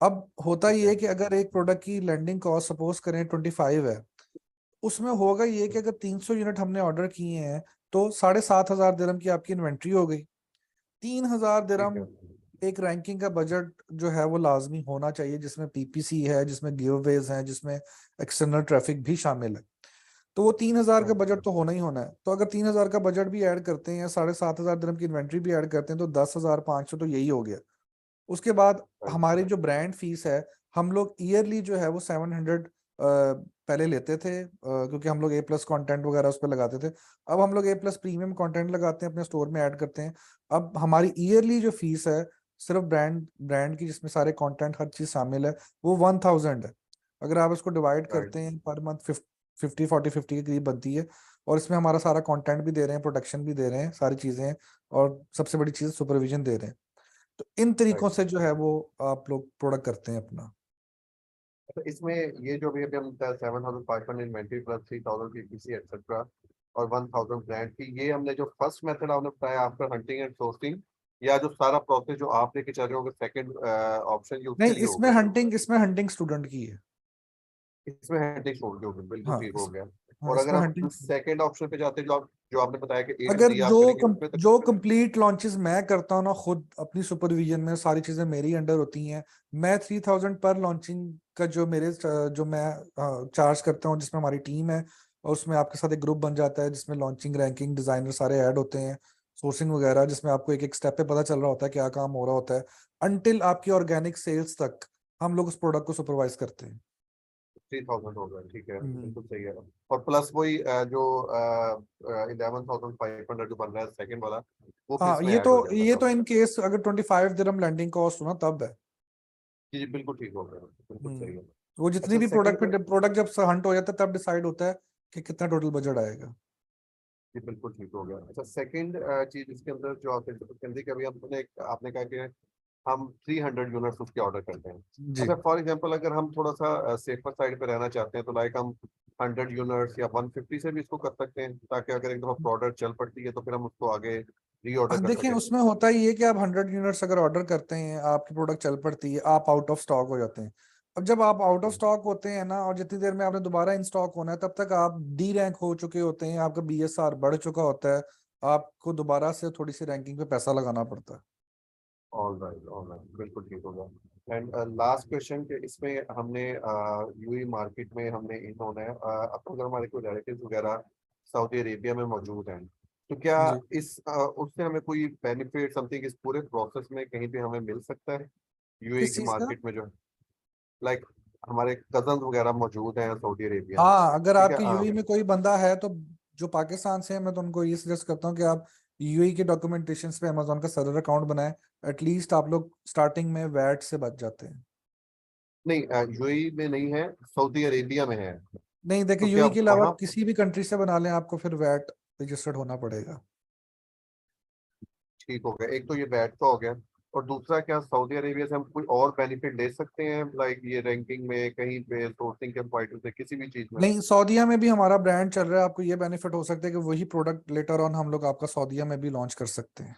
अब होता ठीक ये है, है कि अगर एक प्रोडक्ट की लैंडिंग कॉस्ट सपोज करें 25 है, उसमें होगा ये कि अगर 300 यूनिट हमने ऑर्डर किए हैं तो 7,500 दिरहम की आपकी इन्वेंट्री हो गई। 3,000 ठीक है, दिरहम एक रैंकिंग का बजट जो है वो लाजमी होना चाहिए, जिसमें पीपीसी है, जिसमें गिवअवेज हैं, जिसमें एक्सटर्नल ट्रैफिक भी शामिल है। तो वो 3,000 का राइट, बजट तो होना ही होना है। तो अगर 3,000 का बजट भी ऐड करते हैं या 7,500 दिरहम की इन्वेंट्री भी ऐड करते हैं तो 10,500 तो यही हो गया। उसके बाद राइट, हमारी जो ब्रांड फीस है, हम लोग ईयरली जो है वो 700 पहले लेते थे, क्योंकि हम लोग ए प्लस कॉन्टेंट वगैरह उस पर लगाते थे। अब हम लोग ए प्लस प्रीमियम कॉन्टेंट लगाते हैं, अपने स्टोर में ऐड करते हैं। अब हमारी ईयरली जो फीस है सिर्फ ब्रांड ब्रांड की, जिसमें सारे कंटेंट हर चीज शामिल है, वो 1,000 है। अगर आप इसको डिवाइड राइट, करते हैं पर मंथ 50 40 50 के करीब बनती है। और इसमें हमारा सारा कंटेंट भी दे रहे हैं, प्रोडक्शन भी दे रहे हैं, सारी चीजें हैं, और सबसे बड़ी चीज सुपरविजन दे रहे हैं। तो इन तरीकों राइट। से जो है वो आप लोग प्रोडक्ट करते हैं अपना। तो इसमें ये जो भी अभी हम 7,500 इन्वेंट्री प्लस 3,000 पीपीसी एक्सेट्रा और 1,000 ब्रांड की, ये हमने जो फर्स्ट मेथड आपने बताया आफ्टर हंटिंग एंड सोर्सिंग, या जो सारा प्रोसेस जो आप लेके चल रहे होंगे सेकंड ऑप्शन, ये नहीं, उसके लिए होगा? इसमें हंटिंग स्टूडेंट की है। इसमें हंटिंग छोड़ के होगी, बिल्कुल हाँ ठीक हो गया। हाँ और अगर इसमें हम हंटिंग। सेकंड ऑप्शन पे जाते हैं जो आपने बताया कि ए टू अगर डी आप करेंगे, उसमें जो तो कंप्लीट लॉन्चेस मैं करता हूँ ना खुद अपनी सुपरविजन में, सारी चीजें मेरी अंडर होती हैं। मैं 3,000 पर लॉन्चिंग का जो मैं चार्ज करता हूँ, जिसमें हमारी टीम है, और उसमें आपके साथ एक ग्रुप बन जाता है जिसमें लॉन्चिंग, रैंकिंग, डिजाइनर सारे ऐड होते हैं, सोर्सिंग वगैरह, जिसमें आपको एक एक स्टेप पे पता चल रहा होता है क्या काम हो रहा होता है, अनटिल आपकी ऑर्गेनिक सेल्स तक हम लोग उस प्रोडक्ट को सुपरवाइज करते हैं। 3,000 हो गया, ठीक है, हम्म। बिल्कुल सही है। और प्लस वही जो 11,500 जो बन रहा है सेकंड वाला, वो फिर हाँ इसमें ऐड हो जाता है ये तब। तो इन केस अगर 25 दिरहम लैंडिंग कॉस्ट हो ना तब है। जी जी, बिल्कुल ठीक हो गया, बिल्कुल सही है। वो जितनी अच्छा, भी सेकंड, प्रोडक्ट जब हंट हो जाता है तब डिसाइड होता है कि कितना टोटल बजट आएगा। जी बिल्कुल ठीक हो गया। अच्छा, सेकंड चीज इसके अंदर जो आपने discuss कर दी कि अभी हमने आपने कहा कि हम 300 यूनिट्स उसके ऑर्डर करते हैं। जी अच्छा, फॉर एग्जांपल अगर हम थोड़ा सा सेफर साइड पे रहना चाहते हैं तो लाइक हम 100 यूनिट्स या 150 से भी इसको कर सकते हैं, ताकि अगर एक दफा प्रोडक्ट चल पड़ती है तो फिर हम उसको आगे रीऑर्डर अब कर देखिए सकें। उसमें होता ही है कि आप 100 यूनिट्स अगर ऑर्डर करते हैं, आपकी प्रोडक्ट चल पड़ती है, आप आउट ऑफ स्टॉक हो जाते हैं। अब जब आप आउट ऑफ स्टॉक होते हैं ना, और जितनी देर में आपने दोबारा इन स्टॉक होना है, तब तक आप डी रैंक हो चुके होते हैं, आपका बीएसआर बढ़ चुका होता है, आपको दोबारा से थोड़ी सी रैंकिंग पे पैसा लगाना पड़ता है। ऑल राइट, बिल्कुल ठीक होगा। एंड लास्ट क्वेश्चन के इसमें हमने यूएई मार्केट में हमने इन होना है, अब अगर हमारे कोई रिलेटिव्स वगैरह सऊदी अरेबिया में मौजूद हैं, तो क्या जी इस उससे हमें कोई बेनिफिट समथिंग इस पूरे प्रोसेस में कहीं पे हमें मिल सकता है यूएई किस की चीज का? मार्केट में, जो लाइक हमारे कजन वगैरह मौजूद हैं सऊदी अरेबिया में, हाँ, अगर ठीक है? आपके यूएई में कोई बंदा है तो जो पाकिस्तान से है, मैं तो उनको ये सजेस्ट करता हूँ कि आप यूएई के डॉक्यूमेंटेशन पे अमेजोन का सर्वर अकाउंट बनाएं। एटलीस्ट आप लोग स्टार्टिंग में वैट से बच जाते हैं। नहीं, यूएई में नहीं है, सऊदी अरेबिया में है। नहीं, देखिए, तो क्या यूएई के अलावा वहाँ किसी भी कंट्री से बना लें, आपको फिर वैट रजिस्टर्ड होना पड़ेगा। ठीक हो गया, एक तो ये बैट का हो गया, और दूसरा क्या सऊदी अरेबिया से हम कोई और बेनिफिट ले सकते हैं, लाइक ये रैंकिंग में कहीं पे सोर्सिंग के पॉइंट से किसी भी चीज में? नहीं, सऊदीया में भी हमारा ब्रांड चल रहा है, आपको ये बेनिफिट हो सकता है कि वही प्रोडक्ट लेटर ऑन हम लोग आपका सऊदीया में भी लॉन्च कर सकते हैं,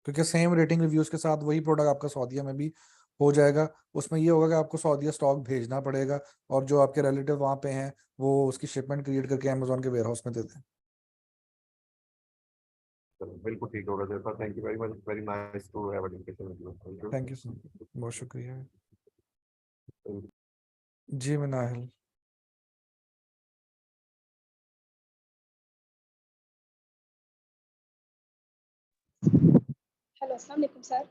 क्योंकि सेम रेटिंग रिव्यूज के साथ वही प्रोडक्ट आपका सऊदीया में भी हो जाएगा। उसमें ये होगा कि आपको सऊदीया स्टॉक भेजना पड़ेगा, और जो आपके रिलेटिव वहाँ पे हैं वो उसकी शिपमेंट क्रिएट करके अमेजोन के वेयर हाउस में दे दें। चलो, बिल्कुल ठीक होगा sir, thank you very much, very nice to have a discussion with you, thank thank you sir, बहुत शुक्रिया। यू। जी मिनाहिल। हेलो, अस्सलाम वालेकुम सर।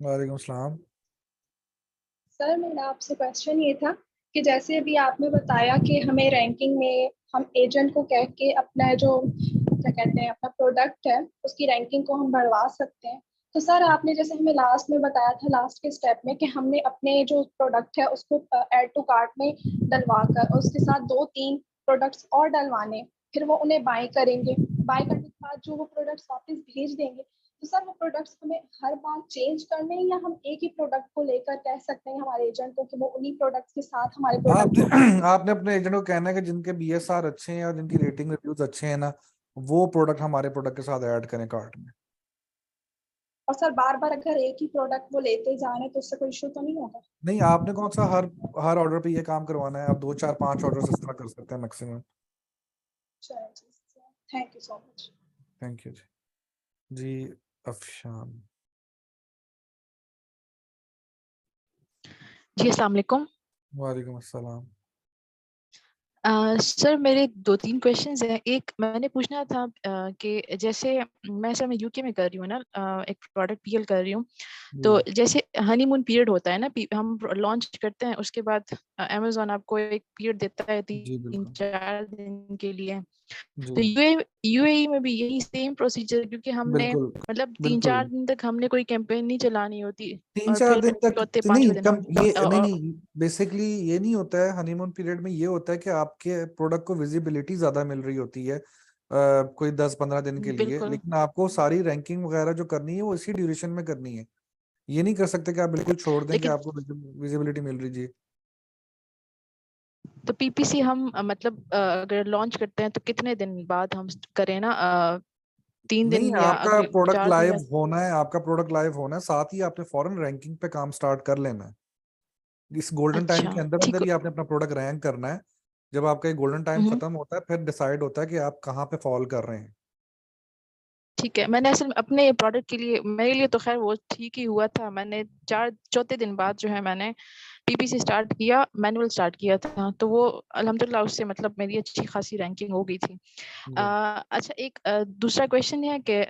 वालेकुम सलाम। सर, मेरा आपसे क्वेश्चन ये था कि जैसे अभी आपने बताया कि हमें रैंकिंग में हम एजेंट को कह के अपना जो क्या कहते हैं अपना प्रोडक्ट है उसकी रैंकिंग को हम बढ़वा सकते हैं। तो सर, आपने जैसे हमें लास्ट में बताया था, लास्ट के स्टेप में, कि हमने अपने जो प्रोडक्ट है उसको ऐड टू कार्ट में डलवा कर और उसके साथ 2-3 प्रोडक्ट्स और डलवाने, फिर वो उन्हें बाय करेंगे। बाय करने के बाद जो वो प्रोडक्ट्स वापस भेज देंगे, तो सर वो प्रोडक्ट्स हमें हर बार चेंज करने हैं, या हम एक ही प्रोडक्ट को लेकर कह सकते हैं हमारे एजेंट को कि वो उन्हीं प्रोडक्ट्स के साथ हमारे प्रोडक्ट को आपने आपने अपने एजेंट को कहना है कि जिनके बीएसआर अच्छे हैं और जिनकी रेटिंग रिव्यूज अच्छे हैं ना, वो प्रोडक्ट हमारे प्रोडक्ट के साथ ऐड करें कार्ट में। और सर बार बार अगर एक ही प्रोडक्ट वो लेते जा रहे हैं तो उससे कोई इशू तो नहीं होगा? नहीं, आपने कौन सा हर हर ऑर्डर पे ये काम करवाना है? आप 2 4 5 ऑर्डर इस तरह कर सकते हैं मैक्सिमम। चलिए जी, thank you so much. Thank you जी। जी अफशान। जी अस्सलाम वालेकुम। वालेकुम अस्सलाम। सर, मेरे 2-3 क्वेश्चंस हैं। एक मैंने पूछना था कि जैसे मैं यूके में कर रही हूँ ना, एक प्रोडक्ट पीएल कर रही हूँ। तो जैसे हनीमून पीरियड होता है ना, हम लॉन्च करते हैं, उसके बाद अमेजोन आपको एक पीरियड देता है जी बिल्कुल 3-4 दिन के लिए। तो जी यूएई में भी यही सेम प्रोसीजर, क्योंकि हमने बिल्कुल मतलब बिल्कुल। 3-4 दिन तक हमने कोई कैंपेन नहीं चलानी होती, तीन और चार फिर दिन तक चौथे नहीं, पांचवें दिन कम हम ये नहीं नहीं, बेसिकली ये नहीं होता है। हनीमून पीरियड में ये होता है कि आपके प्रोडक्ट को विजिबिलिटी ज्यादा मिल रही होती है कोई 10 15 दिन के लिए, बिल्कुल। लेकिन आपको सारी रैंकिंग वगैरह जो करनी है वो इसी ड्यूरेशन में करनी है। ये नहीं कर सकते कि आप बिल्कुल छोड़ दें कि लेकिन आपको विजिबिलिटी मिल रही जी। तो पीपीसी हम मतलब अगर लॉन्च करते हैं तो कितने दिन बाद हम करें ना, 3 नहीं, दिन या आपका अगले प्रोडक्ट 4 दिन लाइव में? होना है, आपका प्रोडक्ट लाइव होना है, साथ ही आपने फॉरेन रैंकिंग पे काम स्टार्ट कर लेना है। इस गोल्डन टाइम के अच्छा, अंदर ठीक। अंदर ही आपने अपना प्रोडक्ट रैंक करना है। जब आपका ये गोल्डन टाइम हम्म, खत्म होता है, फिर डिसाइड होता है कि आप कहाँ पे फॉल कर रहे हैं। ठीक है। मैंने असल में अपने प्रोडक्ट के लिए, मेरे लिए तो खैर वो ठीक ही हुआ था। मैंने चौथे दिन बाद जो है मैंने पीपीसी स्टार्ट किया, मैनुअल स्टार्ट किया था, तो वो अल्हम्दुलिल्लाह उससे मतलब मेरी अच्छी खासी रैंकिंग हो गई थी। अच्छा, एक दूसरा क्वेश्चन है कि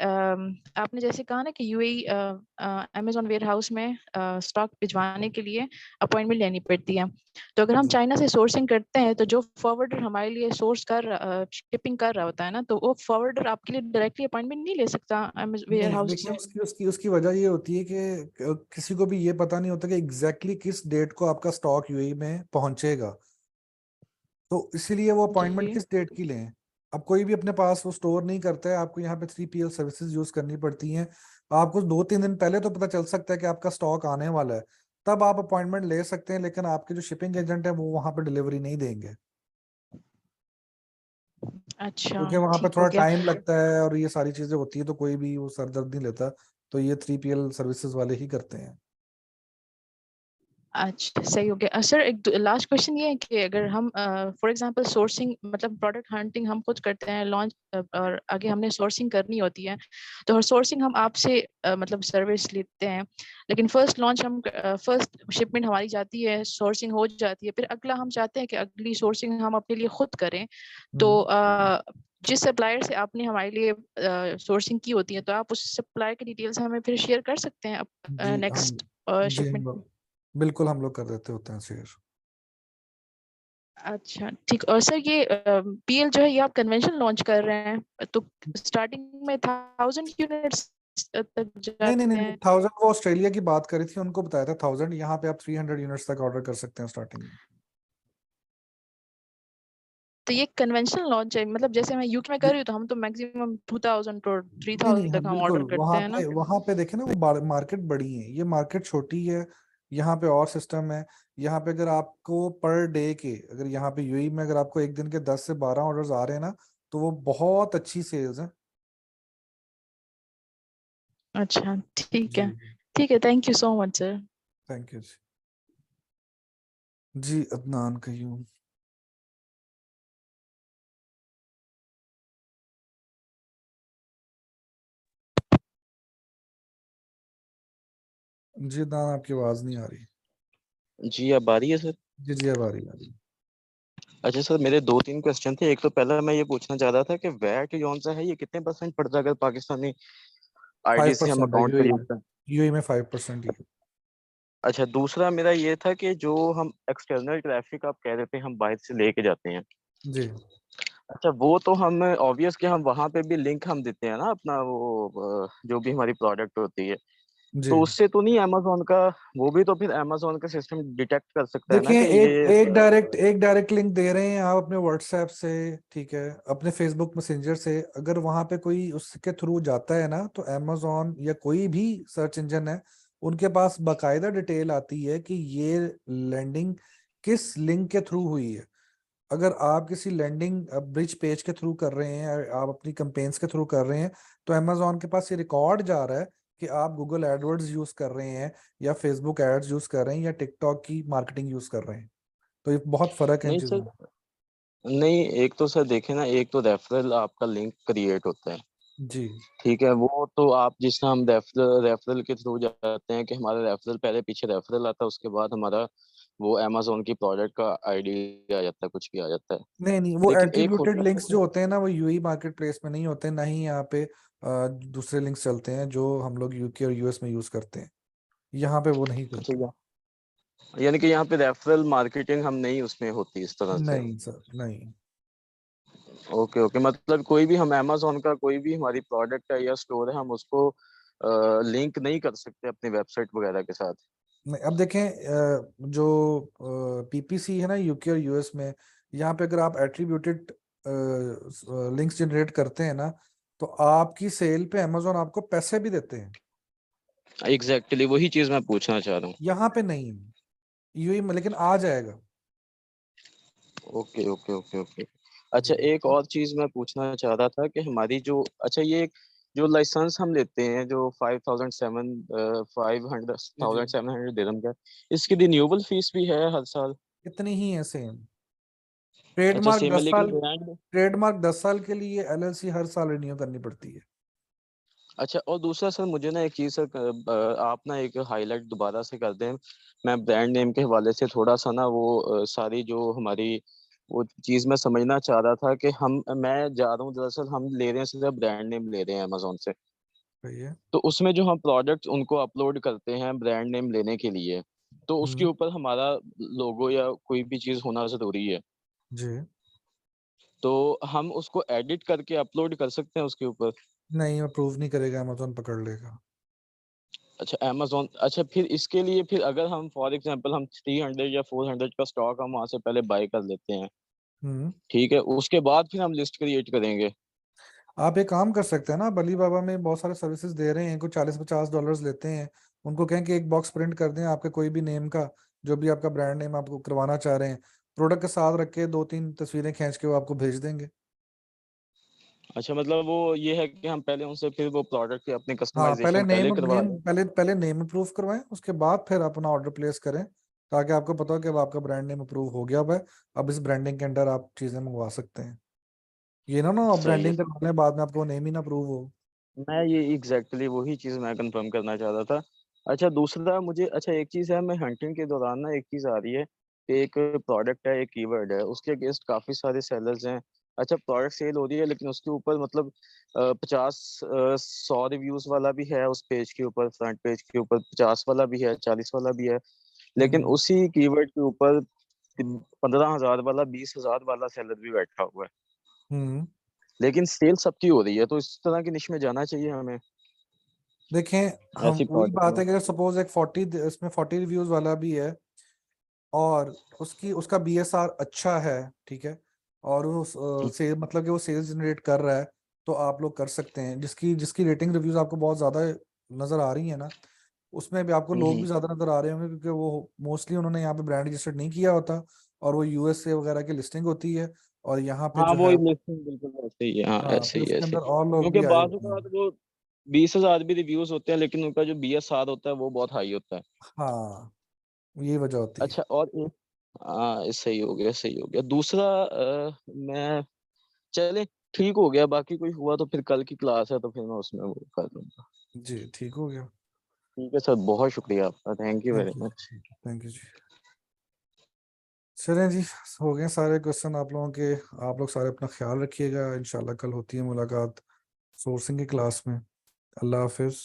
आपने जैसे कहा ना कि यूएई अमेजोन वेयर हाउस में स्टॉक भिजवाने के लिए अपॉइंटमेंट लेनी पड़ती है। तो अगर हम चाइना से सोर्सिंग करते हैं तो जो फॉरवर्डर हमारे लिए सोर्स शिपिंग कर रहा होता है ना, तो वो फॉरवर्डर आपके लिए डायरेक्टली अपॉइंटमेंट नहीं ले सकता वेयर नहीं, हाउस देखिए, से? उसकी वजह ये होती है कि किसी को भी ये पता नहीं होता कि एग्जैक्टली किस डेट को आपका स्टॉक यूएई में पहुंचेगा, तो इसीलिए वो अपॉइंटमेंट जी, किस डेट की लें। अब कोई भी अपने पास वो स्टोर नहीं करता है, आपको यहाँ पे 3PL सर्विसेज यूज करनी पड़ती हैं। आपको 2 3 दिन पहले तो पता चल सकता है कि आपका स्टॉक आने वाला है, तब आप अपॉइंटमेंट ले सकते हैं, लेकिन आपके जो शिपिंग एजेंट है वो वहां पे डिलीवरी नहीं देंगे, अच्छा, क्योंकि वहां पे ठीक हो थोड़ा गया। टाइम लगता है और ये सारी चीजें होती है, तो कोई भी वो सरदर्द नहीं लेता। तो ये 3PL सर्विसेज वाले ही करते हैं। अच्छा, सही हो गया। सर एक लास्ट क्वेश्चन ये है कि अगर हम फॉर एग्जांपल सोर्सिंग मतलब प्रोडक्ट हंटिंग हम खुद करते हैं लॉन्च और आगे हमने सोर्सिंग करनी होती है, तो सोर्सिंग हम आपसे मतलब सर्विस लेते हैं, लेकिन फर्स्ट लॉन्च हम फर्स्ट शिपमेंट हमारी जाती है, सोर्सिंग हो जाती है, फिर अगला हम चाहते हैं कि अगली सोर्सिंग हम अपने लिए खुद करें, तो जिस सप्लायर से आपने हमारे लिए सोर्सिंग की होती है, तो आप उस सप्लायर की डिटेल्स हमें फिर शेयर कर सकते हैं जी नेक्स्ट हम शिपमेंट में? बिल्कुल हम लोग कर देते होते हैं शेयर। अच्छा ठीक। और सर ये पीएल जो है ये आप कन्वेंशन लॉन्च कर रहे हैं, तो स्टार्टिंग में 1000 यूनिट्स तक नहीं नहीं जाते नहीं हैं? 1000 वो ऑस्ट्रेलिया की बात करी थी, उनको बताया था 1000, यहाँ पे आप 300 यूनिट्स तक ऑर्डर कर सकते हैं स्टार्टिंग में। तो ये कन्वेंशनल लॉन्च है, मतलब जैसे मैं यूके में कर रही हूँ तो हम तो मैक्सिमम 2000 और नहीं 3000 हम तक हम बिल्कुल ऑर्डर करते हैं ना? वहां पे देखे ना, वो मार्केट बड़ी है, ये मार्केट छोटी है। यहाँ पे और सिस्टम है। यहाँ पे अगर आपको पर डे के, अगर यहाँ पे यूएई में अगर आपको एक दिन के 10 से 12 ऑर्डर्स आ रहे हैं ना, तो वो बहुत अच्छी सेल्स है। अच्छा ठीक जी है, ठीक है, thank you so much sir. Thank you जी। जी अदनान कयूम। जी अदनान आपकी आवाज नहीं आ रही। जी अब आ रही है सर? जी अब आ रही है। अच्छा सर, मेरे 2-3 क्वेश्चन थे। एक तो पहला मैं ये पूछना चाह रहा था कि वैट कौन सा है, ये कितने परसेंट पड़ता है अगर पाकिस्तानी आईडी से हम 5% है अकाउंट यूएई क्रिएट में। करें? यूएई में 5% ही है। अच्छा, दूसरा मेरा ये था कि जो हम एक्सटर्नल ट्रैफिक आप कह रहे थे हम बाहर से लेके जाते हैं, जी अच्छा वो तो हम ऑब्वियस कि हम वहां पे भी लिंक हम देते हैं ना अपना, वो जो भी हमारी प्रोडक्ट होती है, जी तो उससे तो नहीं अमेजोन का, वो भी तो फिर अमेजोन का सिस्टम डिटेक्ट कर सकता है ना देखिए कि एक ये एक डायरेक्ट लिंक दे रहे हैं आप अपने व्हाट्सएप से, ठीक है, अपने फेसबुक मैसेंजर से, अगर वहां पे कोई उसके थ्रू जाता है ना, तो अमेजोन या कोई भी सर्च इंजन है, उनके पास बाकायदा डिटेल आती है कि ये लैंडिंग किस लिंक के थ्रू हुई है। अगर आप किसी लैंडिंग ब्रिज पेज के थ्रू कर रहे हैं, आप अपनी कैंपेन्स के थ्रू कर रहे हैं, तो अमेजोन के पास ये रिकॉर्ड जा रहा है कि आप गूगल एडवर्ड्स यूज कर रहे हैं, या फेसबुक एड्स यूज कर रहे हैं, या टिकटॉक की मार्केटिंग यूज कर रहे हैं। तो ये बहुत फर्क है इन नहीं चीजों सर, में। नहीं एक तो सर देखे ना, एक तो रेफरल आपका लिंक क्रिएट होता है, जी ठीक है, वो तो आप जिससे हम रेफरल के थ्रू जाते हैं कि हमारा रेफरल पहले पीछे रेफरल आता है, उसके बाद हमारा वो अमेजोन की प्रोडक्ट का आईडी आ जाता है, कुछ भी आ जाता है। नहीं नहीं वो लेकिन एक एट्रीब्यूटेड होता लिंक्स जो होते हैं ना, वो यूई मार्केट प्लेस में नहीं होते, ना ही यहाँ पे दूसरे लिंक्स चलते हैं जो हम लोग यूके और यूएस में यूज करते हैं। यहाँ पे वो नहीं अच्छा, चलते। यानी कि यहाँ पे रेफरल मार्केटिंग हम नहीं उसमें होती इस तरह से? नहीं सर नहीं। ओके ओके, मतलब कोई भी हम अमेजोन का कोई भी हमारी प्रोडक्ट है या स्टोर है, हम उसको लिंक नहीं कर सकते अपनी वेबसाइट वगैरह के साथ? नहीं अब देखें जो पीपीसी है ना यूके और यूएस में, यहाँ पे अगर आप एट्रीब्यूटेड लिंक्स जनरेट करते हैं ना, तो आपकी सेल पे अमेजोन आपको पैसे भी देते हैं। एग्जैक्टली वही चीज मैं पूछना चाह रहा हूँ। यहाँ पे नहीं है यूएई में, लेकिन आ जाएगा। Okay okay okay okay. अच्छा, एक और चीज मैं पूछना चाह रहा था कि हमारी जो, अच्छा ये जो लाइसेंस हम लेते हैं जो 5,700 दिरहम का, इसकी रिन्यूएबल फीस भी है हर साल? इतनी ही है सेम। अच्छा ट्रेडमार्क सेम है, 10 लेकिन साल ब्रांड, ट्रेडमार्क 10 साल के लिए, एलएलसी हर साल रिन्यू करनी पड़ती है। अच्छा और दूसरा सर मुझे ना एक चीज़ सर, आप ना एक हाईलाइट दोबारा से कर दें। मैं ब्रांड नेम के हवाले से थोड़ा सा ना वो सारी जो हमारी वो चीज़ मैं समझना चाह रहा था कि मैं जा रहा हूँ, दरअसल हम ले रहे हैं सिर्फ ब्रांड नेम ले रहे हैं अमेजोन से, सही है। तो उसमें जो हम प्रोडक्ट उनको अपलोड करते हैं ब्रांड नेम लेने के लिए, तो उसके ऊपर हमारा लोगो या कोई भी चीज़ होना ज़रूरी है, जी तो हम उसको एडिट करके अपलोड कर सकते हैं उसके ऊपर? नहीं अप्रूव नहीं करेगा, अमेजोन पकड़ लेगा। अच्छा अमेजोन, अच्छा फिर इसके लिए फिर अगर हम फॉर एग्जांपल हम 300 या 400 का स्टॉक हम वहां से पहले बाय कर लेते हैं, हम्म ठीक है, उसके बाद फिर हम लिस्ट क्रिएट करेंगे? आप एक काम कर सकते हैं ना, अली बाबा में बहुत सारे सर्विसेज दे रहे हैं, कुछ $40-50 लेते हैं, उनको कहें कि एक बॉक्स प्रिंट कर दें आपके कोई भी नेम का, जो भी आपका ब्रांड नेम आपको करवाना चाह रहे हैं, प्रोडक्ट के साथ रख के 2-3 तस्वीरें खींच के वो आपको भेज देंगे। अच्छा मतलब वो ये है कि हम पहले उनसे फिर वो प्रोडक्ट की अपनी हाँ पहले कस्टमाइजेशन पहले करवा लें? पहले नेम अप्रूव करवाएं, उसके बाद फिर अपना ऑर्डर प्लेस करें, ताकि आपको पता हो कि अब आपका ब्रांड नेम अप्रूव हो गया हुआ है, अब इस ब्रांडिंग के अंडर आप चीजें मंगवा सकते हैं। ये ना सही है ब्रांडिंग सर। करवाने बाद में आपको नेम ही ना अप्रूव हो। मैं ये एग्जैक्टली वही चीज मैं कंफर्म करना चाह रहा था। अच्छा दूसरा मुझे, अच्छा एक चीज है, मैं हंटिंग के दौरान ना एक चीज आ रही है कि एक प्रोडक्ट है, एक कीवर्ड है, उसके अगेंस्ट काफी सारे सेलर्स हैं। अच्छा प्रोडक्ट सेल हो रही है लेकिन उसके ऊपर मतलब 50 100 रिव्यूज वाला भी है उस पेज के ऊपर, फ्रंट पेज के ऊपर 50 वाला भी है, 40 वाला भी है, लेकिन उसी कीवर्ड के ऊपर 15,000 वाला, 20,000 वाला सेलर भी बैठा हुआ है, हम्म लेकिन सेल सबकी हो रही है। तो इस तरह की निश में जाना चाहिए हमें देखें, हम ऐसी वही प्रोडक्ट बात में। है कि अगर सपोज एक 40 इसमें 40 रिव्यूज वाला भी है और उसका BSR अच्छा है, ठीक है, और वो से मतलब कि वो सेल्स जनरेट कर रहा है, तो आप लोग कर सकते हैं। जिसकी जिसकी रेटिंग रिव्यूज आपको बहुत ज्यादा नजर आ रही है ना, उसमें भी आपको लोग भी ज्यादा नजर आ रहे होंगे, क्योंकि वो मोस्टली उन्होंने यहाँ पे ब्रांड रजिस्टर्ड नहीं किया होता और वो USA वगैरह की लिस्टिंग होती है, और यहाँ पे हाँ जो वो है लिस्टिंग बिल्कुल ऐसे ही है, हाँ हाँ, ऐसे फिर ही है, उसके ऐसे अंदर ही है। और लोग क्योंकि भी आए बाद होते हैं। वो 20,000 भी रिव्यूज होते हैं लेकिन उनका जो BSR होता है वो बहुत हाई होता है। हाँ, ये वजह होती है। अच्छा और हाँ सही हो गया, सही हो गया। दूसरा मैं, चले ठीक हो गया, बाकी कोई हुआ तो फिर कल की क्लास है तो फिर मैं उसमें वो कर लूंगा। जी ठीक हो गया। ठीक है सर, बहुत शुक्रिया आपका, thank you very thank you, much. Thank you जी। चलें जी, हो गए सारे क्वेश्चन आप लोगों के। आप लोग सारे अपना ख्याल रखिएगा, इंशाल्लाह कल होती है मुलाकात सोर्सिंग की क्लास में। अल्लाह हाफिज।